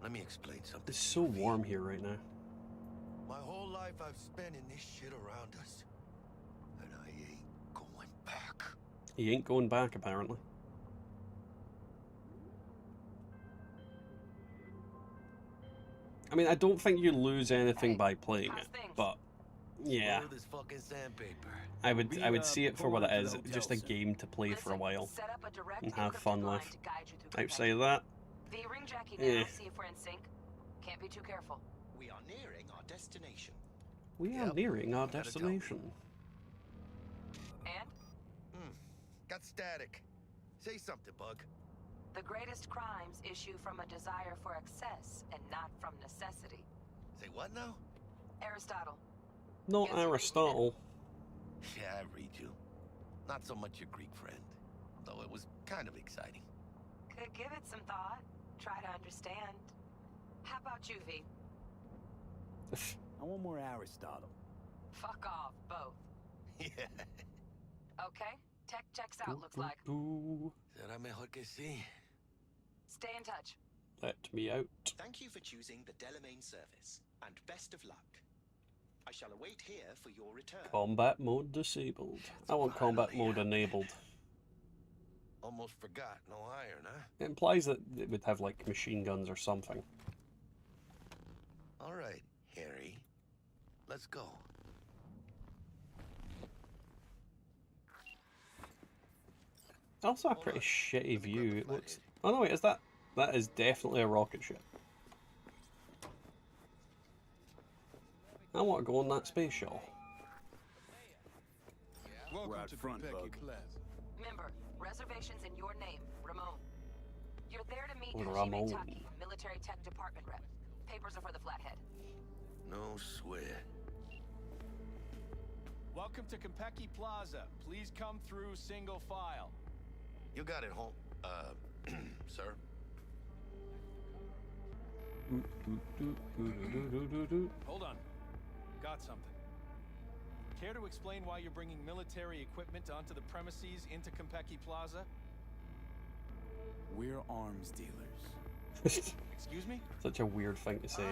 Let me explain something. It's so warm here right now. My whole life I've spent in this shit around us. And I ain't going back. He ain't going back, apparently. I mean, I don't think you lose anything by playing it, but yeah, I would see it for what it is, just a game to play for a while and have fun with. Outside of that, V-ring Jackie eh. now, see if we're in sync. Can't be too careful. We are nearing our destination. We are nearing our destination. And? Got static. Say something, Bug. The greatest crimes issue from a desire for excess and not from necessity. Say what now? Aristotle. Not Aristotle. Yeah, I read you. Not so much your Greek friend, though it was kind of exciting. Could give it some thought. Try to understand. How about you, V? I want more Aristotle. Fuck off, both. Yeah. Okay, tech checks out, looks like. Será mejor que sí. Stay in touch. Let me out. Thank you for choosing the Delamain service, and best of luck. I shall await here for your return. Combat mode disabled. I want combat mode enabled. Almost forgot, no iron, huh? It implies that it would have like machine guns or something. All right, Harry. Let's go. Also a pretty shitty view. It looks. Oh no, wait, is that? That is definitely a rocket ship. I want to go on that space shuttle. We're out front, Bug. Remember, reservations in your name, Ramon. You're there to meet Ramon. Taki, military tech department rep. Papers are for the Flathead. No sweat. Welcome to Konpeki Plaza. Please come through single file. You got it, home, sir. Hold on. Got something. Care to explain why you're bringing military equipment onto the premises into Konpeki Plaza? We're arms dealers. Excuse me? Such a weird thing to say.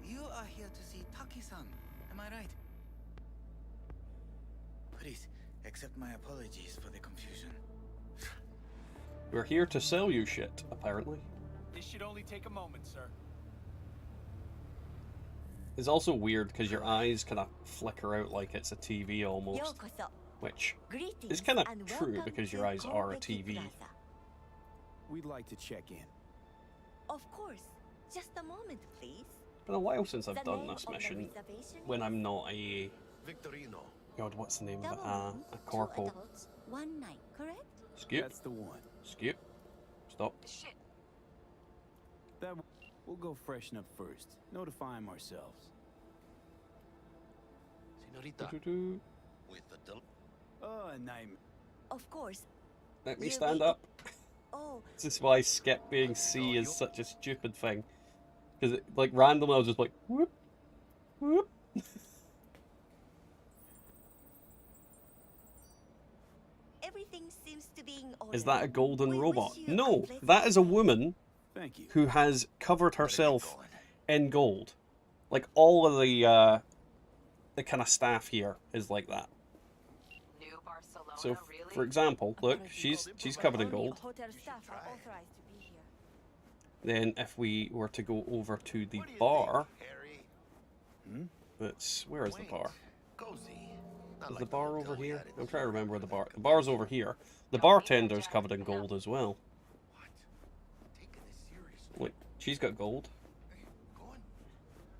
You are here to see Taki-san, am I right? Please, accept my apologies for the confusion. We're here to sell you shit, apparently. This should only take a moment, sir. It's also weird because your eyes kind of flicker out like it's a TV almost. Which is kind of true because your eyes are a TV. We'd like to check in. Of course. Just a moment, please. Been a while since I've done this mission when I'm not a... Victorino. God, what's the name of it? A corporal. One night, correct? Skip. That's the one. Skip. Stop. Shit. We'll go freshen up first. Notify him ourselves. Senorita. With the name. Of course. Let me stand up. Oh. This is why skip being C is such a stupid thing. Because, like, randomly I was just like, whoop, whoop. Everything seems to be in order. Is that a golden robot? No, that is a woman Thank you. who has covered herself in gold. Like all of the kind of staff here is like that. New Barcelona, So, really? for example, look, she's covered in gold. Hotel staff are authorized to be here. Then if we were to go over to the bar, where is the bar? Is the bar over here? I'm trying to remember where the bar. The bar's over here. The bartender's covered in gold as well. Look, she's got gold.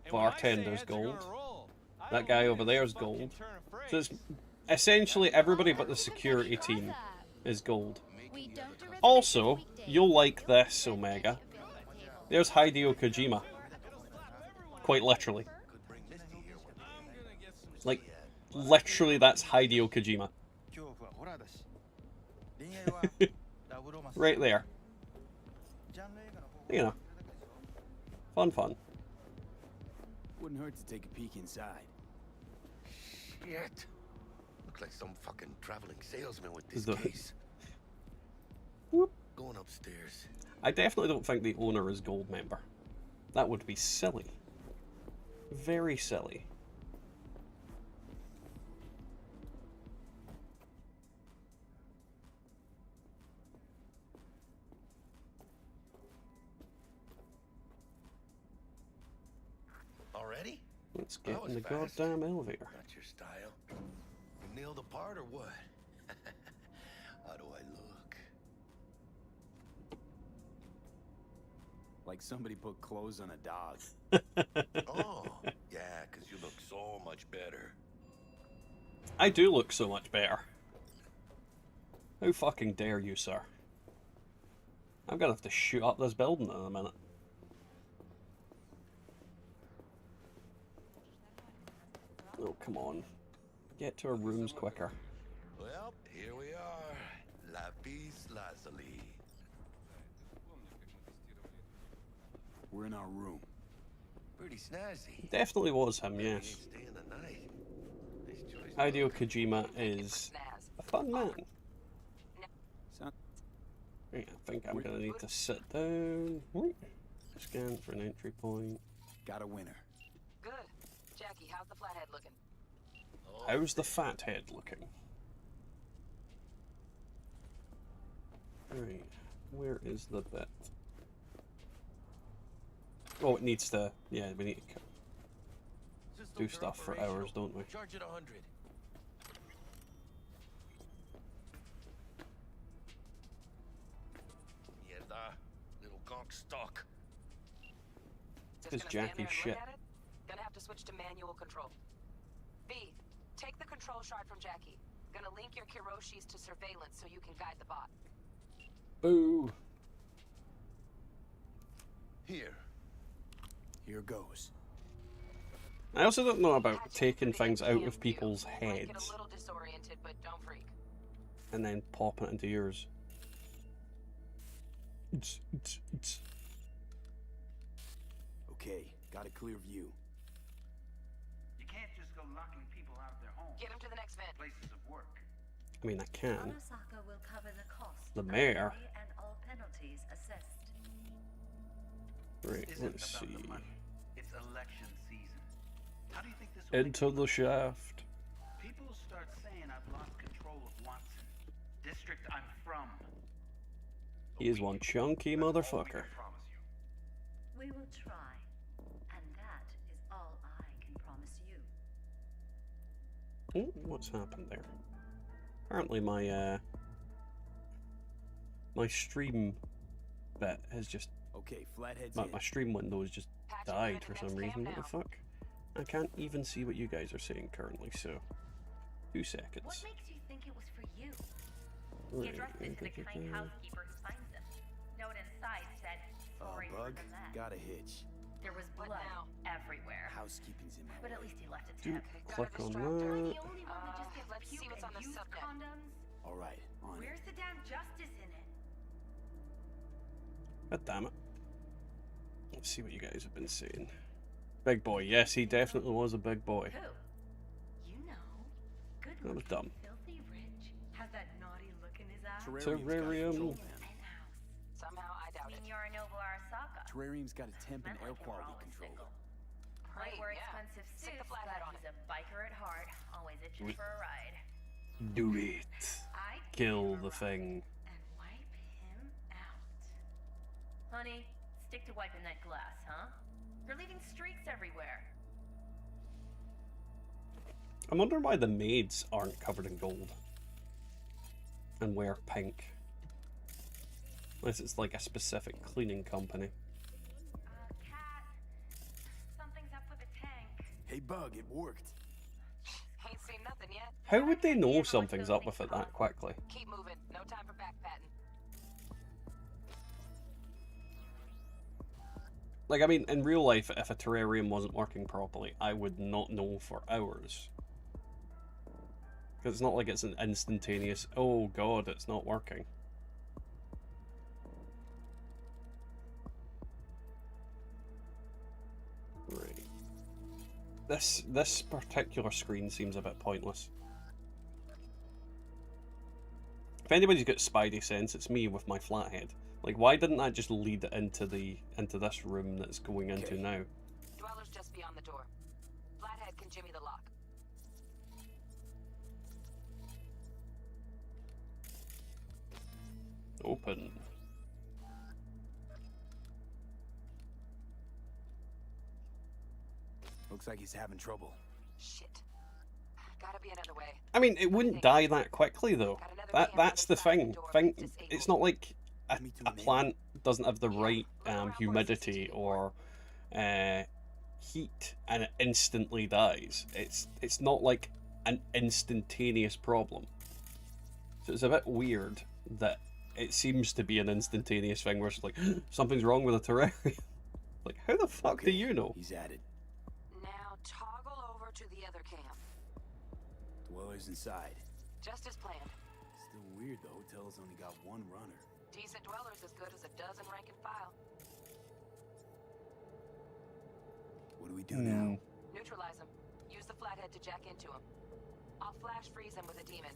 Bartender's gold. That guy over there's gold. So it's essentially everybody but the security team is gold. Also, you'll like this, Omega. There's Hideo Kojima. Quite literally. Like, literally that's Hideo Kojima. Right there. You know. Fun. Wouldn't hurt to take a peek inside. Shit. Look like some fucking traveling salesman with this The- case. Whoop. Going upstairs. I definitely don't think the owner is gold member. That would be silly. Very silly. Already? Let's get That in the was fast. goddamn elevator. Not your style. You nailed the part or what? How do I look? Like somebody put clothes on a dog. Oh, yeah, because you look so much better. I do look so much better. How fucking dare you, sir? I'm gonna have to shoot up this building in a minute. Oh, come on. Get to our rooms quicker. Well, here we are. Lapis lazuli. We're in our room. Pretty snazzy. Definitely was him, yes. Staying the night. Hideo Kojima is a fun man. Right, I think I'm gonna need to sit down. Scan for an entry point. Got a winner. Good. Jackie, how's the flathead looking? How's the fat head looking? Right, where is the bit? Oh, it needs to. Yeah, we need to do stuff for hours, don't we? Charge it 100. Mierda, little gonk stock. It's Jackie's shit. Gonna have to switch to manual control. B, take the control shard from Jackie. Gonna link your Kiroshis to surveillance so you can guide the bot. Boo. Here goes. I also don't know about taking things out of people's heads Get a little disoriented, but don't freak. and then popping it into yours. Okay, got a clear view. You can't just go locking people out of their homes. Get them to the next vent. Places of work. I mean, I can. Arasaka will cover the cost. The mayor. And all penalties assessed. Right, Isn't let's about the see. money. It's election season. How do you think this will Into the shaft. People start saying I've lost control of Watson, district I'm from. He is one chunky motherfucker. We will try. And that is all I can promise you. Oh, what's happened there? Apparently my my stream bit has just Okay, flathead's my in. stream window has just died for some reason. What the fuck? I can't even see what you guys are saying currently, so 2 seconds. What makes you think it was for you? Right, He addressed it to the kind housekeeper who finds him. Note inside said, sorry for Bug, the mess. got a hitch. There was blood everywhere. Housekeeping's in my But at way. least he left a Do tip. click on Am I the that. only one that just gets let's see puke what's and on the used subnet. condoms? All right, on it. Where's the damn justice in it? God damn it. Let's see what you guys have been saying. Big boy, yes, he definitely was a big boy. Who? You know. Good That was dumb. filthy rich. Has that naughty look in his eye. Terrarium. Somehow I doubt it. Yorinobu Arasaka. Terrarium's got a temp and air Meant like him quality were always control. single. Might wear expensive Stick the suits, flathead but on he's a biker at heart, always itching for a ride. Do it. Kill the thing. And wipe him out. Honey, stick to wiping that glass, huh? You're leaving streaks everywhere. I wonder why the maids aren't covered in gold and wear pink. Unless it's like a specific cleaning company. Cat. Something's up with the tank. Hey, Bug, it worked. Ain't seen nothing yet. How would they know something's up with it that quickly? Keep moving. No time for backpatting. Like, I mean, in real life, if a terrarium wasn't working properly, I would not know for hours. Because it's not like it's an instantaneous, oh god, it's not working. Right. This particular screen seems a bit pointless. If anybody's got spidey sense, it's me with my flathead. Like, why didn't that just lead into this room that's going into now? Dweller's just beyond the door. Flathead can jimmy the lock. Open. Looks like he's having trouble. Shit. Gotta be another way. I mean, it wouldn't die that quickly, though. That's the thing. It's not like a plant doesn't have the right humidity or heat and it instantly dies. It's not like an instantaneous problem. So it's a bit weird that it seems to be an instantaneous thing where it's like, something's wrong with the terrarium. Like, how the fuck do you know? He's at it. Now toggle over to the other camp. Dweller's inside. Just as planned. Still weird the hotel's only got one runner. Decent dwellers as good as a dozen rank and file. What do we do now? Neutralize him. Use the flathead to jack into him. I'll flash freeze him with a demon.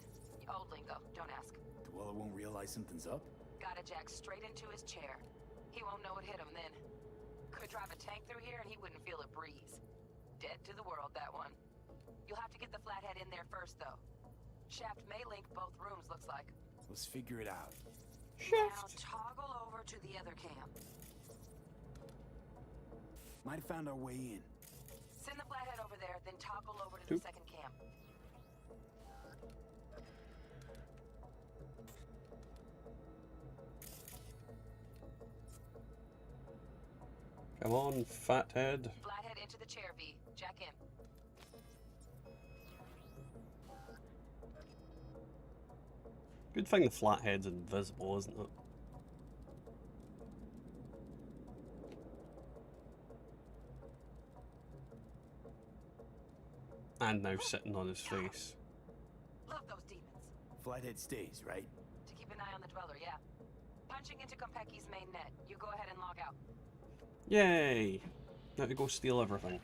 Old lingo, don't ask. Dweller won't realize something's up? Gotta jack straight into his chair. He won't know it hit him then. Could drive a tank through here and he wouldn't feel a breeze. Dead to the world, that one. You'll have to get the flathead in there first, though. Shaft may link both rooms, looks like. Let's figure it out. Now toggle over to the other camp. Might have found our way in. Send the flathead over there, then toggle over to the second camp. Come on, fathead. Flathead into the chair, V. Jack in. Good thing the flathead's invisible, isn't it? And now sitting on his face. Love those demons. Flathead stays, right? To keep an eye on the dweller, yeah. Punching into Konpeki's main net. You go ahead and log out. Yay! Now to go steal everything.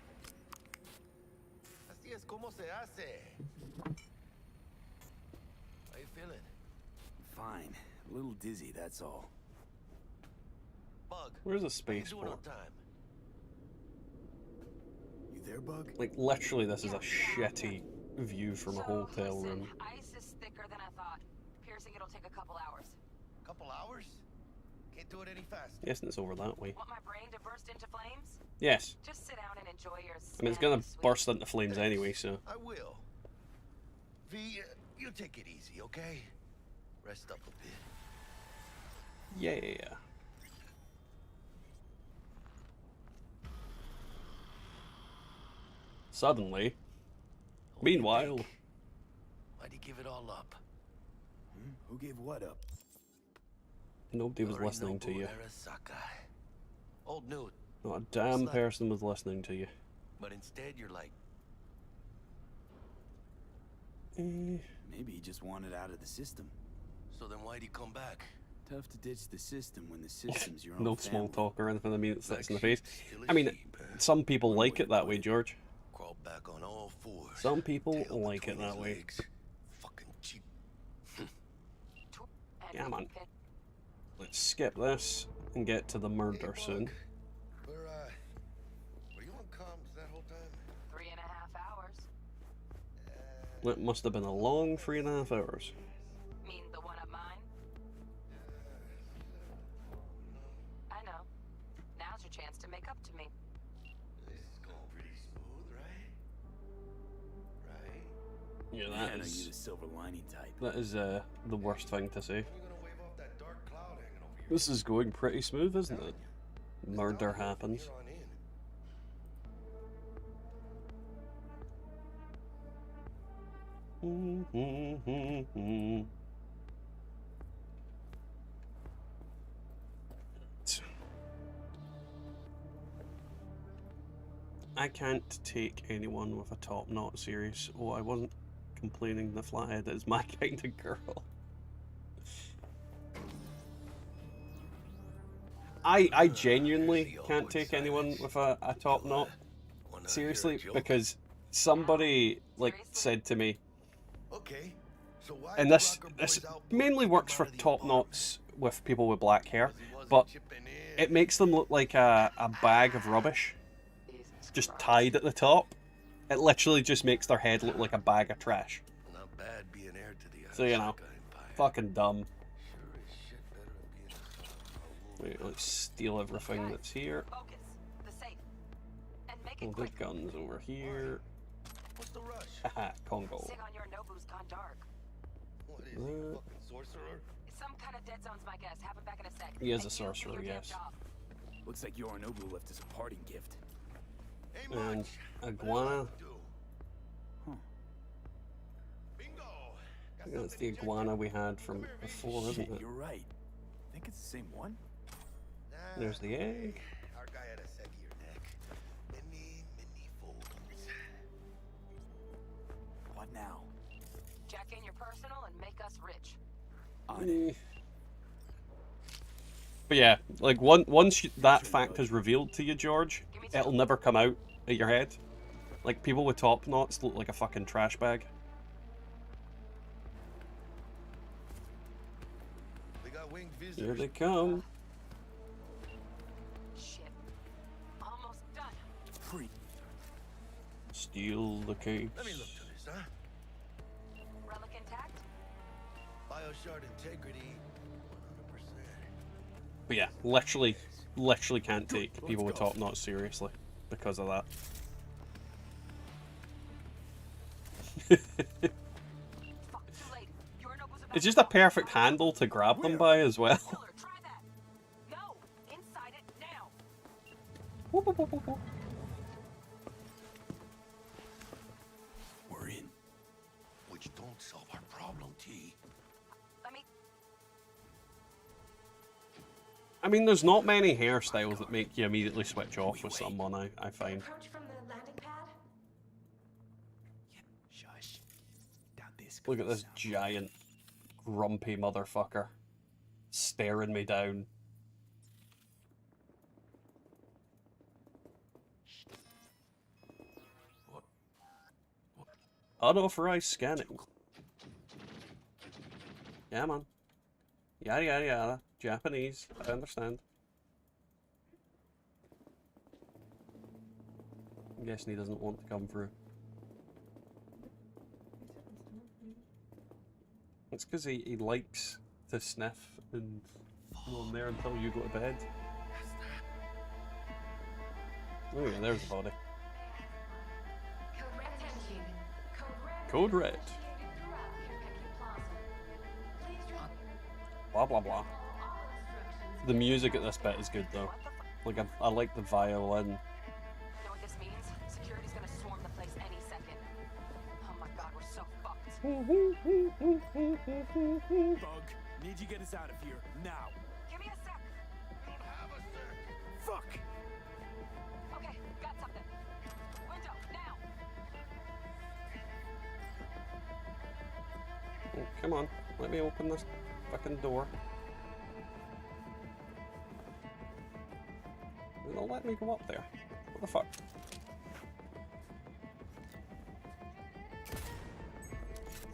Así es como se hace. How you feeling? Fine. A little dizzy, that's all. Bug. Where's the What you space doing for? on time? You there, Bug? Like, literally, this is a shitty view from a hotel room. Ice is thicker than I thought. Piercing it'll take a couple hours. Couple hours? Can't do it any faster. Yes, and it's over that way. Want my brain to burst into flames? Yes. Just sit down and enjoy your I mean, it's gonna sweet. burst into flames anyway, so. I will. V, you take it easy, okay? Rest up a bit. Yeah. Suddenly. Meanwhile. Why'd he give it all up? Who gave what up? Nobody was listening to you. Arasaka. Old Newt. Not a damn person was listening to you. But instead you're like, Maybe he just wanted out of the system. so then why'd he come back? Tough to ditch the system when the system's your own No family. small talk or anything. I mean, it sticks in the face. I mean, some people like it that way, George. Crawl back on all fours. Some people like it that way. Fucking cheap. Yeah, man. Let's skip this and get to the murder soon. Were you on comms that whole time? That must have been a long 3.5 hours. Mean the one up mine? I know. Now's your chance to make up to me. This is going pretty smooth, right? Right? Yeah, I that know is... you're the silver lining type. That is the worst thing to say. We're gonna wave off that dark cloud hanging over your This is going pretty smooth, isn't it? Murder happens. here on in. I can't take anyone with a top knot serious. Oh, I wasn't complaining the flathead is my kind of girl. I genuinely can't take anyone with a top knot seriously because somebody like said to me, Okay, so why and this mainly works for top knots with people with black hair, but it makes them look like a bag of rubbish just tied at the top. It literally just makes their head look like a bag of trash. Not bad being heir to the So, you know, fucking dumb. Sure as shit better than being Wait, let's steal everything that's here. Oh, the guns over here. What's the rush? Haha, Congo. Sig on your Nobu's gone dark. What is he, a fucking sorcerer? Some kind of dead zone's my guess. Have him back in a sec. He is a And you, sorcerer, do your damn yes. job. Looks like Yorinobu left us a parting gift. And iguana. That's the iguana we had from before, isn't Shit, it? you're right. I think it's the same one. There's the egg. Our guy had a saggier neck. Many folds. What now? Jack in your personal and make us rich. But yeah, like once that fact is revealed to you, George, it'll never come out of your head. Like people with top knots look like a fucking trash bag. We got winged visitors. Here they come. Shit. Almost done. Steal the case. Let me look to this, huh? Relic intact? Bioshard integrity, 100%. But yeah, literally can't take people with top knots seriously because of that. It's just a perfect handle to grab them by as well. No! Inside it now! We're in. Which don't solve our problem, T. I mean, there's not many hairstyles that make you immediately switch off with someone, I find. Approach from the landing pad? Shush. Down this. Look at this giant, grumpy motherfucker staring me down. Unauthorized scanning. Yeah, man. Yada yada yada. Japanese. I understand. I'm guessing he doesn't want to come through. It's because he likes to sniff and go in there until you go to bed. Oh yeah, there's the body. Code red. Blah blah blah. The music at this bit is good though. Like I like the violin. You know what this means? Security's gonna swarm the place any second. Oh my god, we're so fucked. Bug, need you get us out of here now. Give me a sec. Fuck. Okay, got something. Window, now. Oh, come on, let me open this fucking door. It'll let me go up there. What the fuck?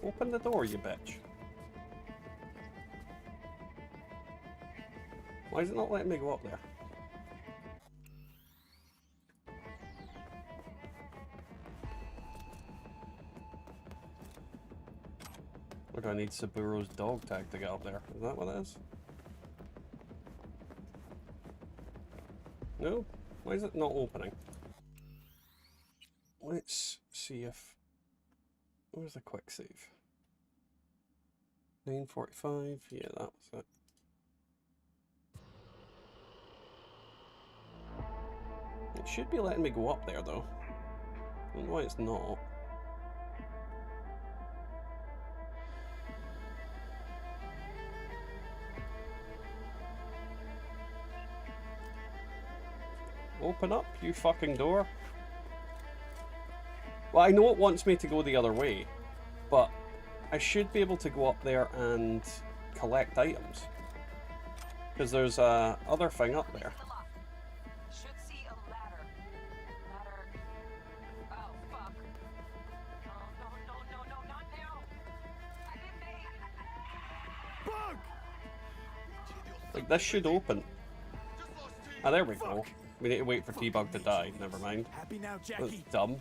Open the door, you bitch. Why is it not letting me go up there? Or do I need Saburo's dog tag to get up there? Is that what it is? No? Why is it not opening? Let's see if... Where's the quick save? 9:45, yeah, that was it. It should be letting me go up there though. I don't know why it's not. Open up, you fucking door. Well, I know it wants me to go the other way, but I should be able to go up there and collect items. Because there's a other thing up there. Should see a ladder. Ladder. Oh, fuck. No, not now. I didn't make... Like, this should open. Ah, there we go. We need to wait for T-Bug to die. Never mind. Happy now, That's Jackie? dumb.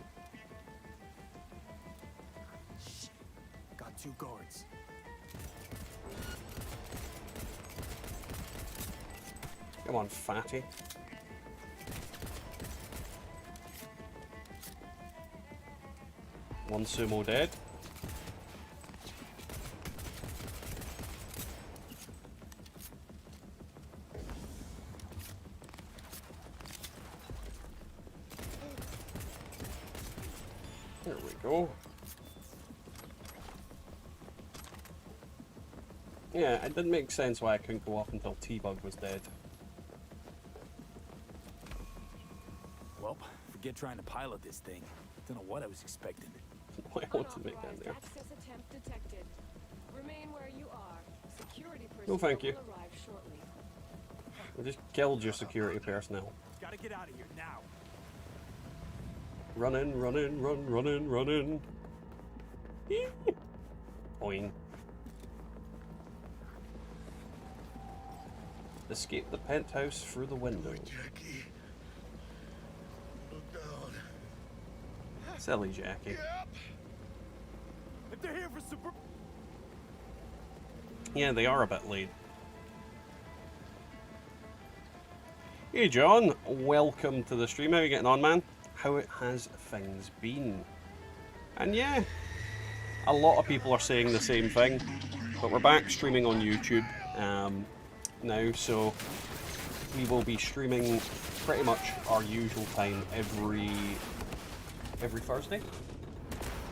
Got 2 guards. Come on, fatty. One sumo dead. There we go. Yeah, it didn't make sense why I couldn't go up until T-Bug was dead. Well, forget trying to pilot this thing. Don't know what I was expecting. Why I want to make that there. Access attempt detected. Remain where you are. Security No, thank you. will arrive shortly. We just killed your security personnel. Gotta get out of here now. Run in, run in, run in, run in. Boing. Escape the penthouse through the window. Jackie. Look down. Silly Jackie. If they're here for super... Yeah, they are a bit late. Hey John, welcome to the stream. How are you getting on, man? How has things been? And yeah, a lot of people are saying the same thing, but we're back streaming on YouTube now, so we will be streaming pretty much our usual time every Thursday,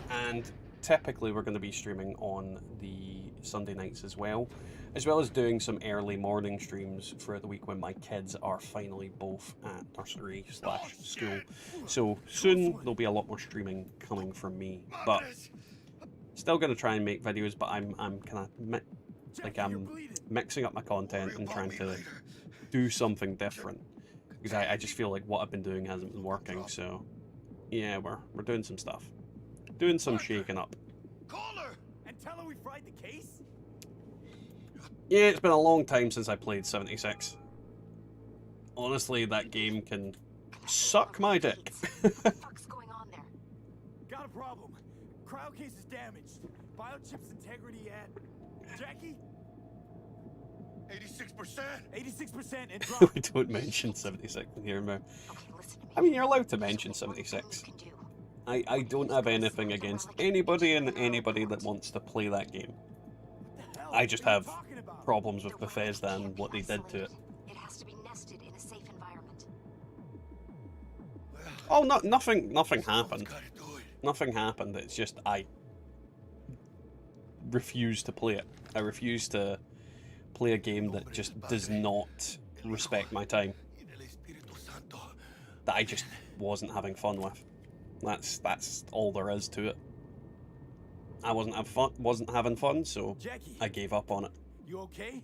and typically we're going to be streaming on the Sunday nights as well as doing some early morning streams throughout the week when my kids are finally both at nursery / school. So soon there'll be a lot more streaming coming from me, but still going to try and make videos, but I'm kind of I'm mixing up my content and trying to do something different, because I just feel like what I've been doing hasn't been working. So yeah, we're doing some stuff, doing some shaking up. Call her and tell her we fried the case. Yeah, it's been a long time since I played 76. Honestly, that game can suck my dick. What's going on there? Got a problem. Cryo case is damaged. Biochip's integrity at... Jackie? 86%. 86% and drop. We don't mention 76 in here, man. I mean, you're allowed to mention 76. I don't have anything against anybody and anybody that wants to play that game. I just have problems with Bethesda and what they did to it. It has to be nested in a safe environment. Oh, no, nothing happened. Nothing happened. It's just I refuse to play it. I refuse to play a game that just does not respect my time. That I just wasn't having fun with. That's all there is to it. I wasn't having fun, so I gave up on it. You okay?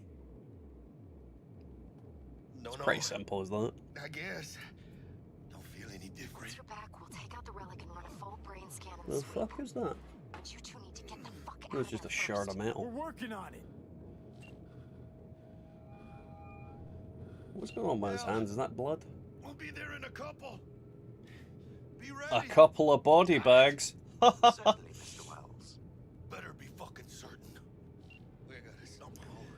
No, It's pretty simple as that. I guess. Don't feel any different. Once you're back, we'll take out the relic and run a full brain scan and The sweep. fuck is that? But you two need to get the fuck out It was of just a there shard of first. metal. We're working on it. What's going on with his hands? Is that blood? We'll be there in a couple. Be ready. A couple of body bags. Better be fucking certain.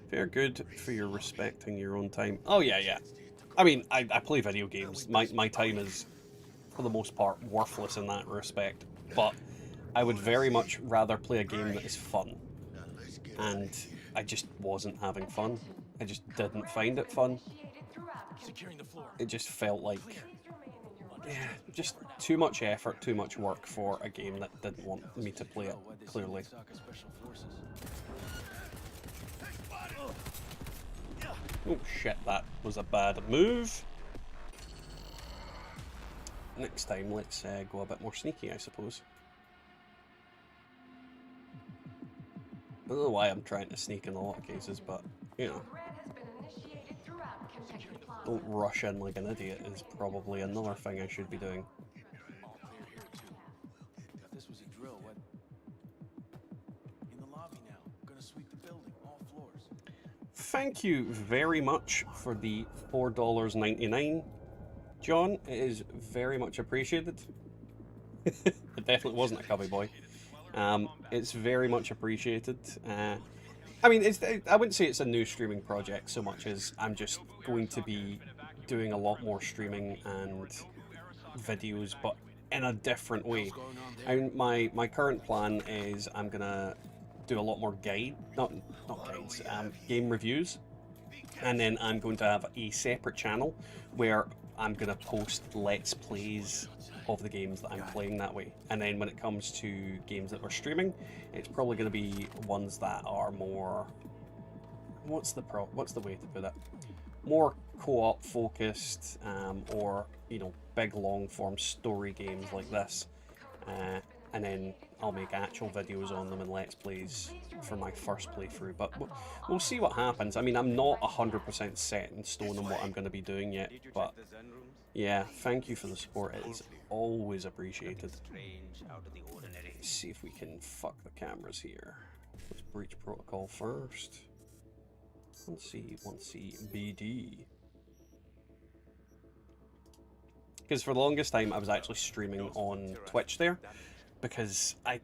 Fair good for your respecting your own time. Oh yeah, yeah. I mean, I play video games. My time is, for the most part, worthless in that respect. But I would very much rather play a game that is fun. And I just wasn't having fun. I just didn't find it fun. It just felt like, yeah, just too much effort, too much work for a game that didn't want me to play it, clearly. Oh shit, that was a bad move. Next time, let's go a bit more sneaky, I suppose. I don't know why I'm trying to sneak in a lot of cases, but, you know. Don't rush in like an idiot is probably another thing I should be doing. If this was a drill, what? In the lobby now. Gonna sweep the building, all floors. Thank you very much for the $4.99, John. It is very much appreciated. It definitely wasn't a cubby boy. It's very much appreciated. I mean, I wouldn't say it's a new streaming project so much as I'm just going to be doing a lot more streaming and videos, but in a different way. My current plan is I'm gonna do a lot more not guides, game reviews, and then I'm going to have a separate channel where I'm gonna post let's plays of the games that I'm playing that way. And then when it comes to games that we're streaming, it's probably going to be ones that are more, what's the way to put it, more co-op focused, or, you know, big long form story games like this, and then I'll make actual videos on them and let's plays for my first playthrough. But we'll see what happens. I mean, I'm not 100% set in stone on what I'm going to be doing yet, but yeah, thank you for the support. It is always appreciated. Let's see if we can fuck the cameras here. Let's breach protocol first. 1C, BD. Because for the longest time I was actually streaming on Twitch there, because I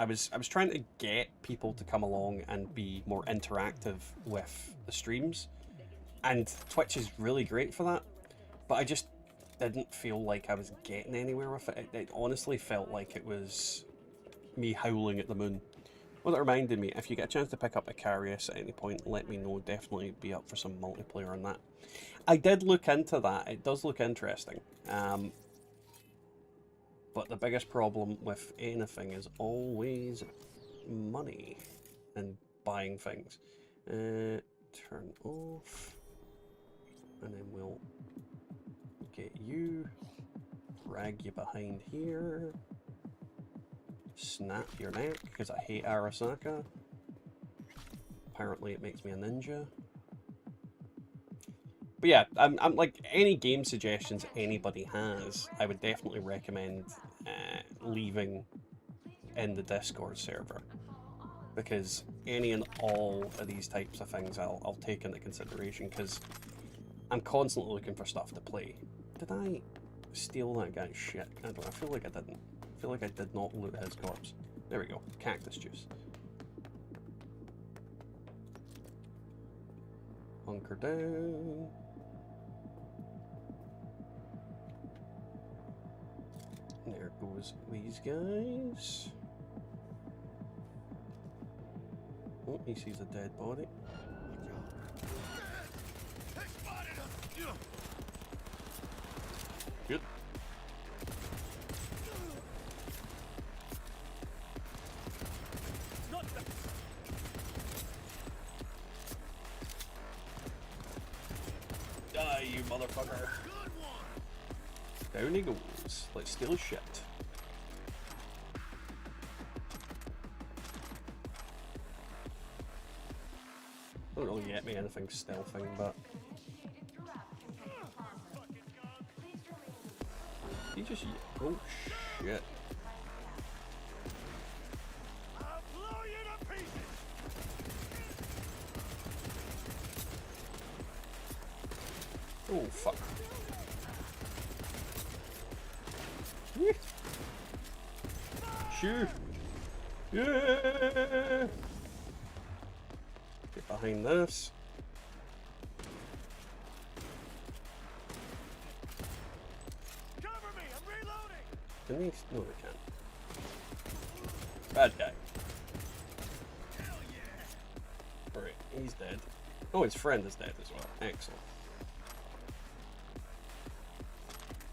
was trying to get people to come along and be more interactive with the streams, and Twitch is really great for that, but I just didn't feel like I was getting anywhere with it. It honestly felt like it was me howling at the moon. Well, that reminded me, if you get a chance to pick up Icarius at any point, let me know. Definitely be up for some multiplayer on that. I did look into that. It does look interesting. But the biggest problem with anything is always money and buying things. Turn off. And then we'll get you. Drag you behind here. Snap your neck, because I hate Arasaka. Apparently it makes me a ninja. But yeah, I'm like, any game suggestions anybody has, I would definitely recommend leaving in the Discord server, because any and all of these types of things I'll take into consideration, because I'm constantly looking for stuff to play. Did I steal that guy's shit? I don't know, I feel like I didn't. I feel like I did not loot his corpse. There we go, cactus juice. Hunker down. There goes these guys. Oh, he sees a dead body. Good. Die, you motherfucker. Down he goes. Let's steal shit. Don't really get me anything stealthing, but he just, oh shit. Oh fuck. Shoot! Yeah! Get behind this. Cover me! I'm reloading! Can these? No, they can't. Bad guy. Right, he's dead. Oh, his friend is dead as well. Excellent.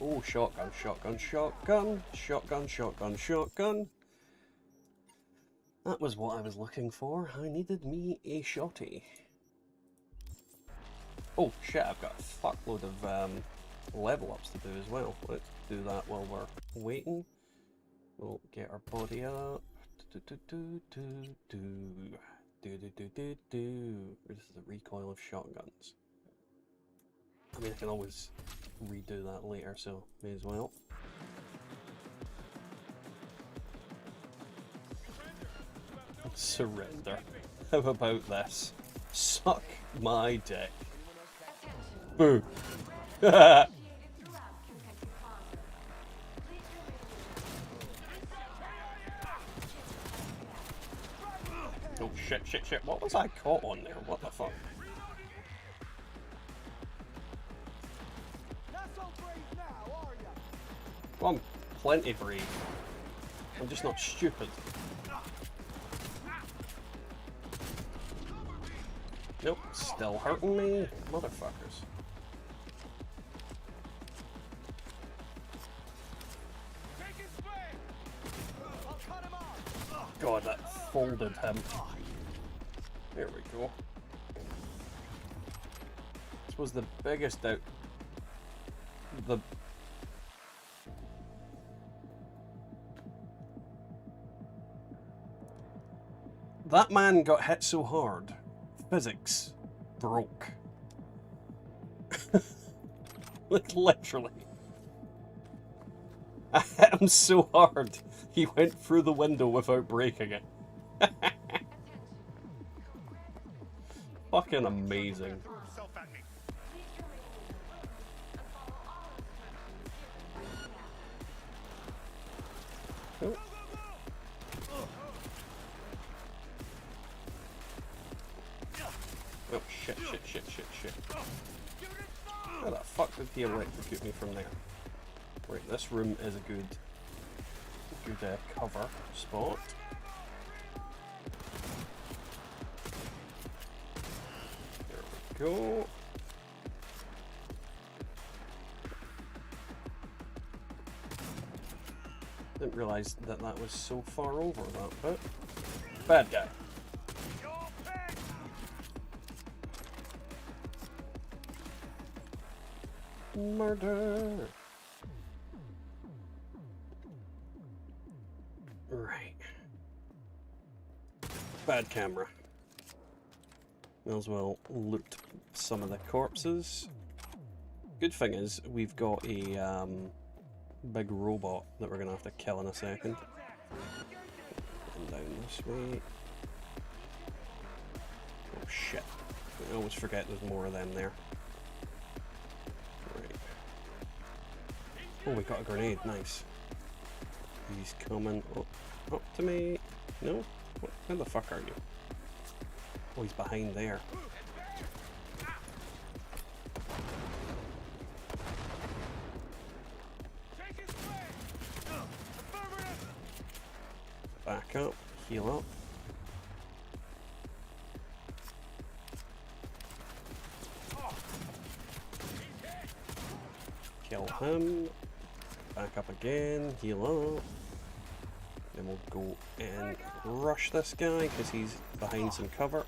Oh, shotgun, shotgun, shotgun, shotgun, shotgun, shotgun. That was what I was looking for. I needed me a shotty. Oh shit, I've got a fuckload of level ups to do as well. Let's do that while we're waiting. We'll get our body up. This is the recoil of shotguns. I mean, I can always redo that later, so may as well. Surrender. How about this? Suck my dick. Boo. Oh shit, shit, shit. What was I caught on there? What the fuck? Well, I'm plenty brave. I'm just not stupid. Nope, still hurting me, motherfuckers. God, that folded him. There we go. This was the biggest doubt. That man got hit so hard. Physics broke. Like, literally. I hit him so hard, he went through the window without breaking it. Fucking amazing. Oh. Oh shit, shit, shit, shit, shit. How the fuck did he electrocute me from there? Right, this room is a good cover spot. There we go. Didn't realise that that was so far over that bit. Bad guy. Murder. Right. Bad camera. May as well loot some of the corpses. Good thing is we've got a big robot that we're gonna have to kill in a second. And down this way. Oh shit. I always forget there's more of them there. Right. Oh, we got a grenade, nice. He's coming up to me. No? What? Where the fuck are you? Oh, he's behind there. Back up, heal up. Kill him. Back up again, heal up. Then we'll go and rush this guy because he's behind some cover.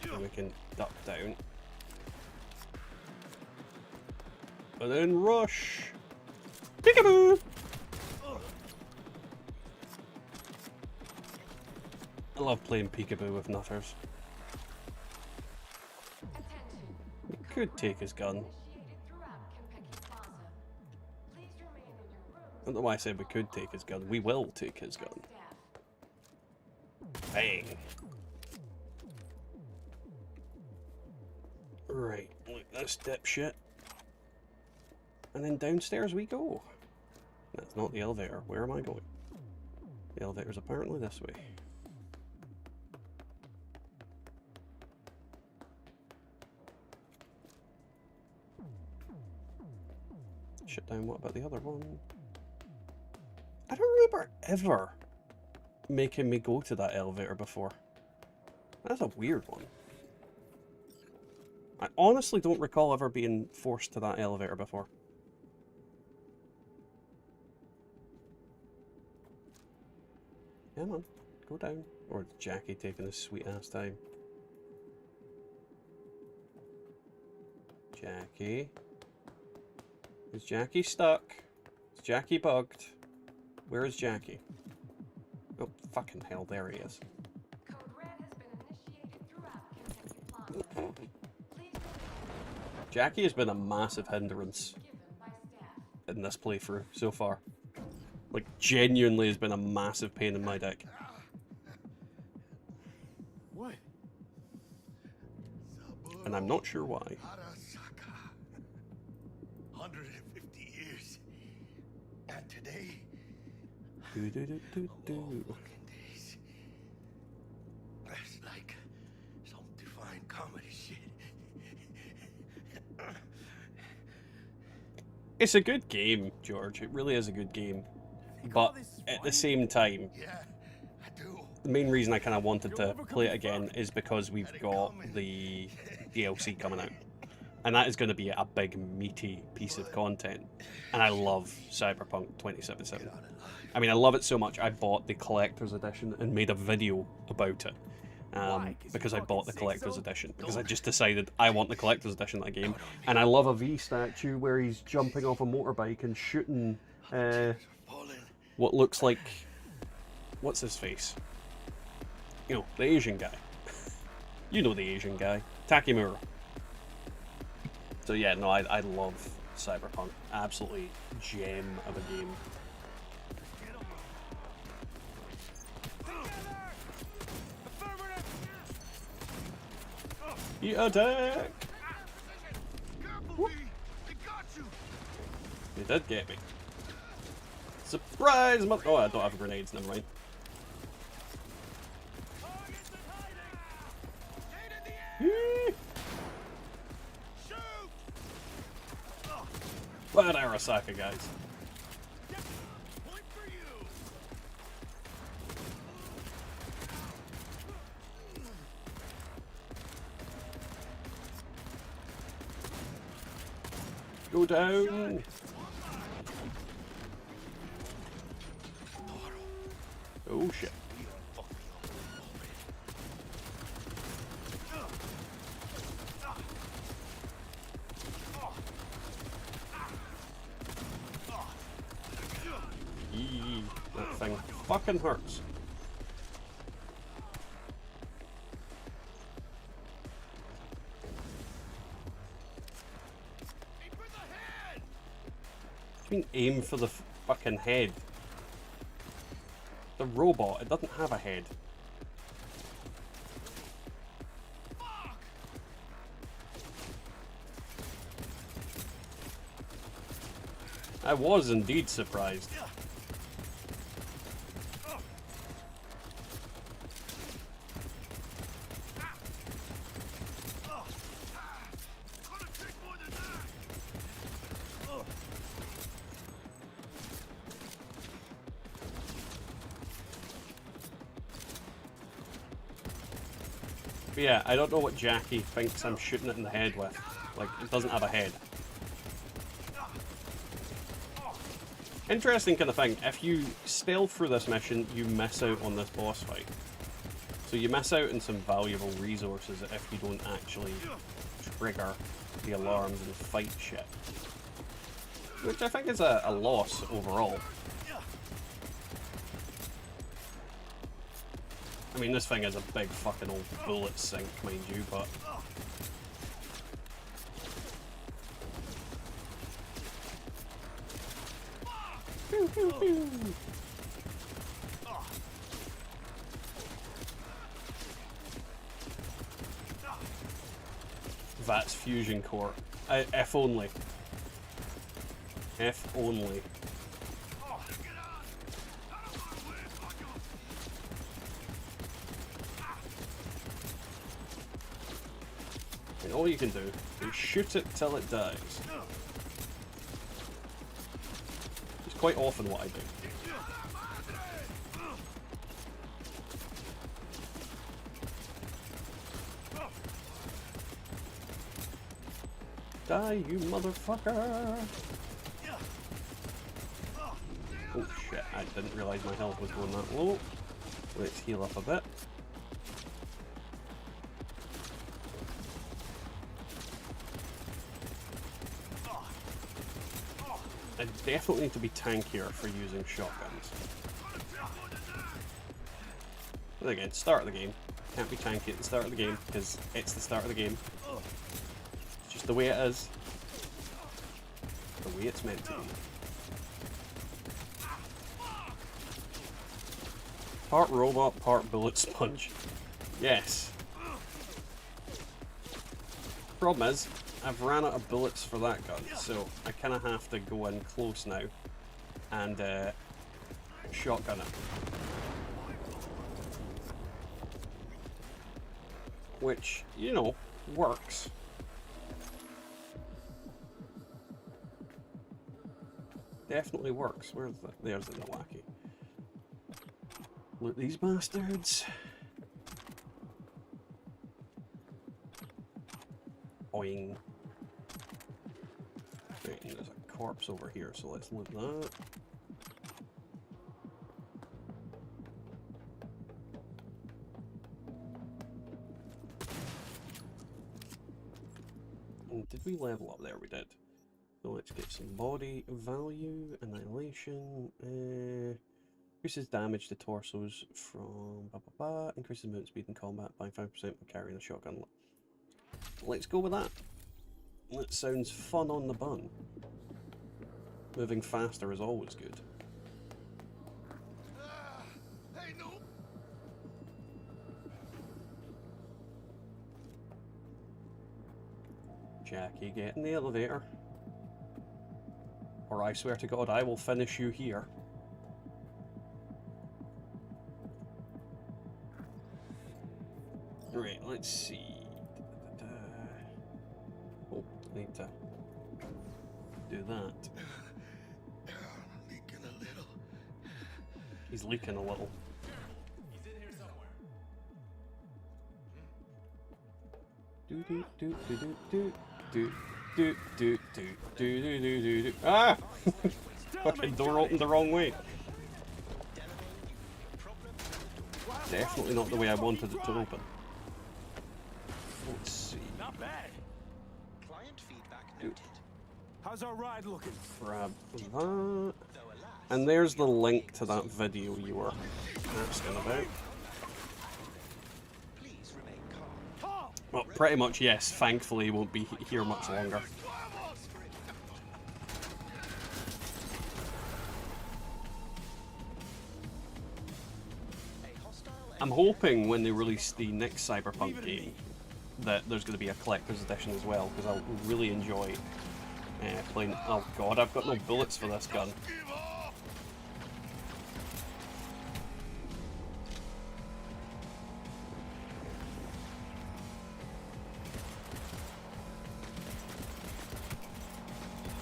And we can duck down. And then rush! Peekaboo! I love playing peekaboo with nutters. We could take his gun. I don't know why I said we could take his gun. We will take his gun. Bang! Right, look this dipshit. And then downstairs we go. That's not the elevator. Where am I going? The elevator's apparently this way. shut down. What about the other one? I don't remember ever making me go to that elevator before. That's a weird one. I honestly don't recall ever being forced to that elevator before. Come on, go down. Or is Jackie taking his sweet ass time? Jackie? Is Jackie stuck? Is Jackie bugged? Where is Jackie? Oh, fucking hell, there he is. Jackie has been a massive hindrance in this playthrough so far. Like, genuinely has been a massive pain in my dick. What? And I'm not sure why. 150 years. And today, days. That's like some divine comedy shit. It's a good game, George. It really is a good game. But at the same time, the main reason I kind of wanted to play it again is because we've got the DLC coming out. And that is going to be a big, meaty piece of content. And I love Cyberpunk 2077. I mean, I love it so much, I bought the Collector's Edition and made a video about it. Because I bought the Collector's Edition. Because I just decided I want the Collector's Edition of that game. And I love a V statue where he's jumping off a motorbike and shooting what looks like... What's his face? You know, the Asian guy. You know the Asian guy. Takemura. So yeah, no, I love Cyberpunk. Absolutely gem of a game. He attack! He did get me. Surprise! Oh, I don't have grenades, never mind. Bad Arasaka, guys. Go down. Oh shit. Eee, that thing fucking hurts. Aim for the fucking head. The robot, it doesn't have a head. I was indeed surprised. But yeah, I don't know what Jackie thinks I'm shooting it in the head with. Like, it doesn't have a head. Interesting kind of thing, if you stealth through this mission, you miss out on this boss fight. So you miss out on some valuable resources if you don't actually trigger the alarms and fight shit. Which I think is a loss overall. I mean, this thing is a big fucking old bullet sink, mind you, but... Pew, pew, pew. That's fusion core. If only. If only. And all you can do is shoot it till it dies. quite often what I do. Die, you motherfucker! Oh shit, I didn't realise my health was going that low. Let's heal up a bit. I definitely need to be tankier for using shotguns. But again, start of the game. Can't be tanky at the start of the game because it's the start of the game. It's just the way it is. The way it's meant to be. Part robot, part bullet sponge. Yes. Problem is, I've ran out of bullets for that gun, so I kind of have to go in close now and shotgun it. Which, you know, works. Definitely works. Where's the... There's the Milwaukee. Loot these bastards. Boing. Right, and there's a corpse over here, so let's loot that. And did we level up there? We did. So let's get some body value, annihilation, increases damage to torsos from increases movement speed in combat by 5% when carrying a shotgun. Let's go with that. That sounds fun on the bun. Moving faster is always good. Hey, no. Jackie, get in the elevator. Or I swear to God, I will finish you here. Right, let's see. Oh, need to do that. Leaking a little. He's leaking a little. He's in here somewhere. Do do do do do do do do do do do do do do. Ah! Fucking door opened the wrong way. Definitely not the way I wanted it to open. Let's see. Not bad. Client feedback noted. How's our ride looking? Grab that. And there's the link to that video you were asking about. Please remain calm. Well, pretty much yes. Thankfully, won't be here much longer. I'm hoping when they release the next Cyberpunk game that there's going to be a collector's edition as well, because I'll really enjoy playing. Oh god, I've got no bullets for this gun.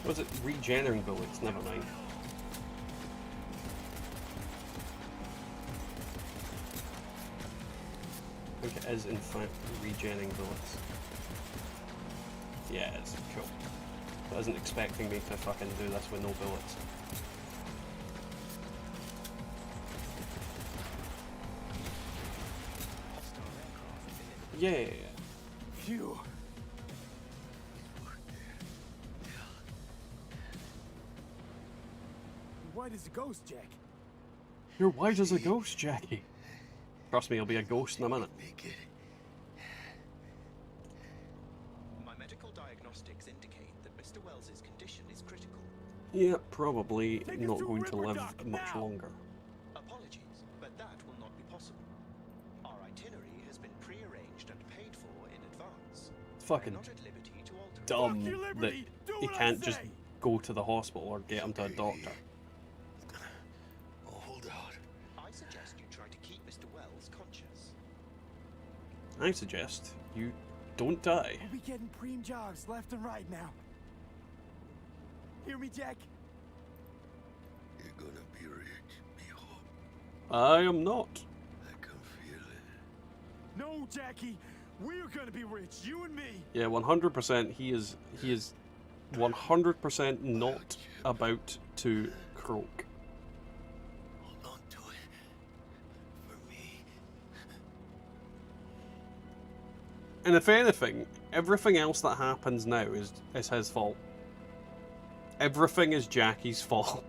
Was it regenerating bullets? Never mind. I think it is in fact regenerating bullets. Yeah, it's cool. I wasn't expecting me to fucking do this with no bullets. Yeah. Phew. White as a ghost, Jack. You're white as a ghost, Jackie. Trust me, you'll be a ghost in a minute. My medical diagnostics indicate that Mr. Wells's condition is critical. Yeah, probably not going to live much longer. Apologies, but that will not be possible. Our itinerary has been pre-arranged and paid for in advance. It's fucking dumb that he can't just go to the hospital or get him to a doctor. I suggest you try to keep Mr. Wells conscious. I suggest you don't die. We'll be getting preem jobs left and right now. Hear me, Jack? I am not. No, Jackie, we're gonna be rich, you and me. Yeah, 100%. He is 100% not about to croak. Hold on to it. For me. And if anything, everything else that happens now is his fault. Everything is Jackie's fault.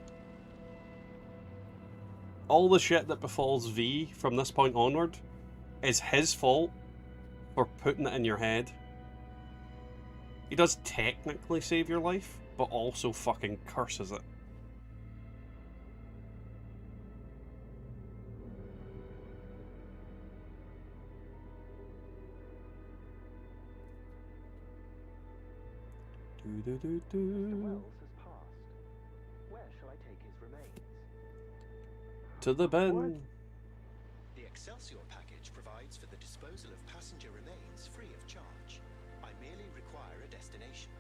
All the shit that befalls V from this point onward is his fault for putting it in your head. He does technically save your life, but also fucking curses it. Mr. Wells has passed. Where shall I take his remains? To the bin. The Excelsior package provides for the disposal of passenger remains free of charge. I merely require a destination.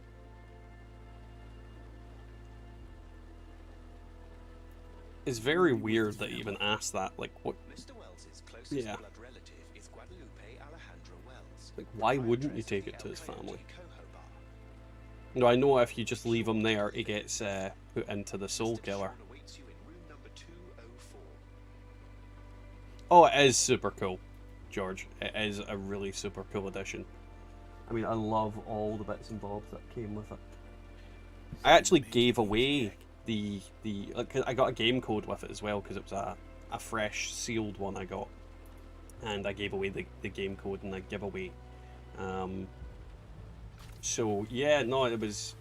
It's very weird that he even asked that. Like, what? Mr. Wells's closest Yeah. blood relative is Guadalupe Alejandra Wells. Like, why wouldn't you take it to his family? No, I know if you just leave him there, he gets put into the Soul Killer. Oh, it is super cool, George. It is a really super cool addition. I mean, I love all the bits and bobs that came with it. I actually gave away like, I got a game code with it as well, because it was a fresh sealed one I got, and I gave away the game code in a giveaway. So yeah, no, it was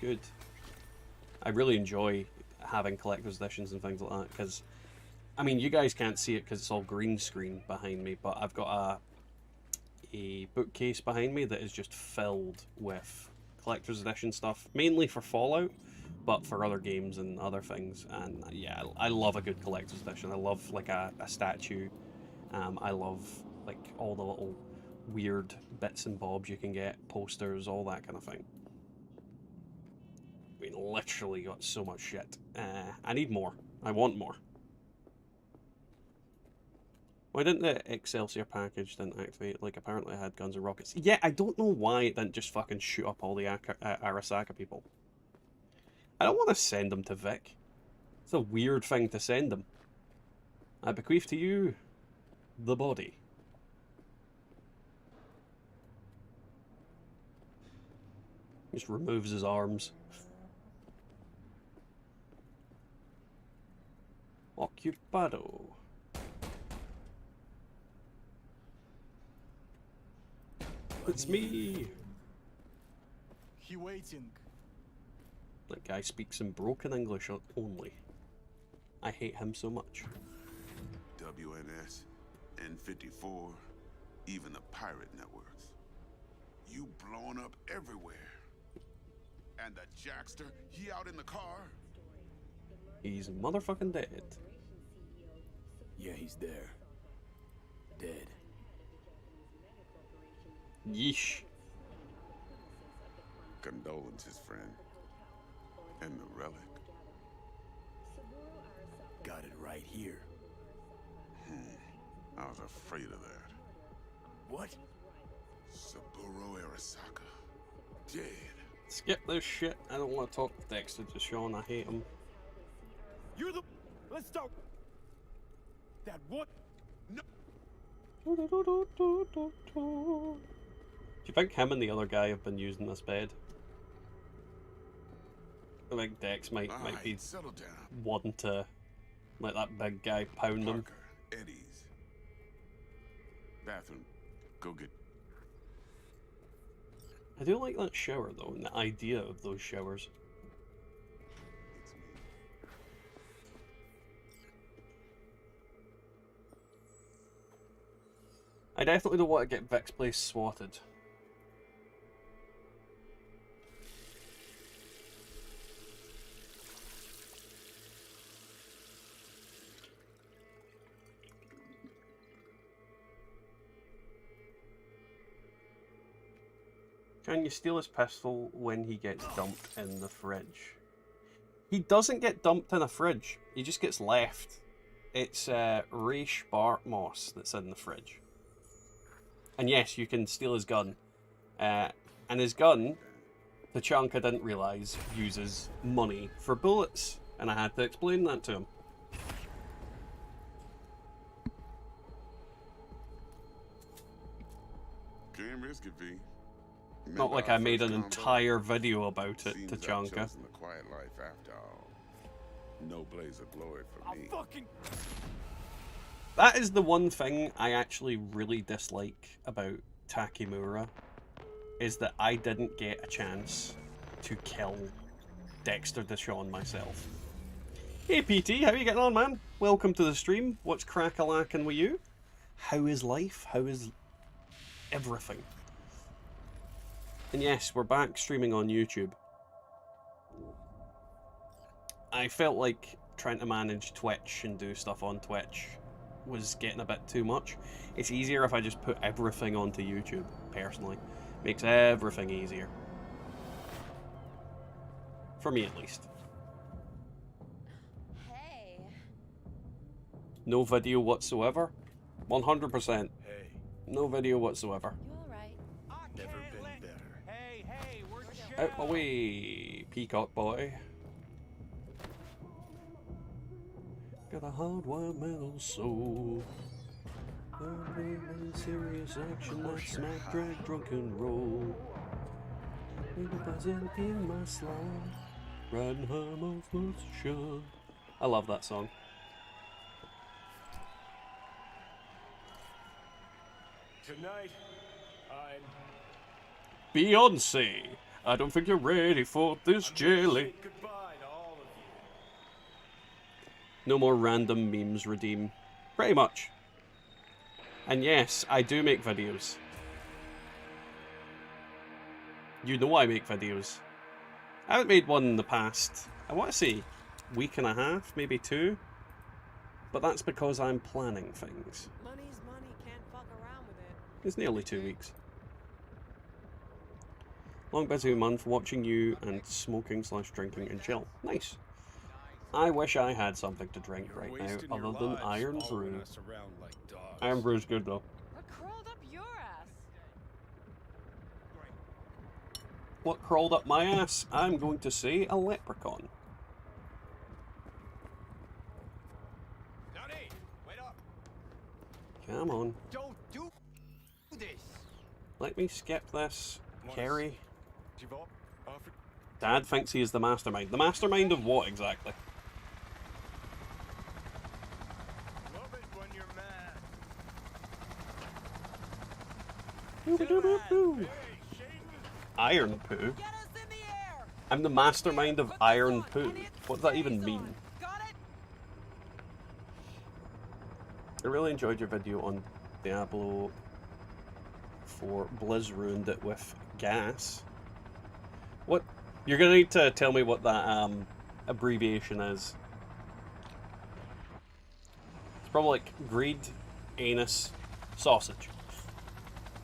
good. I really enjoy having collector's editions and things like that, because I mean, you guys can't see it because it's all green screen behind me, but I've got a bookcase behind me that is just filled with collector's edition stuff, mainly for Fallout, but for other games and other things. And yeah, I love a good collector's edition. I love like a statue. I love like all the little weird bits and bobs you can get, posters, all that kind of thing. I mean, literally got so much shit. I need more. I want more. Why didn't the Excelsior package didn't activate? Like, apparently I had guns and rockets. Yeah, I don't know why it didn't just fucking shoot up all the Arasaka people. I don't want to send them to Vic. It's a weird thing to send them. I bequeath to you the body. Just removes his arms. Occupado. It's me! He waiting. That guy speaks in broken English only. I hate him so much. WNS, N54, even the pirate networks. You blowing up everywhere. And the Jackster, he out in the car? He's motherfucking dead. Yeah, he's there. Dead. Yeesh. Condolences, friend. And the relic. Got it right here. I was afraid of that. What? Saburo Arasaka. Dead. Skip this shit. I don't want to talk to Dexter to Sean. I hate him. You're the... Let's talk. That what? No. Do you think him and the other guy have been using this bed? I think Dex might be wanting to let that big guy pound him. Eddie's. Bathroom. Go get... I do like that shower though, and the idea of those showers. I definitely don't want to get Vic's place swatted. Can you steal his pistol when he gets dumped in the fridge? He doesn't get dumped in a fridge. He just gets left It's Raish Bart Moss that's in the fridge. And yes, you can steal his gun. And his gun, Tachanka didn't realise, uses money for bullets. And I had to explain that to him. Can't risk it, V. Not like I made an entire video about it, Seems I've Tachanka. chosen the quiet life after all. No blaze of glory for me. That is the one thing I actually really dislike about Takemura, is that I didn't get a chance to kill Dexter Deshawn myself. Hey PT, how you getting on, man? Welcome to the stream. What's crack-a-lackin' with you? How is life? How is everything? And yes, we're back streaming on YouTube. I felt like trying to manage Twitch and do stuff on Twitch was getting a bit too much. It's easier if I just put everything onto YouTube, personally. Makes everything easier. For me, at least. Hey. No video whatsoever? 100%. Hey. No video whatsoever. You alright? Never been better. Hey, hey, we're Out my way, Peacock boy. Got a hard-wired metal soul. Serious action, that smack, drag, drunk and roll. Maybe buzzing in my slide, riding home off motion. I love that song. Tonight, I'm... Beyonce, I don't think you're ready for this jelly. Goodbye to all of you. No more random memes redeem. Pretty much. And yes, I do make videos. You know I make videos. I haven't made one in the past, I want to say, week and a half, maybe 2. But that's because I'm planning things. Money's money, can't fuck around with it. It's nearly 2 weeks. Long busy month watching you and smoking / drinking and chill. Nice. I wish I had something to drink right now other than Iron Brew. Iron Brew's good though. What crawled up your ass? What crawled up my ass? I'm going to say a leprechaun. Johnny, wait up. Come on. Don't do this. Let me skip this. Carrie. Give up. Offer. Dad thinks he is the mastermind. The mastermind of what exactly? Love it when you're mad. Iron Poo? I'm the mastermind of Iron Poo. What does that even mean? I really enjoyed your video on Diablo 4. Blizz ruined it with gas. What? You're gonna need to tell me what that abbreviation is. It's probably like greed, anus, sausage.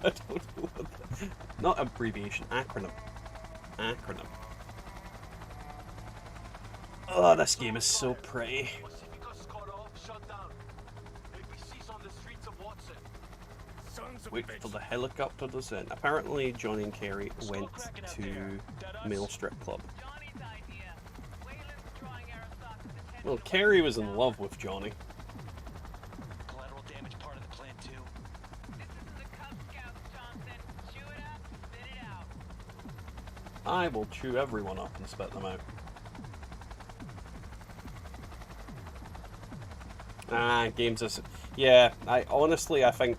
I don't know what that... Not abbreviation, acronym. Acronym. Oh, this game is so pretty. Wait for the helicopter to descend. Apparently, Johnny and Carrie went to male strip club. Well, Carrie was in love with Johnny. Collateral damage part of the plan too. I will chew everyone up and spit them out. Ah, games is... Yeah, I think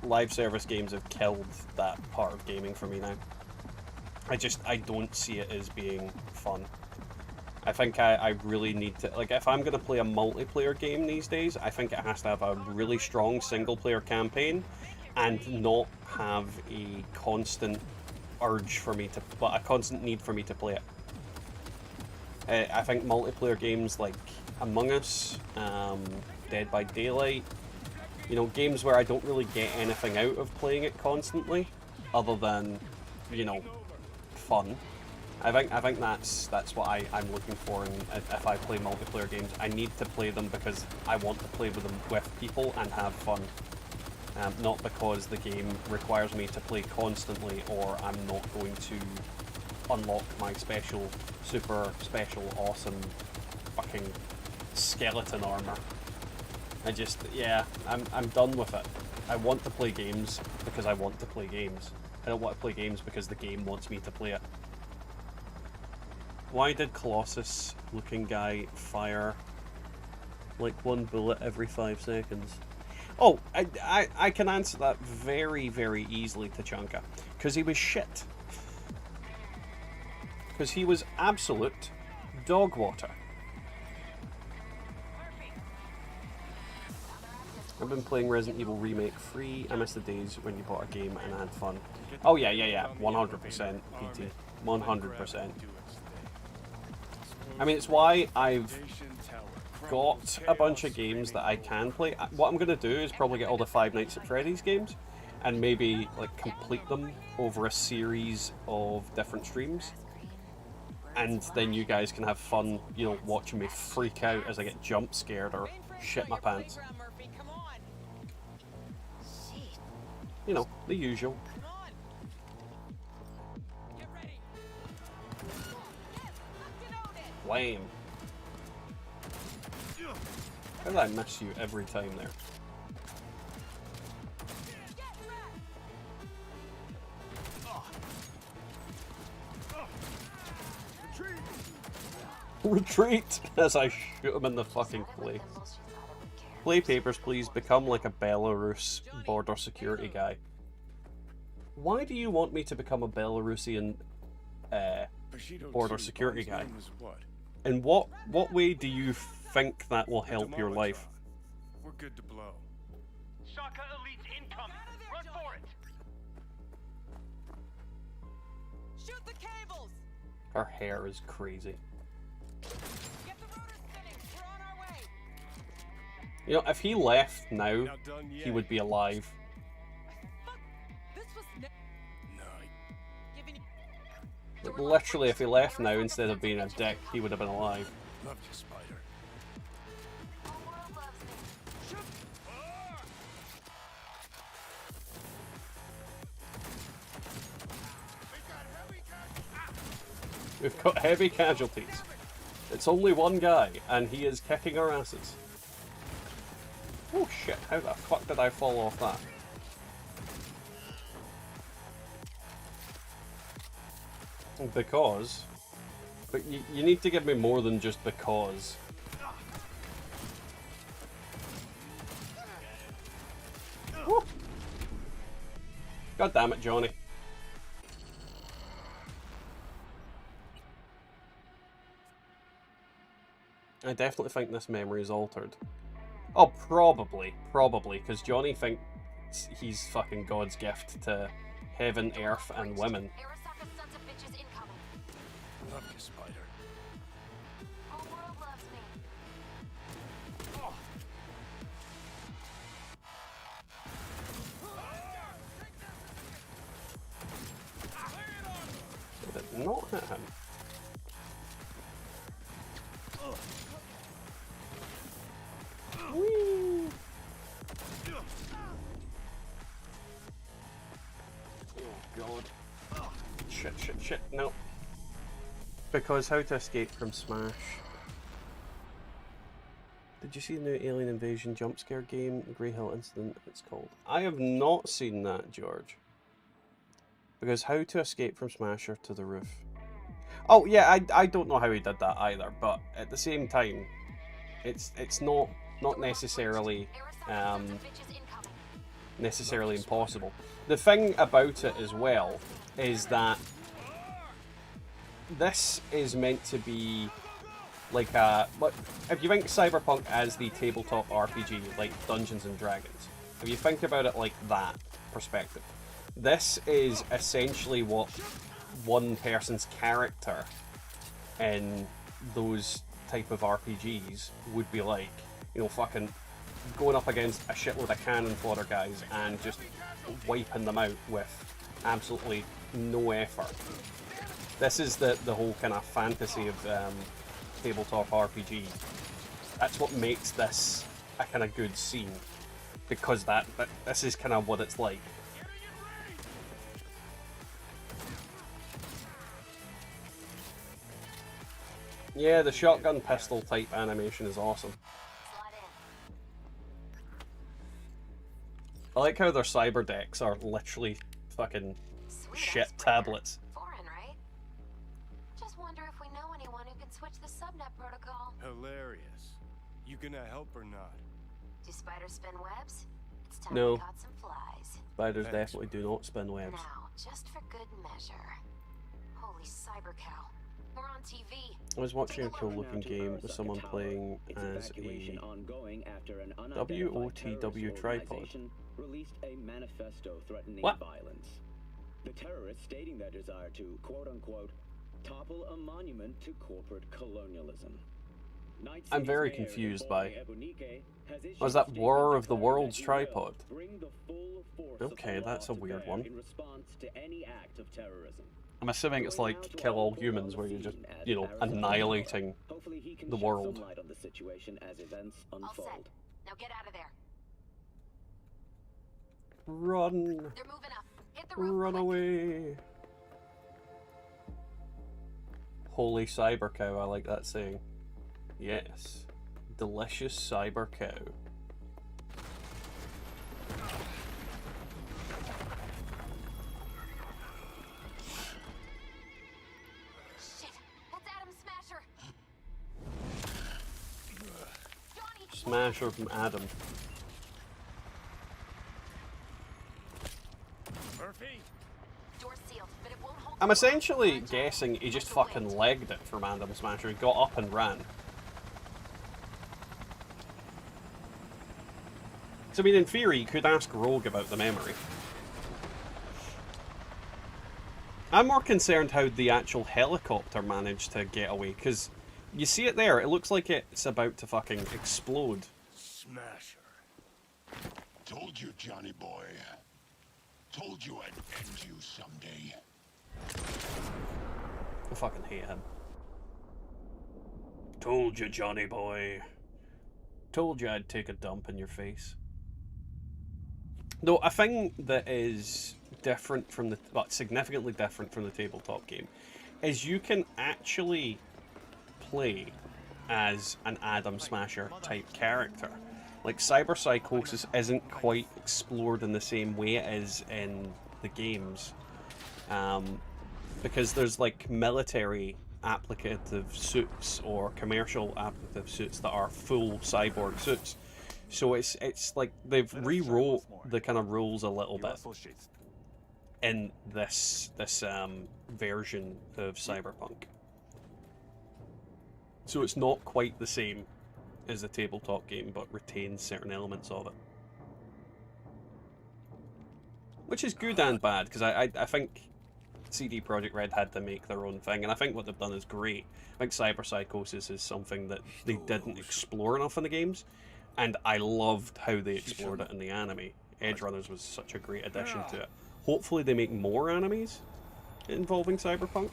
live service games have killed that part of gaming for me now. I don't see it as being fun. I think I really need to, like, if I'm going to play a multiplayer game these days, I think it has to have a really strong single-player campaign and not have a constant urge for me to, but a constant need for me to play it. I think multiplayer games like Among Us, Dead by Daylight, you know, games where I don't really get anything out of playing it constantly, other than, you know, fun. I think that's what I'm looking for. And if I play multiplayer games, I need to play them because I want to play with them with people and have fun. Not because the game requires me to play constantly, or I'm not going to unlock my special, super special, awesome, fucking skeleton armor. Yeah, I'm done with it. I want to play games because I want to play games. I don't want to play games because the game wants me to play it. Why did Colossus looking guy fire like one bullet every 5 seconds? Oh, I can answer that very, very easily, Tachanka. Because he was shit. Because he was absolute dog water. I've been playing Resident Evil Remake free. I miss the days when you bought a game and had fun. Oh yeah, 100% PT. 100%. I mean, it's why I've got a bunch of games that I can play. What I'm going to do is probably get all the Five Nights at Freddy's games and maybe like complete them over a series of different streams. And then you guys can have fun, you know, watching me freak out as I get jump scared or shit my pants. You know, the usual. Wham! How did I miss you every time there? Retreat! As I shoot him in the fucking play. Play papers, please. Become like a Belarus border security guy. Why do you want me to become a Belarusian border security guy? In what way do you think that will help your life? We're good to blow. Shaka Elite's incoming. Run for it. Shoot the cables. Her hair is crazy. Get the rotors spinning. We're on our way. You know, if he left now, he would be alive. This was Like, literally, if he left now instead of being a dick, he would have been alive. Love you, Spider. We've got heavy casualties. It's only one guy, and he is kicking our asses. Oh shit, how the fuck did I fall off that? Because... But you need to give me more than just because. Woo. God damn it, Johnny. I definitely think this memory is altered. Oh, probably, because Johnny thinks he's fucking God's gift to heaven, earth, and women. Love you, Spider. Did it not hit him? Whee! Oh god. Shit, no. Because how to escape from Smash. Did you see the new Alien Invasion jump scare game, Grey Hill Incident, it's called? I have not seen that, George. Because how to escape from Smasher to the roof. Oh yeah, I don't know how he did that either, but at the same time, it's not necessarily necessarily impossible. The thing about it as well is that this is meant to be like a... If you think Cyberpunk as the tabletop RPG, like Dungeons and Dragons, if you think about it like that perspective, this is essentially what one person's character in those type of RPGs would be like. You know, fucking going up against a shitload of cannon fodder guys and just wiping them out with absolutely no effort. This is the whole kind of fantasy of tabletop RPG. That's what makes this a kind of good scene, because this is kind of what it's like. Yeah, the shotgun pistol type animation is awesome. I like how their cyber decks are literally fucking shit tablets. Foreign, right? Just wonder if we know anyone who can switch the subnet protocol. Hilarious. You gonna help or not? Do spiders spin webs? It's time No. we caught some flies. Spiders definitely do not spin webs. Now, just for good measure. Holy cyber cow. We're on TV. I was watching a cool looking game with someone playing as a WOTW tripod. Released a manifesto threatening What? violence. The terrorists stating their desire to, quote-unquote, topple a monument to corporate colonialism. I'm very confused by... Was that War of the Worlds tripod? Okay, that's a weird one. In response to any act of terrorism. I'm assuming it's like Kill All Humans, where you're just, you know, annihilating the world. Light on the situation as events unfold. Now get out of there. Run! They're moving up. Hit the roof. Run away! Holy cyber cow, I like that saying. Yes. Delicious cyber cow. Shit, that's Adam Smasher. Johnny. Smasher from Adam. Murphy? Door sealed, but it won't hold. I'm essentially guessing he just fucking legged it from Adam Smasher. He got up and ran. So, I mean, in theory, you could ask Rogue about the memory. I'm more concerned how the actual helicopter managed to get away, because you see it there, it looks like it's about to fucking explode. Smasher. Told you, Johnny boy. Told you I'd end you someday. I fucking hate him. Told you, Johnny boy. Told you I'd take a dump in your face. Though, a thing that is different from the... well, significantly different from the tabletop game is you can actually play as an Adam Smasher type character. Like, cyberpsychosis isn't quite explored in the same way it is in the games. Because there's, like, military applicative suits or commercial applicative suits that are full cyborg suits. So it's like they've rewrote the kind of rules a little bit in this version of Cyberpunk. So it's not quite the same as the tabletop game, but retains certain elements of it. Which is good and bad, because I think CD Projekt Red had to make their own thing, and I think what they've done is great. I think cyberpsychosis is something that they didn't explore enough in the games, and I loved how they explored it in the anime. Edge Runners was such a great addition to it. Hopefully they make more animes involving Cyberpunk,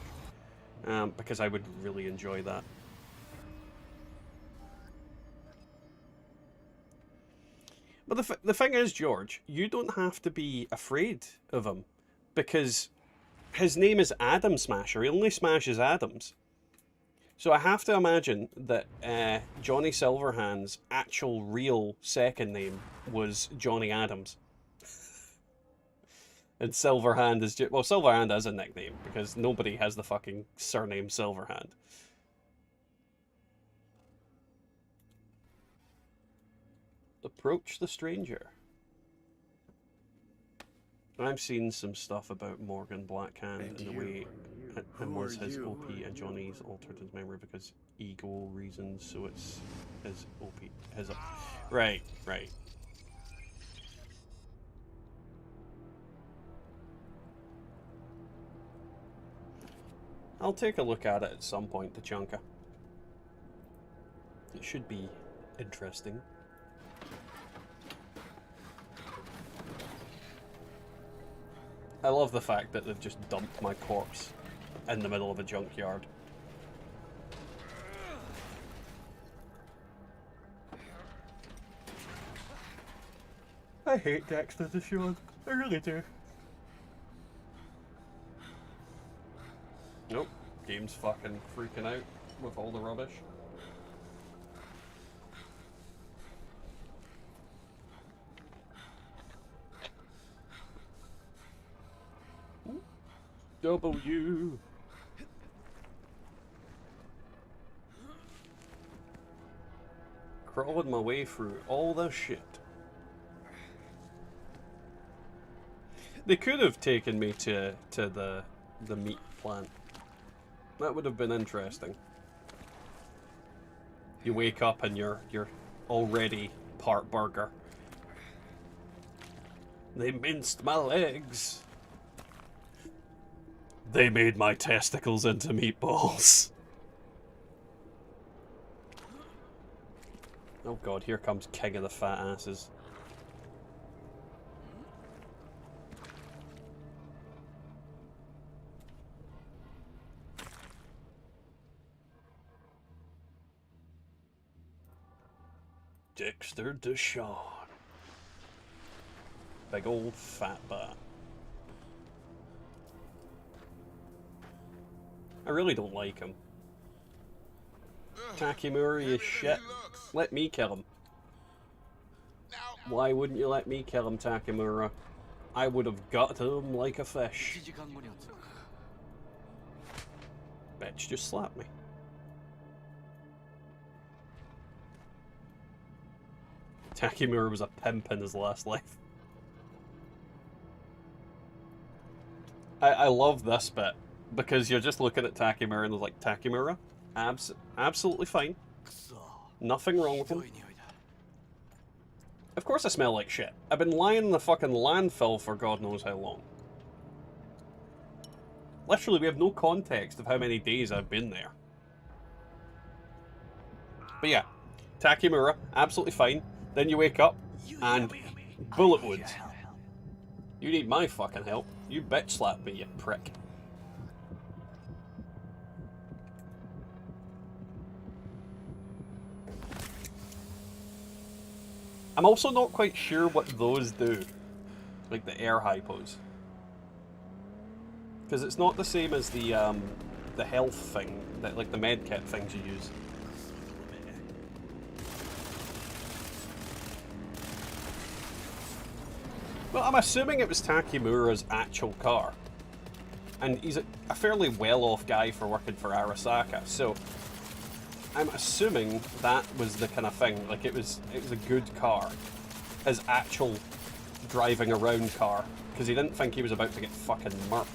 because I would really enjoy that. But the thing is, George, you don't have to be afraid of him, because his name is Adam Smasher. He only smashes atoms. So I have to imagine that Johnny Silverhand's actual real second name was Johnny Adams. And Silverhand is just... well, Silverhand is a nickname, because nobody has the fucking surname Silverhand. Approach the stranger. I've seen some stuff about Morgan Blackhand and the way it was his OP and Johnny's altered his memory because ego reasons, so it's his OP. Right. I'll take a look at it at some point, Tachanka. It should be interesting. I love the fact that they've just dumped my corpse in the middle of a junkyard. I hate Dexter Deshawn. I really do. Nope. Game's fucking freaking out with all the rubbish. W. Crawling my way through all this shit. They could have taken me to the meat plant. That would have been interesting. You wake up and you're already part burger. They minced my legs. They made my testicles into meatballs. Oh god, here comes King of the Fat Asses. Dexter Deshawn. Big old fat bat. I really don't like him. Takemura is shit. Let me kill him. Why wouldn't you let me kill him, Takemura? I would have gutted him like a fish. Bitch just slapped me. Takemura was a pimp in his last life. I love this bit, because you're just looking at Takemura and there's like, Takemura? Absolutely fine. Nothing wrong with him. Of course I smell like shit. I've been lying in the fucking landfill for God knows how long. Literally, we have no context of how many days I've been there. But yeah, Takemura, absolutely fine. Then you wake up, and bullet wounds. You need my fucking help. You bitch slap me, you prick. I'm also not quite sure what those do. Like the air hypos. Because it's not the same as the health thing, that like the med kit things you use. Well, I'm assuming it was Takemura's actual car. And he's a fairly well-off guy for working for Arasaka, so I'm assuming that was the kind of thing, like it was a good car. His actual driving around car, because he didn't think he was about to get fucking murked.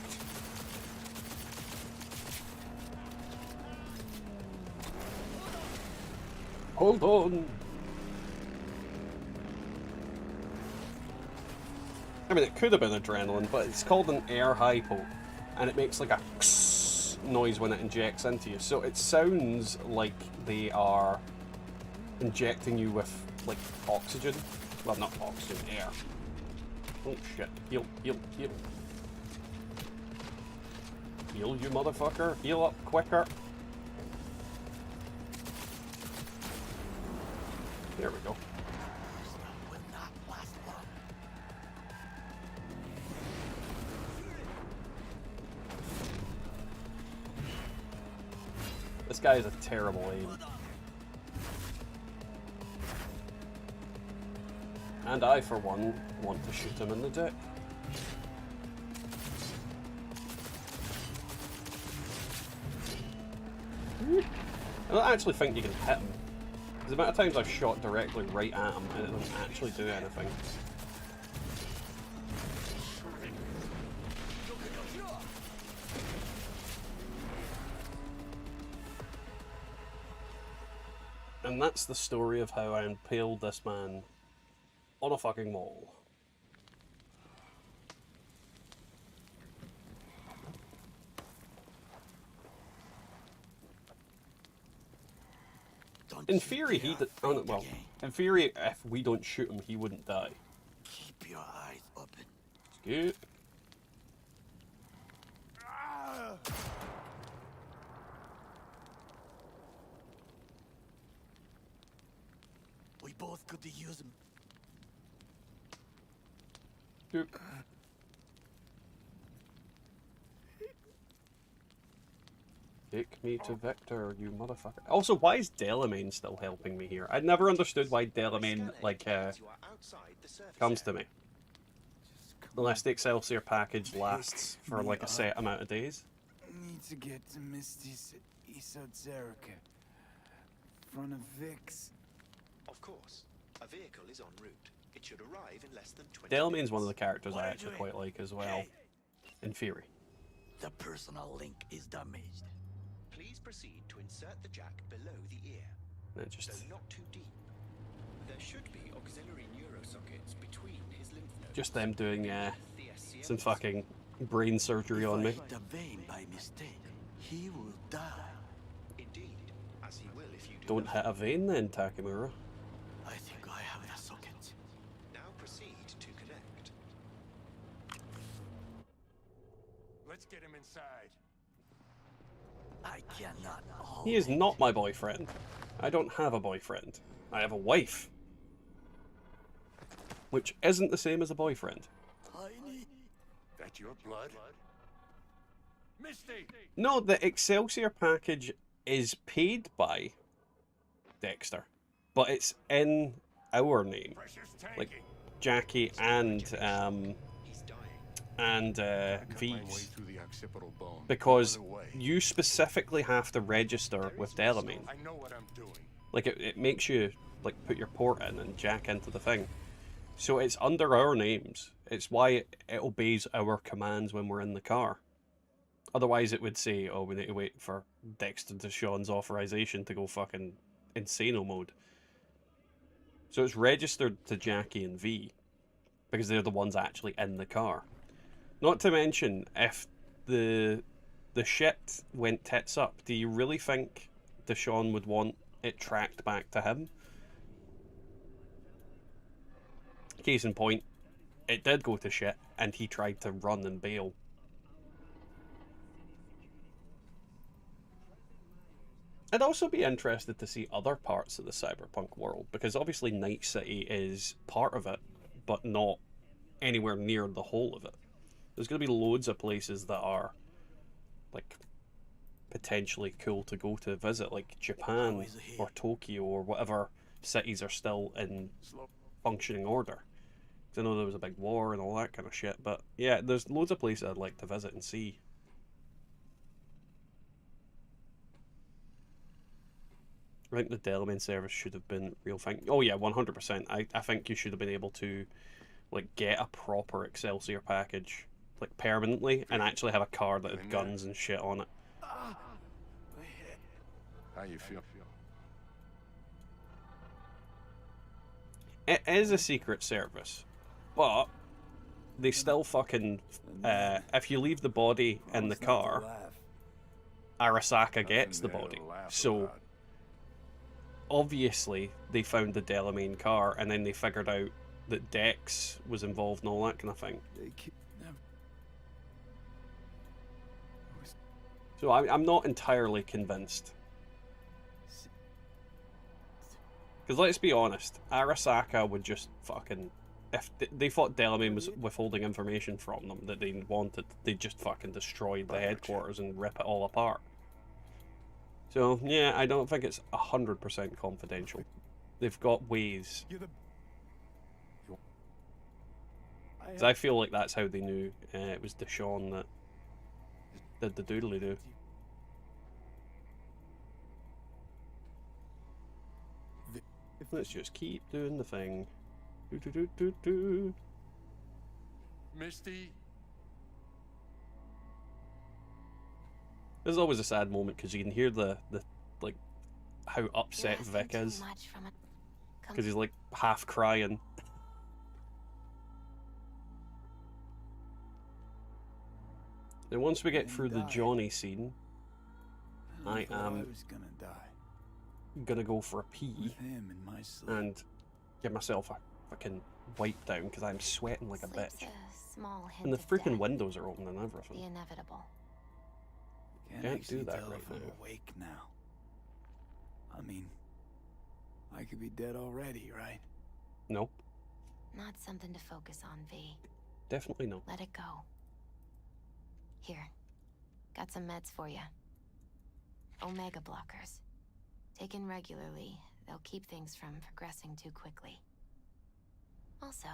Hold on! I mean, it could have been adrenaline, but it's called an air hypo, and it makes like a noise when it injects into you. So it sounds like they are injecting you with, like, oxygen. Well, not oxygen, air. Oh shit. Heal, heal, heal. Heal, you motherfucker. Heal up quicker. There we go. This guy is a terrible aim. And I, for one, want to shoot him in the dick. I don't actually think you can hit him. The amount of times I've shot directly right at him and it doesn't actually do anything. And that's the story of how I impaled this man on a fucking wall. In theory, well, in theory, if we don't shoot him, he wouldn't die. Keep your eyes open. Good. Could use him. Doop. Take me to Victor, you motherfucker. Also, why is Delamain still helping me here? I never understood why Delamain, like, comes to me. Unless the Excelsior package lasts for, like, a set amount of days. Need to get to Misty's Esoterica. Front of Vic's. Of course. A vehicle is en route. It should arrive in less than 20 Delamain's one of the characters I actually quite like as well. In theory. The personal link is damaged. Please proceed to insert the jack below the ear. Though not too deep. There should be auxiliary neurosockets between his lymph nodes. Just them doing some fucking brain surgery on me. The vein by mistake. He will die. Indeed, as he will if you do. Don't hit a vein then, Takemura. I think I have the socket. Now proceed to connect. Let's get him inside. I cannot. He is not my boyfriend. I don't have a boyfriend. I have a wife. Which isn't the same as a boyfriend. That your blood? Misty! No, the Excelsior package is paid by Dexter. But it's in our name. Like Jackie and V's. Because you specifically have to register with Delamain. I know what I'm doing. Like it makes you like put your port in and jack into the thing. So it's under our names. It's why it obeys our commands when we're in the car. Otherwise it would say, oh, we need to wait for Dexter Deshawn's authorization to go fucking insano mode. So it's registered to Jackie and V. Because they're the ones actually in the car. Not to mention, if the shit went tits up, do you really think Deshawn would want it tracked back to him? Case in point, it did go to shit, and he tried to run and bail. I'd also be interested to see other parts of the Cyberpunk world, because obviously Night City is part of it, but not anywhere near the whole of it. There's going to be loads of places that are, like, potentially cool to go to visit, like Japan or Tokyo or whatever cities are still in functioning order. I know there was a big war and all that kind of shit, but yeah, there's loads of places I'd like to visit and see. I think the Delamain service should have been real thing. Oh yeah, 100%. I think you should have been able to like get a proper Excelsior package like permanently and actually have a car that had guns and shit on it. How you feel? It is a secret service, but they still fucking if you leave the body in the car, Arasaka gets the body. So obviously they found the Delamain car and then they figured out that Dex was involved and all that kind of thing. So I'm not entirely convinced. Because let's be honest, Arasaka would just fucking... If they thought Delamain was withholding information from them that they wanted, they'd just fucking destroy the headquarters and rip it all apart. So, yeah, I don't think it's 100% confidential. They've got ways. Because I feel like that's how they knew it was Deshawn that did the doodly-doo. Let's just keep doing the thing. Do. Misty. There's always a sad moment because you can hear the like how upset Vic is because he's like half crying. Then once we get through the Johnny scene, I am gonna go for a pee and give myself a fucking wipe down because I'm sweating like a bitch. And the freaking windows are open and everything. The inevitable. Can't do that right now. Awake now. I mean, I could be dead already, right? Nope. Not something to focus on, V. Definitely no. Let it go. Here. Got some meds for you. Omega blockers. Taken regularly, they'll keep things from progressing too quickly. Also,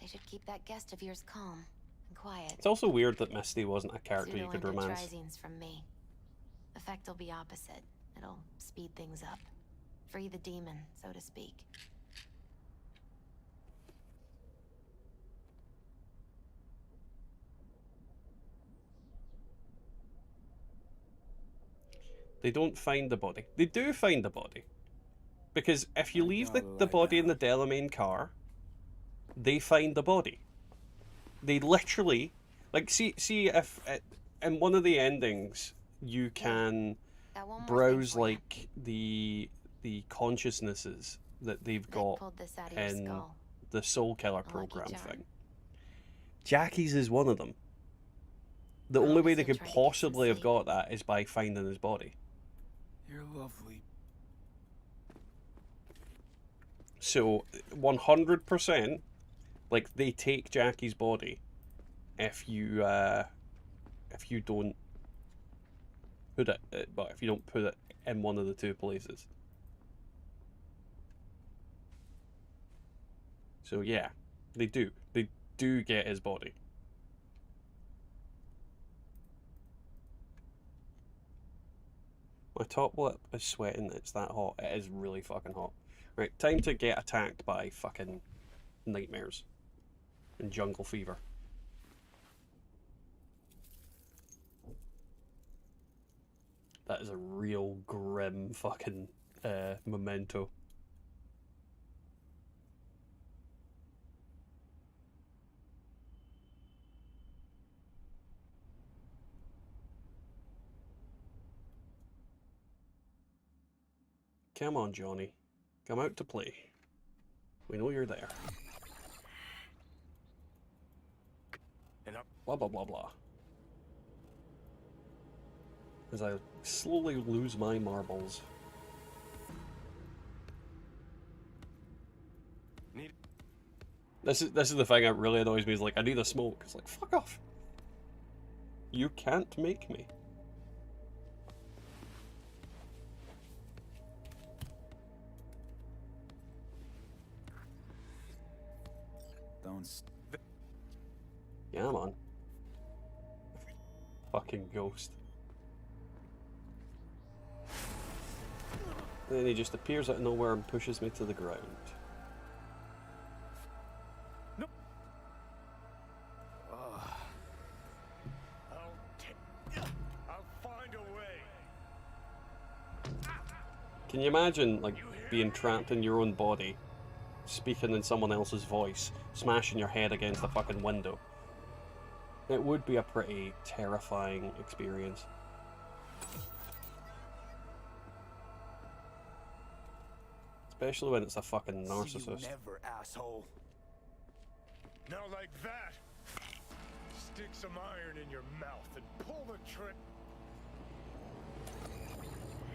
they should keep that guest of yours calm and quiet. It's also weird that Misty wasn't a character you could romance. Pseudo-endotrizines from me. Effect will be opposite. It'll speed things up. Free the demon, so to speak. They don't find the body. They do find the body. Because if you leave the body in the Delamain car, they find the body. They literally... Like, see if in one of the endings, you can browse, like, the consciousnesses that they've got in the Soul Killer program thing. Jackie's is one of them. The only way they could possibly have got that is by finding his body. You're lovely. So, 100%, like, they take Jackie's body if you don't put it, but if you don't put it in one of the two places. So yeah, they do get his body. My top lip is sweating, it's that hot. It is really fucking hot. Right, time to get attacked by fucking nightmares and jungle fever. That is a real grim fucking memento. Come on, Johnny. Come out to play. We know you're there. Blah, blah, blah, blah. As I slowly lose my marbles. This is the thing that really annoys me, is like, I need a smoke. It's like, fuck off. You can't make me. Yeah, man. Fucking ghost. And then he just appears out of nowhere and pushes me to the ground. No. I'll find a way. Can you imagine, like, being trapped in your own body, speaking in someone else's voice, smashing your head against a fucking window? It would be a pretty terrifying experience. Especially when it's a fucking narcissist. See you never, asshole. Now like that. Stick some iron in your mouth and pull the trigger.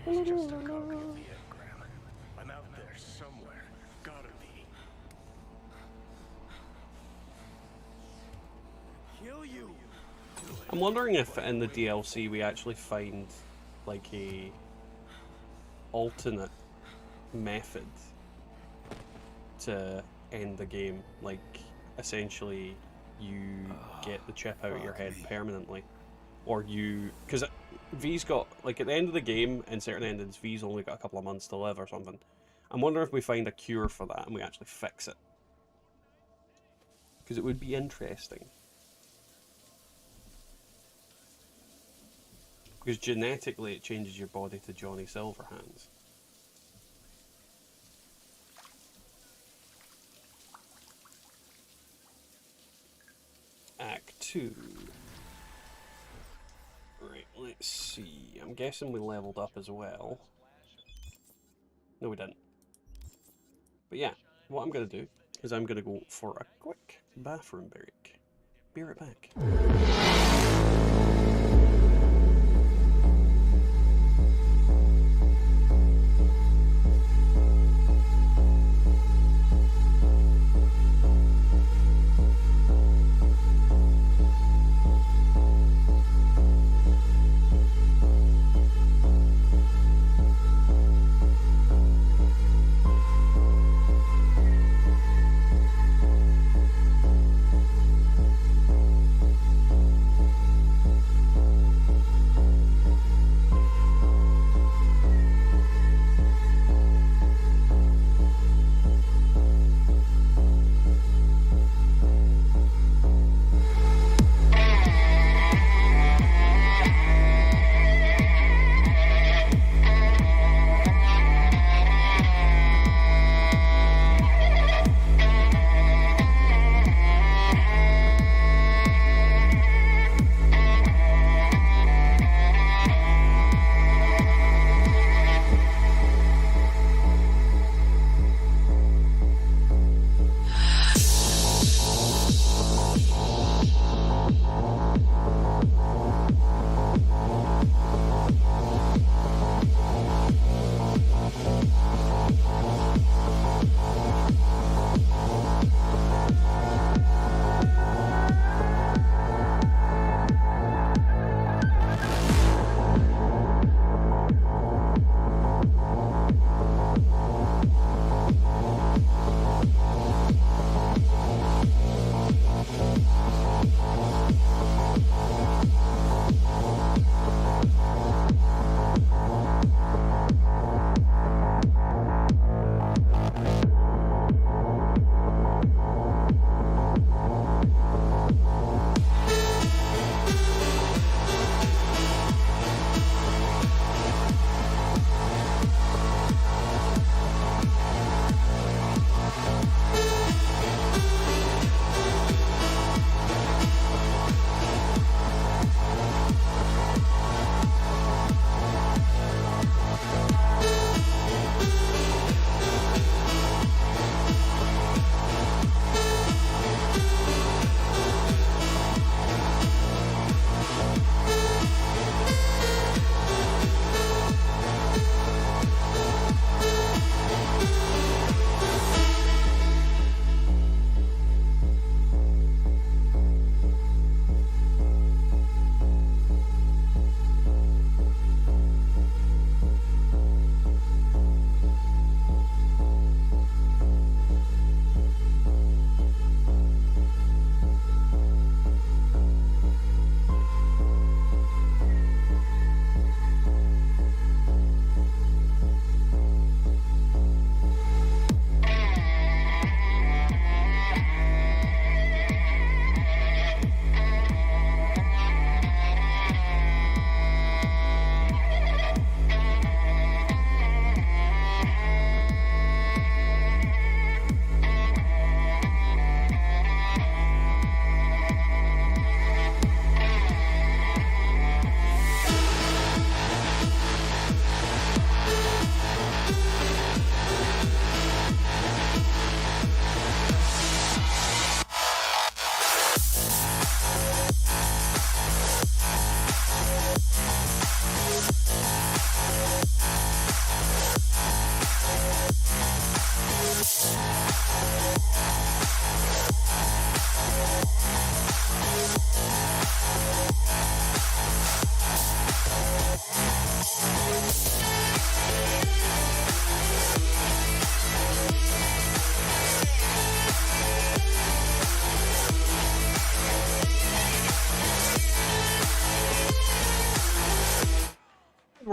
It's just a copy of the engram. I'm out there somewhere. Gotta be. Kill you. I'm wondering if in the DLC we actually find like a alternate method to end the game, like essentially you get the chip out of your head permanently, or you, because V's got, like, at the end of the game in certain endings, V's only got a couple of months to live or something. I'm wondering if we find a cure for that and we actually fix it, because it would be interesting. Because genetically it changes your body to Johnny Silverhands. Act 2. Right, let's see. I'm guessing we leveled up as well. No, we didn't. But yeah, what I'm going to do is I'm going to go for a quick bathroom break. Be right back.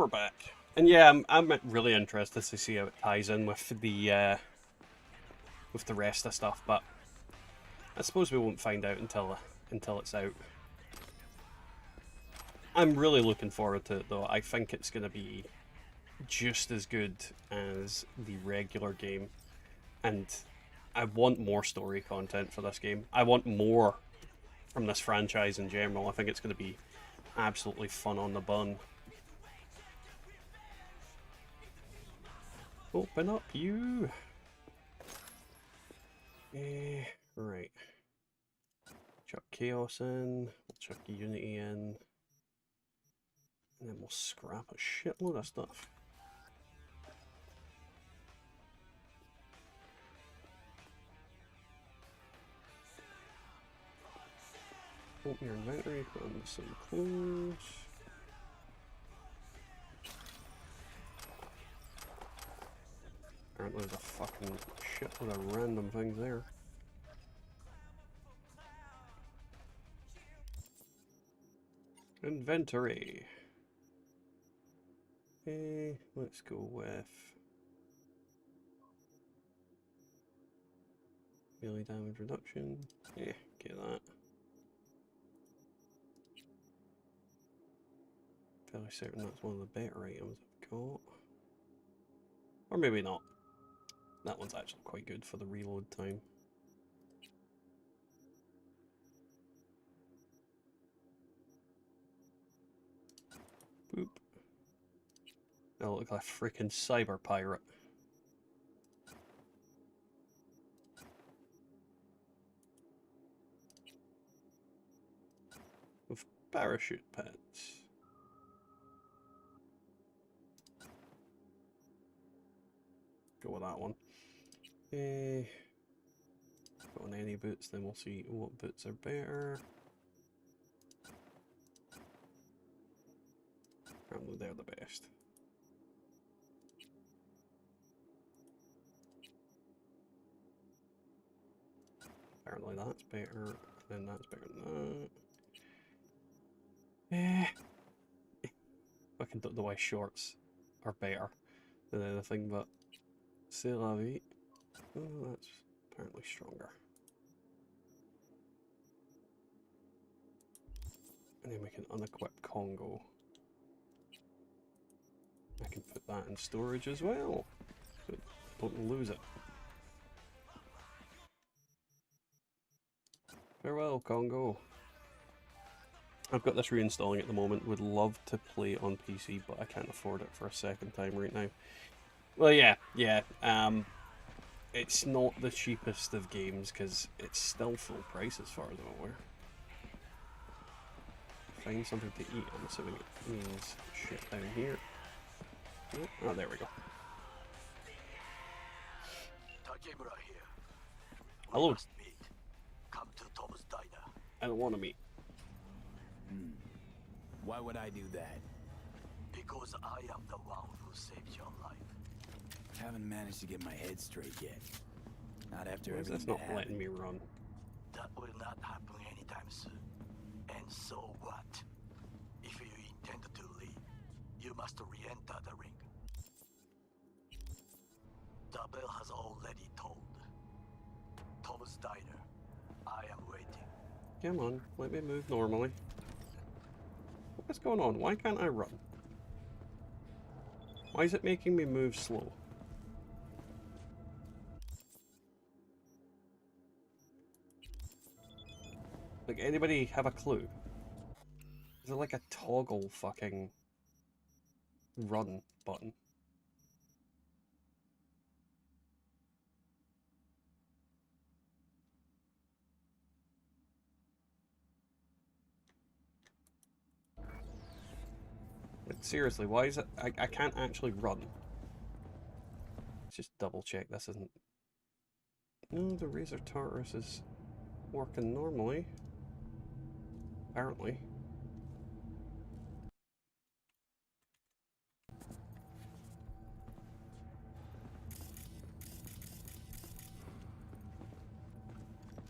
we're back. And yeah, I'm really interested to see how it ties in with the rest of stuff, but I suppose we won't find out until it's out. I'm really looking forward to it, though. I think it's going to be just as good as the regular game, and I want more story content for this game. I want more from this franchise in general. I think it's going to be absolutely fun on the bun. Open up, you! Right. Chuck Chaos in, we'll chuck Unity in, and then we'll scrap a shitload of stuff. Open your inventory, put on some clothes. Apparently there's a fucking shitload of random things there. Inventory. Let's go with melee damage reduction. Yeah, get that. Fairly certain that's one of the better items I've got. Or maybe not. That one's actually quite good for the reload time. Boop. I look like a freaking cyber pirate. With parachute pants. Go with that one. Go on any boots, then we'll see what boots are better. Apparently they're the best. Apparently that's better, then that's better than that. I can don't know why shorts are better than anything, but c'est la vie. Oh, that's apparently stronger. And then we can unequip Congo. I can put that in storage as well, so don't lose it. Farewell, Congo. I've got this reinstalling at the moment. Would love to play it on PC, but I can't afford it for a second time right now. Well, yeah. It's not the cheapest of games because it's still full price as far as I'm aware. Find something to eat. I'm assuming it means shit down here. Oh, there we go. Hello. Come to Tom's Diner. I don't want to meet. Why would I do that? Because I am the one who saved your life. Haven't managed to get my head straight yet. Not after everything That's not letting me run. That will not happen anytime soon. And so what? If you intend to leave, you must re-enter the ring. The bell has already tolled. Tom's Diner. I am waiting. Come on, let me move normally. What's going on? Why can't I run? Why is it making me move slow? Like, anybody have a clue? Is it like a toggle fucking run button? Like, seriously, why is it? I can't actually run. Let's just double check this isn't... No, the Razor Tartarus is working normally. Apparently.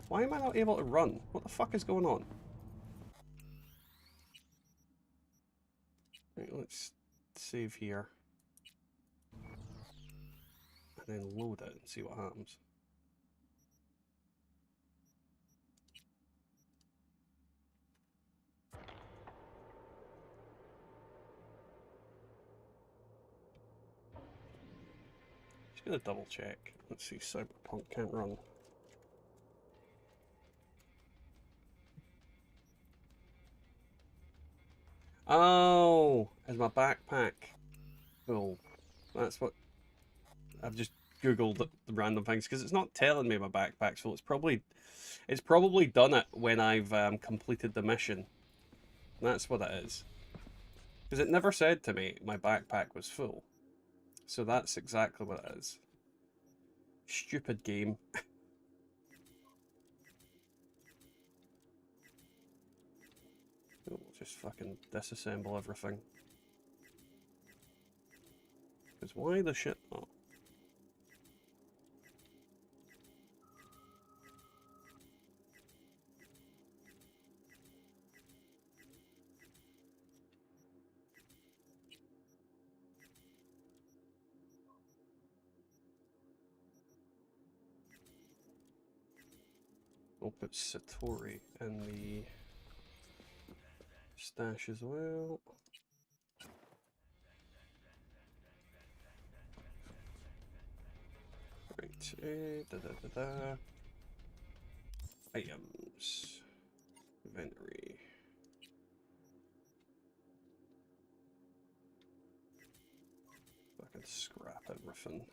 Why am I not able to run? What the fuck is going on? Right, let's save here. And then load it and see what happens. Just gonna double check. Let's see, Cyberpunk can't run. Oh, is my backpack full? That's what I've just googled the random things because it's not telling me my backpack's full. It's probably done it when I've completed the mission. That's what it is. Because it never said to me my backpack was full. So that's exactly what it is. Stupid game. We'll just fucking disassemble everything. Because why the shit? Oh. We'll put Satori in the stash as well. Right, items, inventory. Fucking scrap everything.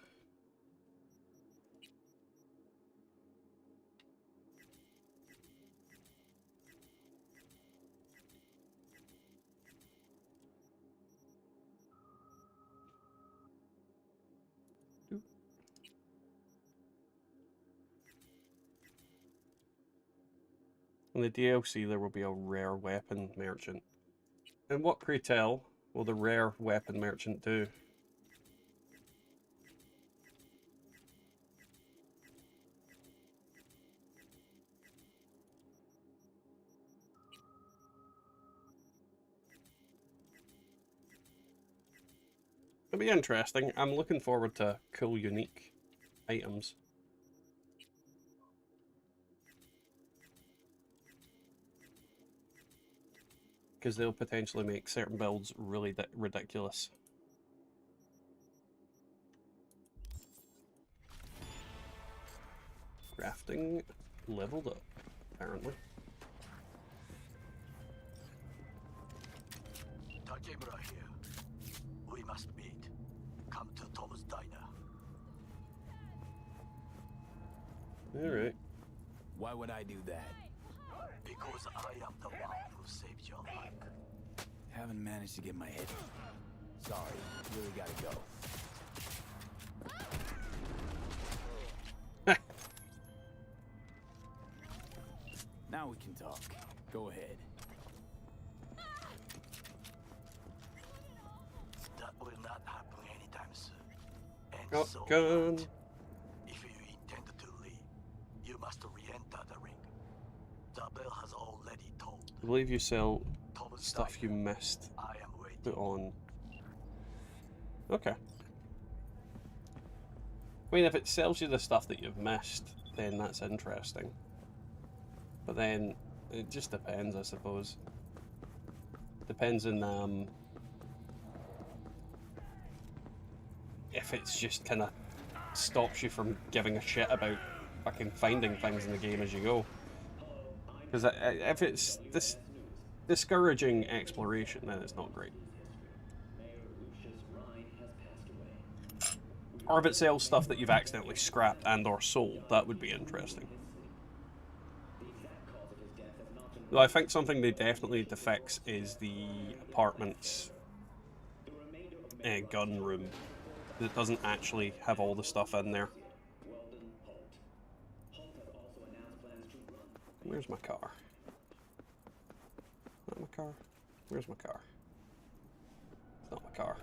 In the DLC, there will be a rare weapon merchant. And what, pray tell, will the rare weapon merchant do? It'll be interesting. I'm looking forward to cool, unique items. Because they'll potentially make certain builds really ridiculous. Crafting leveled up, apparently. Takemura here. We must meet. Come to Tom's Diner. Alright. Why would I do that? Because I am the one who saved your life. Haven't managed to get my head. Sorry, really gotta go. Now we can talk. Go ahead. That will not happen anytime soon. And Oh, so gun. what? If you intend to leave, you must re-enter the ring. The bell has already tolled. I believe you sell Thomas stuff you missed. I am waiting. Put on. Okay. I mean, if it sells you the stuff that you've missed, then that's interesting. But then, it just depends, I suppose. Depends on, if it's just kind of stops you from giving a shit about fucking finding things in the game as you go. Because if it's this discouraging exploration, then it's not great. Or if it sells stuff that you've accidentally scrapped and or sold, that would be interesting. Though I think something they definitely need to fix is the apartment's gun room. It doesn't actually have all the stuff in there. Where's my car? Not my car. Where's my car? It's not my car.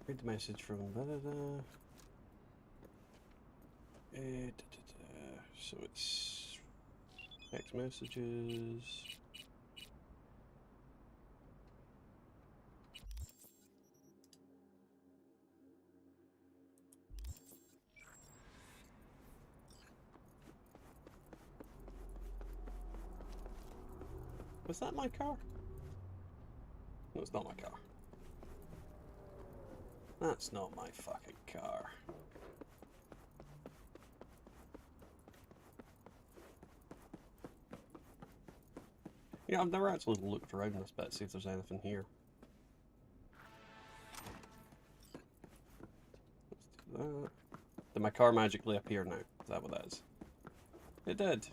Read the message from So it's text messages. Was that my car? No, it's not my car. That's not my fucking car. Yeah, I've never actually looked around this bit to see if there's anything here. Let's do that. Did my car magically appear now? Is that what that is? It did.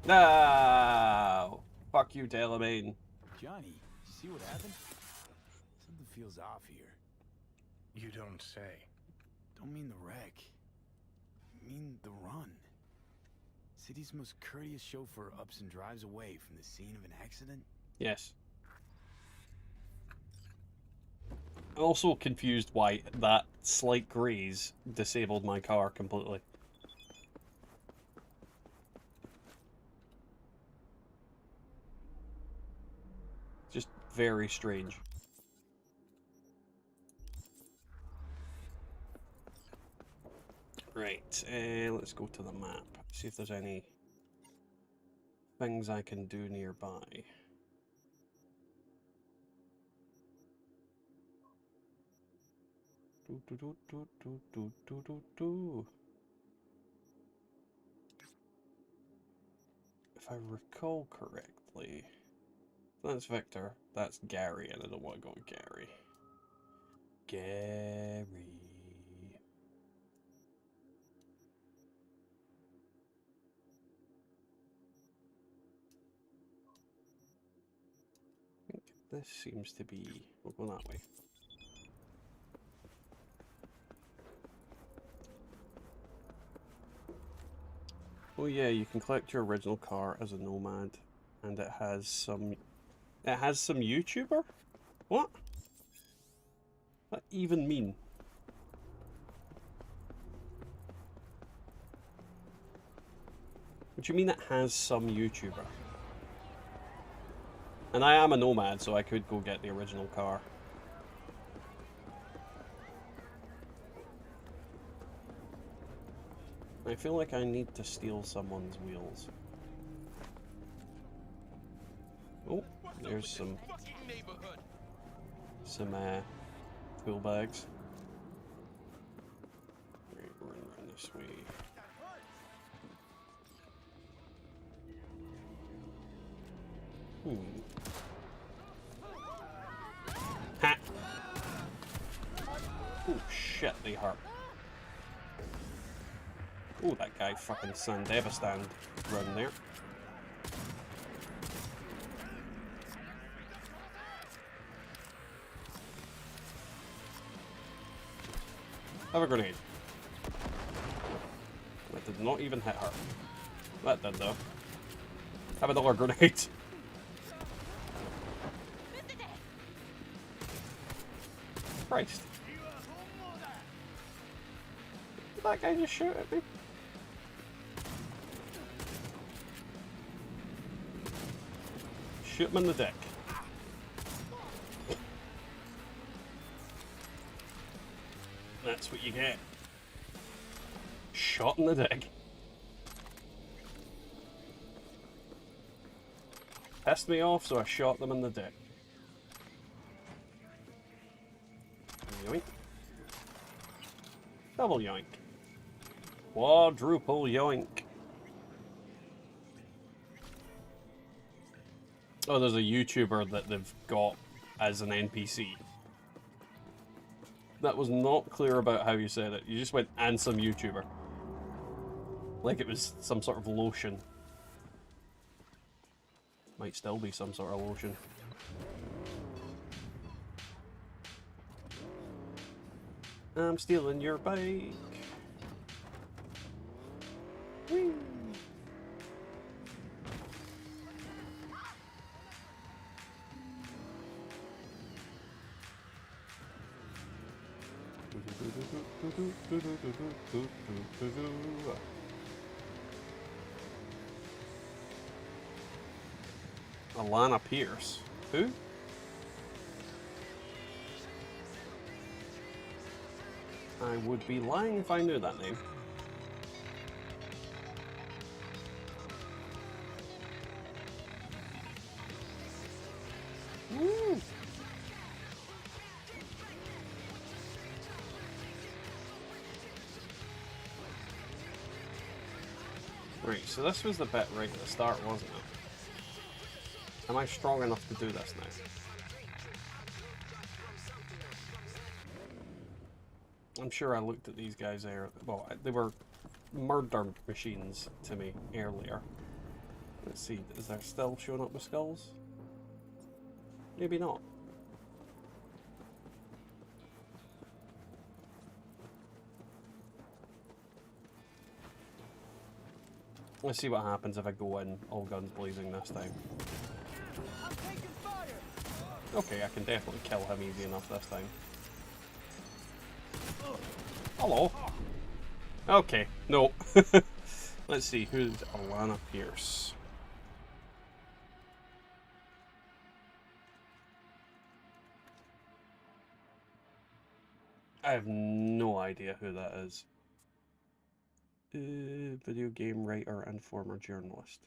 No! Fuck you, Delamain. Johnny, see what happened? Something feels off here. You don't say. Don't mean the wreck. I mean the run. City's most courteous chauffeur ups and drives away from the scene of an accident? Yes. I'm also confused why that slight graze disabled my car completely. Just very strange. Right, let's go to the map. See if there's any things I can do nearby. If I recall correctly, that's Victor, that's Gary, and I don't want to go with Gary. Gary. I think this seems to be... We'll go that way. Oh yeah, you can collect your original car as a nomad, and it has some YouTuber? What? What even mean? What do you mean it has some YouTuber? And I am a nomad, so I could go get the original car. I feel like I need to steal someone's wheels. Oh, there's some tool bags. Right, we're gonna run this way. Ha! Oh shit, they hurt. Oh, that guy fucking Sandevistan run there. Have a grenade. That did not even hit her. That did though. Have another grenade. Christ. Did that guy just shoot at me? Shoot him in the dick. That's what you get. Shot in the dick. Pissed me off, so I shot them in the dick. Yoink. Double yoink. Quadruple yoink. Oh, there's a YouTuber that they've got as an NPC. That was not clear about how you said it. You just went, and some YouTuber. Like it was some sort of lotion. Might still be some sort of lotion. I'm stealing your bike. Whee! Alana Pierce. Who? I would be lying if I knew that name. Woo! Right, so this was the bit right at the start, wasn't it? Am I strong enough to do this now? I'm sure I looked at these guys there. Well, they were murder machines to me earlier. Let's see, is there still showing up with skulls? Maybe not. Let's see what happens if I go in all guns blazing this time. Okay, I can definitely kill him easy enough this time. Hello. Okay, no. Let's see, who's Alana Pierce? I have no idea who that is. Video game writer and former journalist.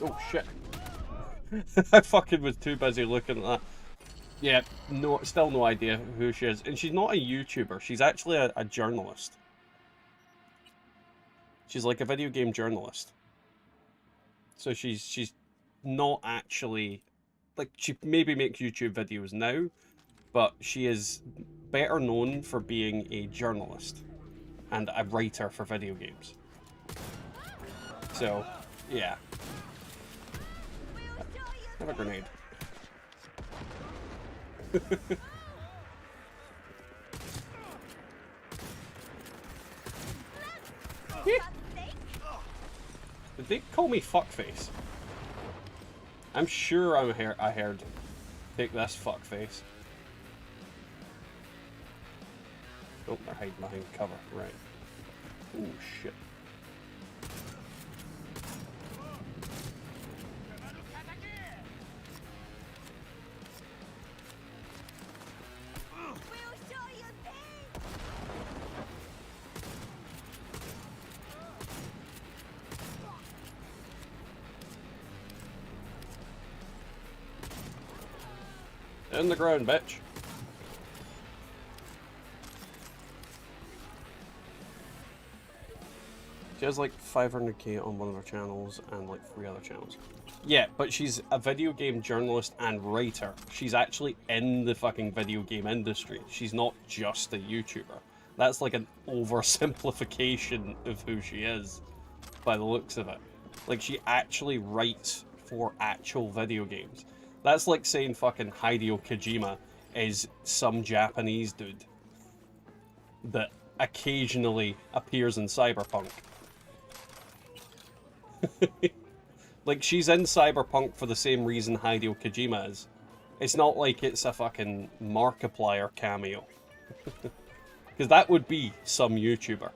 Oh shit. I fucking was too busy looking at that. Yeah, no, still no idea who she is. And she's not a YouTuber, she's actually a journalist. She's like a video game journalist. So she's not actually, like, she maybe makes YouTube videos now, but she is better known for being a journalist and a writer for video games. So, yeah. Have a grenade. Did they call me fuckface? I'm sure I heard take this fuckface. Oh, they're hiding behind cover, right. Oh shit. In the ground, bitch. She has like 500k on one of her channels and like 3 other channels. Yeah, but she's a video game journalist and writer. She's actually in the fucking video game industry. She's not just a YouTuber. That's like an oversimplification of who she is, by the looks of it. Like, she actually writes for actual video games. That's like saying fucking Hideo Kojima is some Japanese dude that occasionally appears in Cyberpunk. Like, she's in Cyberpunk for the same reason Hideo Kojima is. It's not like it's a fucking Markiplier cameo. Because that would be some YouTuber.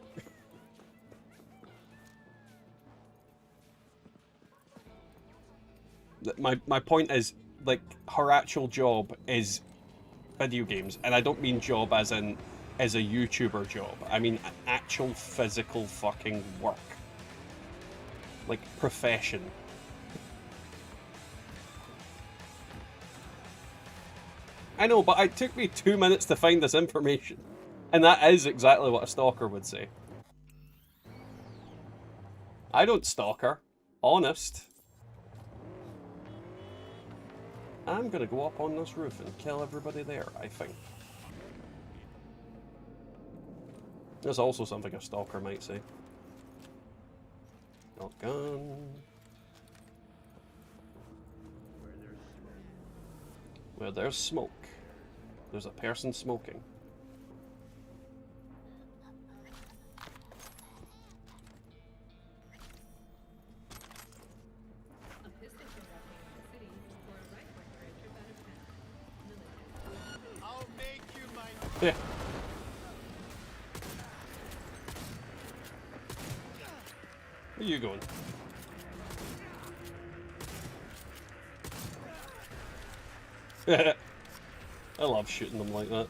My point is, like, her actual job is video games. And I don't mean job as in as a YouTuber job. I mean actual physical fucking work. Like, profession. I know, but it took me 2 minutes to find this information. And that is exactly what a stalker would say. I don't stalk her. Honest. I'm gonna go up on this roof and kill everybody there, I think. There's also something a stalker might say. Shotgun. Where there's smoke, there's a person smoking. Yeah. Where are you going? I love shooting them like that.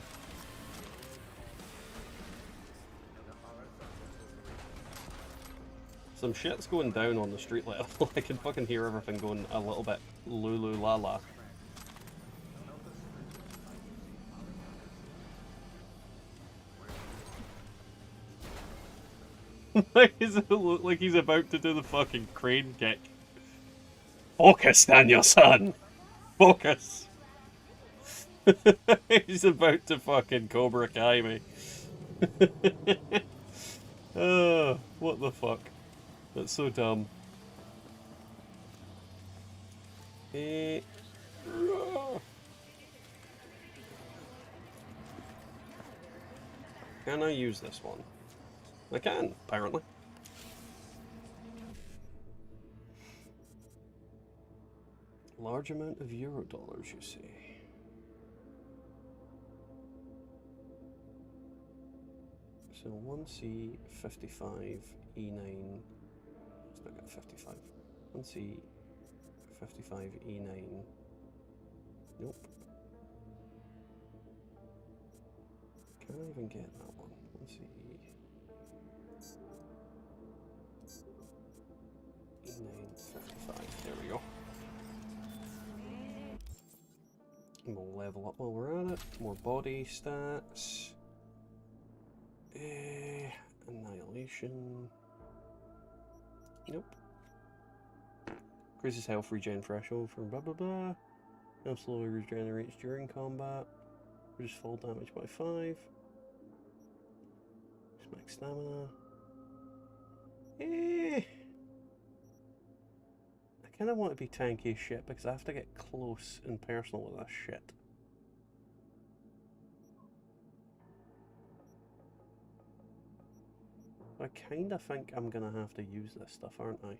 Some shit's going down on the street level. I can fucking hear everything going a little bit lulu la la. Why does it look like he's about to do the fucking crane kick? Focus, Daniel, son! Focus! He's about to fucking Cobra Kai me. Oh, what the fuck? That's so dumb. Can I use this one? I can, apparently. Large amount of euro dollars, you see. So 1C, 55, E9. Still got 55. 1C, 55, E9. Nope. Can I even get that one? 1C, E9, 55. There we go. And we'll level up while we're at it. More body stats. Annihilation. Nope. Increases health regen threshold from blah blah blah. Health slowly regenerates during combat. Reduces fall damage by 5. Max stamina. I kind of want to be tanky as shit because I have to get close and personal with this shit. I kind of think I'm going to have to use this stuff, aren't I?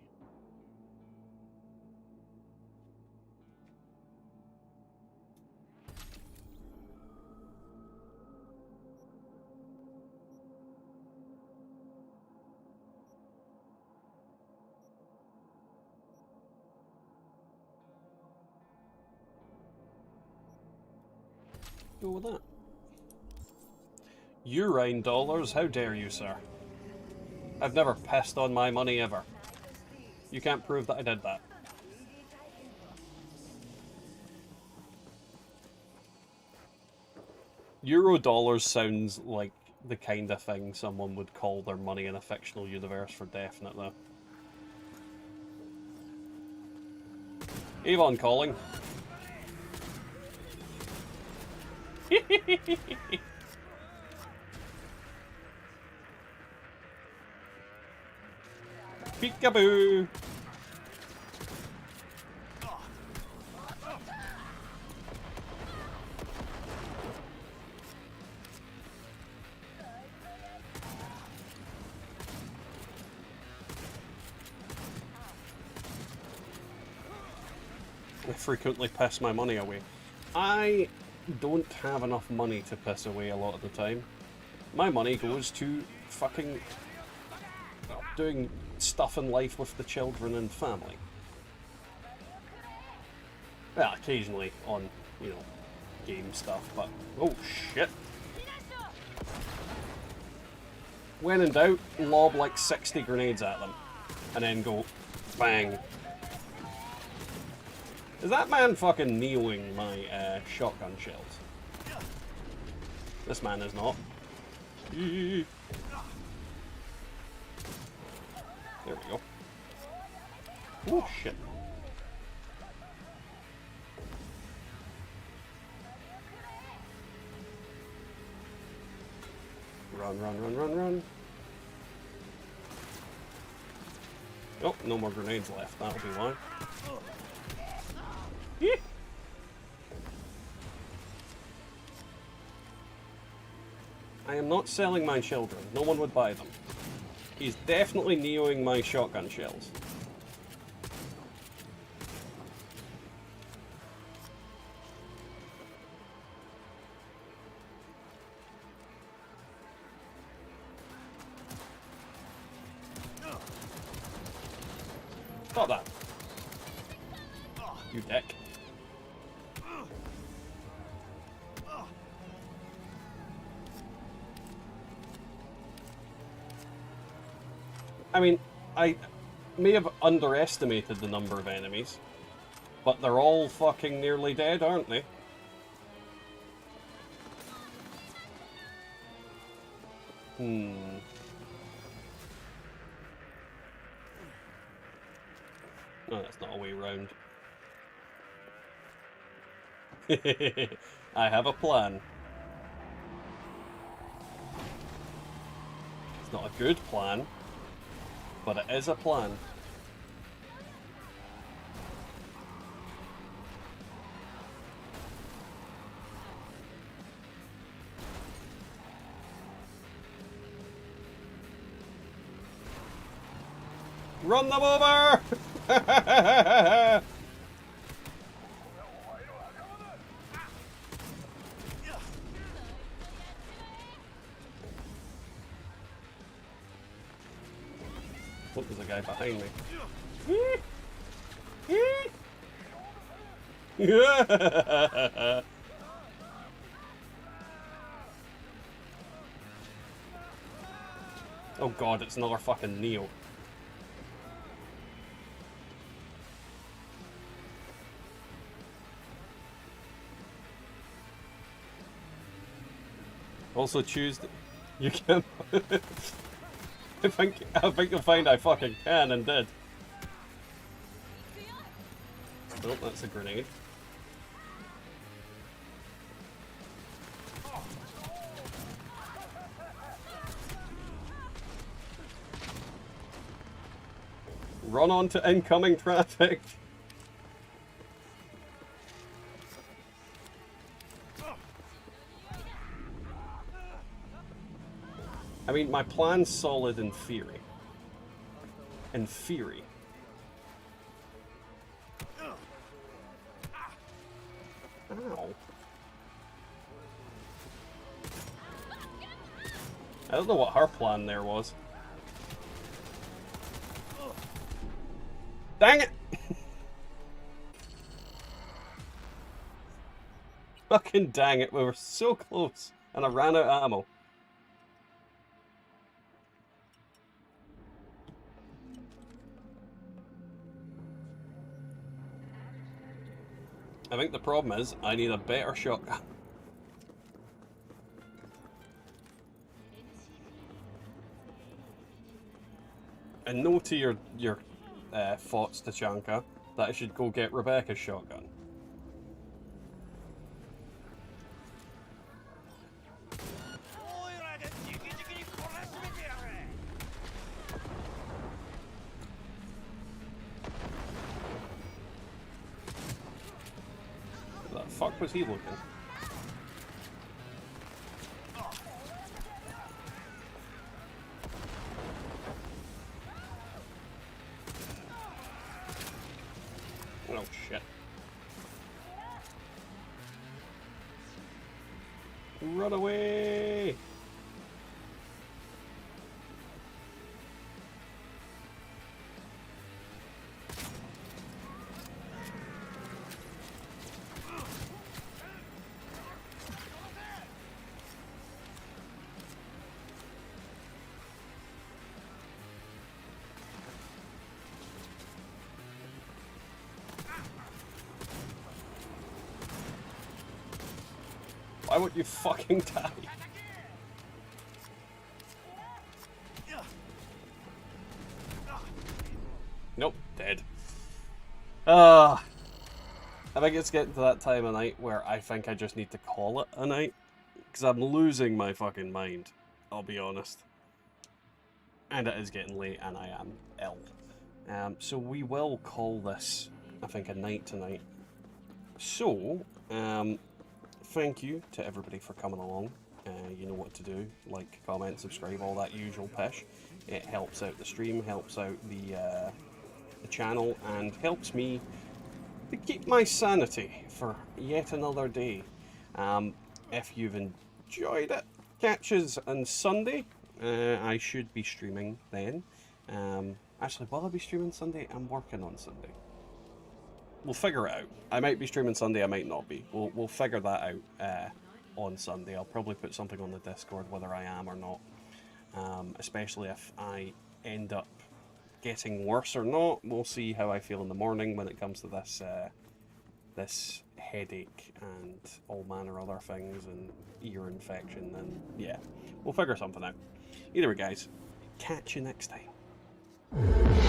Go with that. Urine dollars? How dare you, sir? I've never pissed on my money ever. You can't prove that I did that. Euro dollars sounds like the kind of thing someone would call their money in a fictional universe for definite, though. Avon calling. Peekaboo! I frequently piss my money away. I don't have enough money to piss away a lot of the time. My money goes to fucking doing stuff in life with the children and family. Well, occasionally on, you know, game stuff, but oh shit. When in doubt, lob like 60 grenades at them and then go bang. Is that man fucking neoing my shotgun shells? This man is not. There we go. Oh shit. Run, run, run, run, run. Oh, no more grenades left. That'll be why. I am not selling my children. No one would buy them. He's definitely neoing my shotgun shells. Stop that. You dick. I mean, I may have underestimated the number of enemies, but they're all fucking nearly dead, aren't they? Hmm. No, that's not a way round. I have a plan. It's not a good plan, but it is a plan. Run them over! Look, there's a guy behind me. Oh god, it's another fucking Neo. Also Tuesday, you can. I think you'll find I fucking can and did. Oh, that's a grenade. Run onto incoming traffic. I mean, my plan's solid in theory. In theory. Ow. I don't know what her plan there was. Dang it! Fucking dang it, we were so close, and I ran out of ammo. I think the problem is, I need a better shotgun. And no to your thoughts, Tachanka, that I should go get Rebecca's shotgun. Where the fuck was he looking? Oh shit. Run away! Why won't you fucking die? Nope, dead. I think it's getting to that time of night where I think I just need to call it a night. Because I'm losing my fucking mind, I'll be honest. And it is getting late and I am ill. So we will call this, I think, a night tonight. So, thank you to everybody for coming along. You know what to do. Like, comment, subscribe, all that usual pish. It helps out the stream, helps out the channel, and helps me to keep my sanity for yet another day. If you've enjoyed it, catches on Sunday. I should be streaming then. Actually, will I be streaming Sunday? I'm working on Sunday. We'll figure it out. I might be streaming Sunday, I might not be. We'll figure that out on Sunday. I'll probably put something on the Discord whether I am or not. Especially if I end up getting worse or not. We'll see how I feel in the morning when it comes to this this headache and all manner of other things and ear infection, and yeah, we'll figure something out. Either way, guys, catch you next time.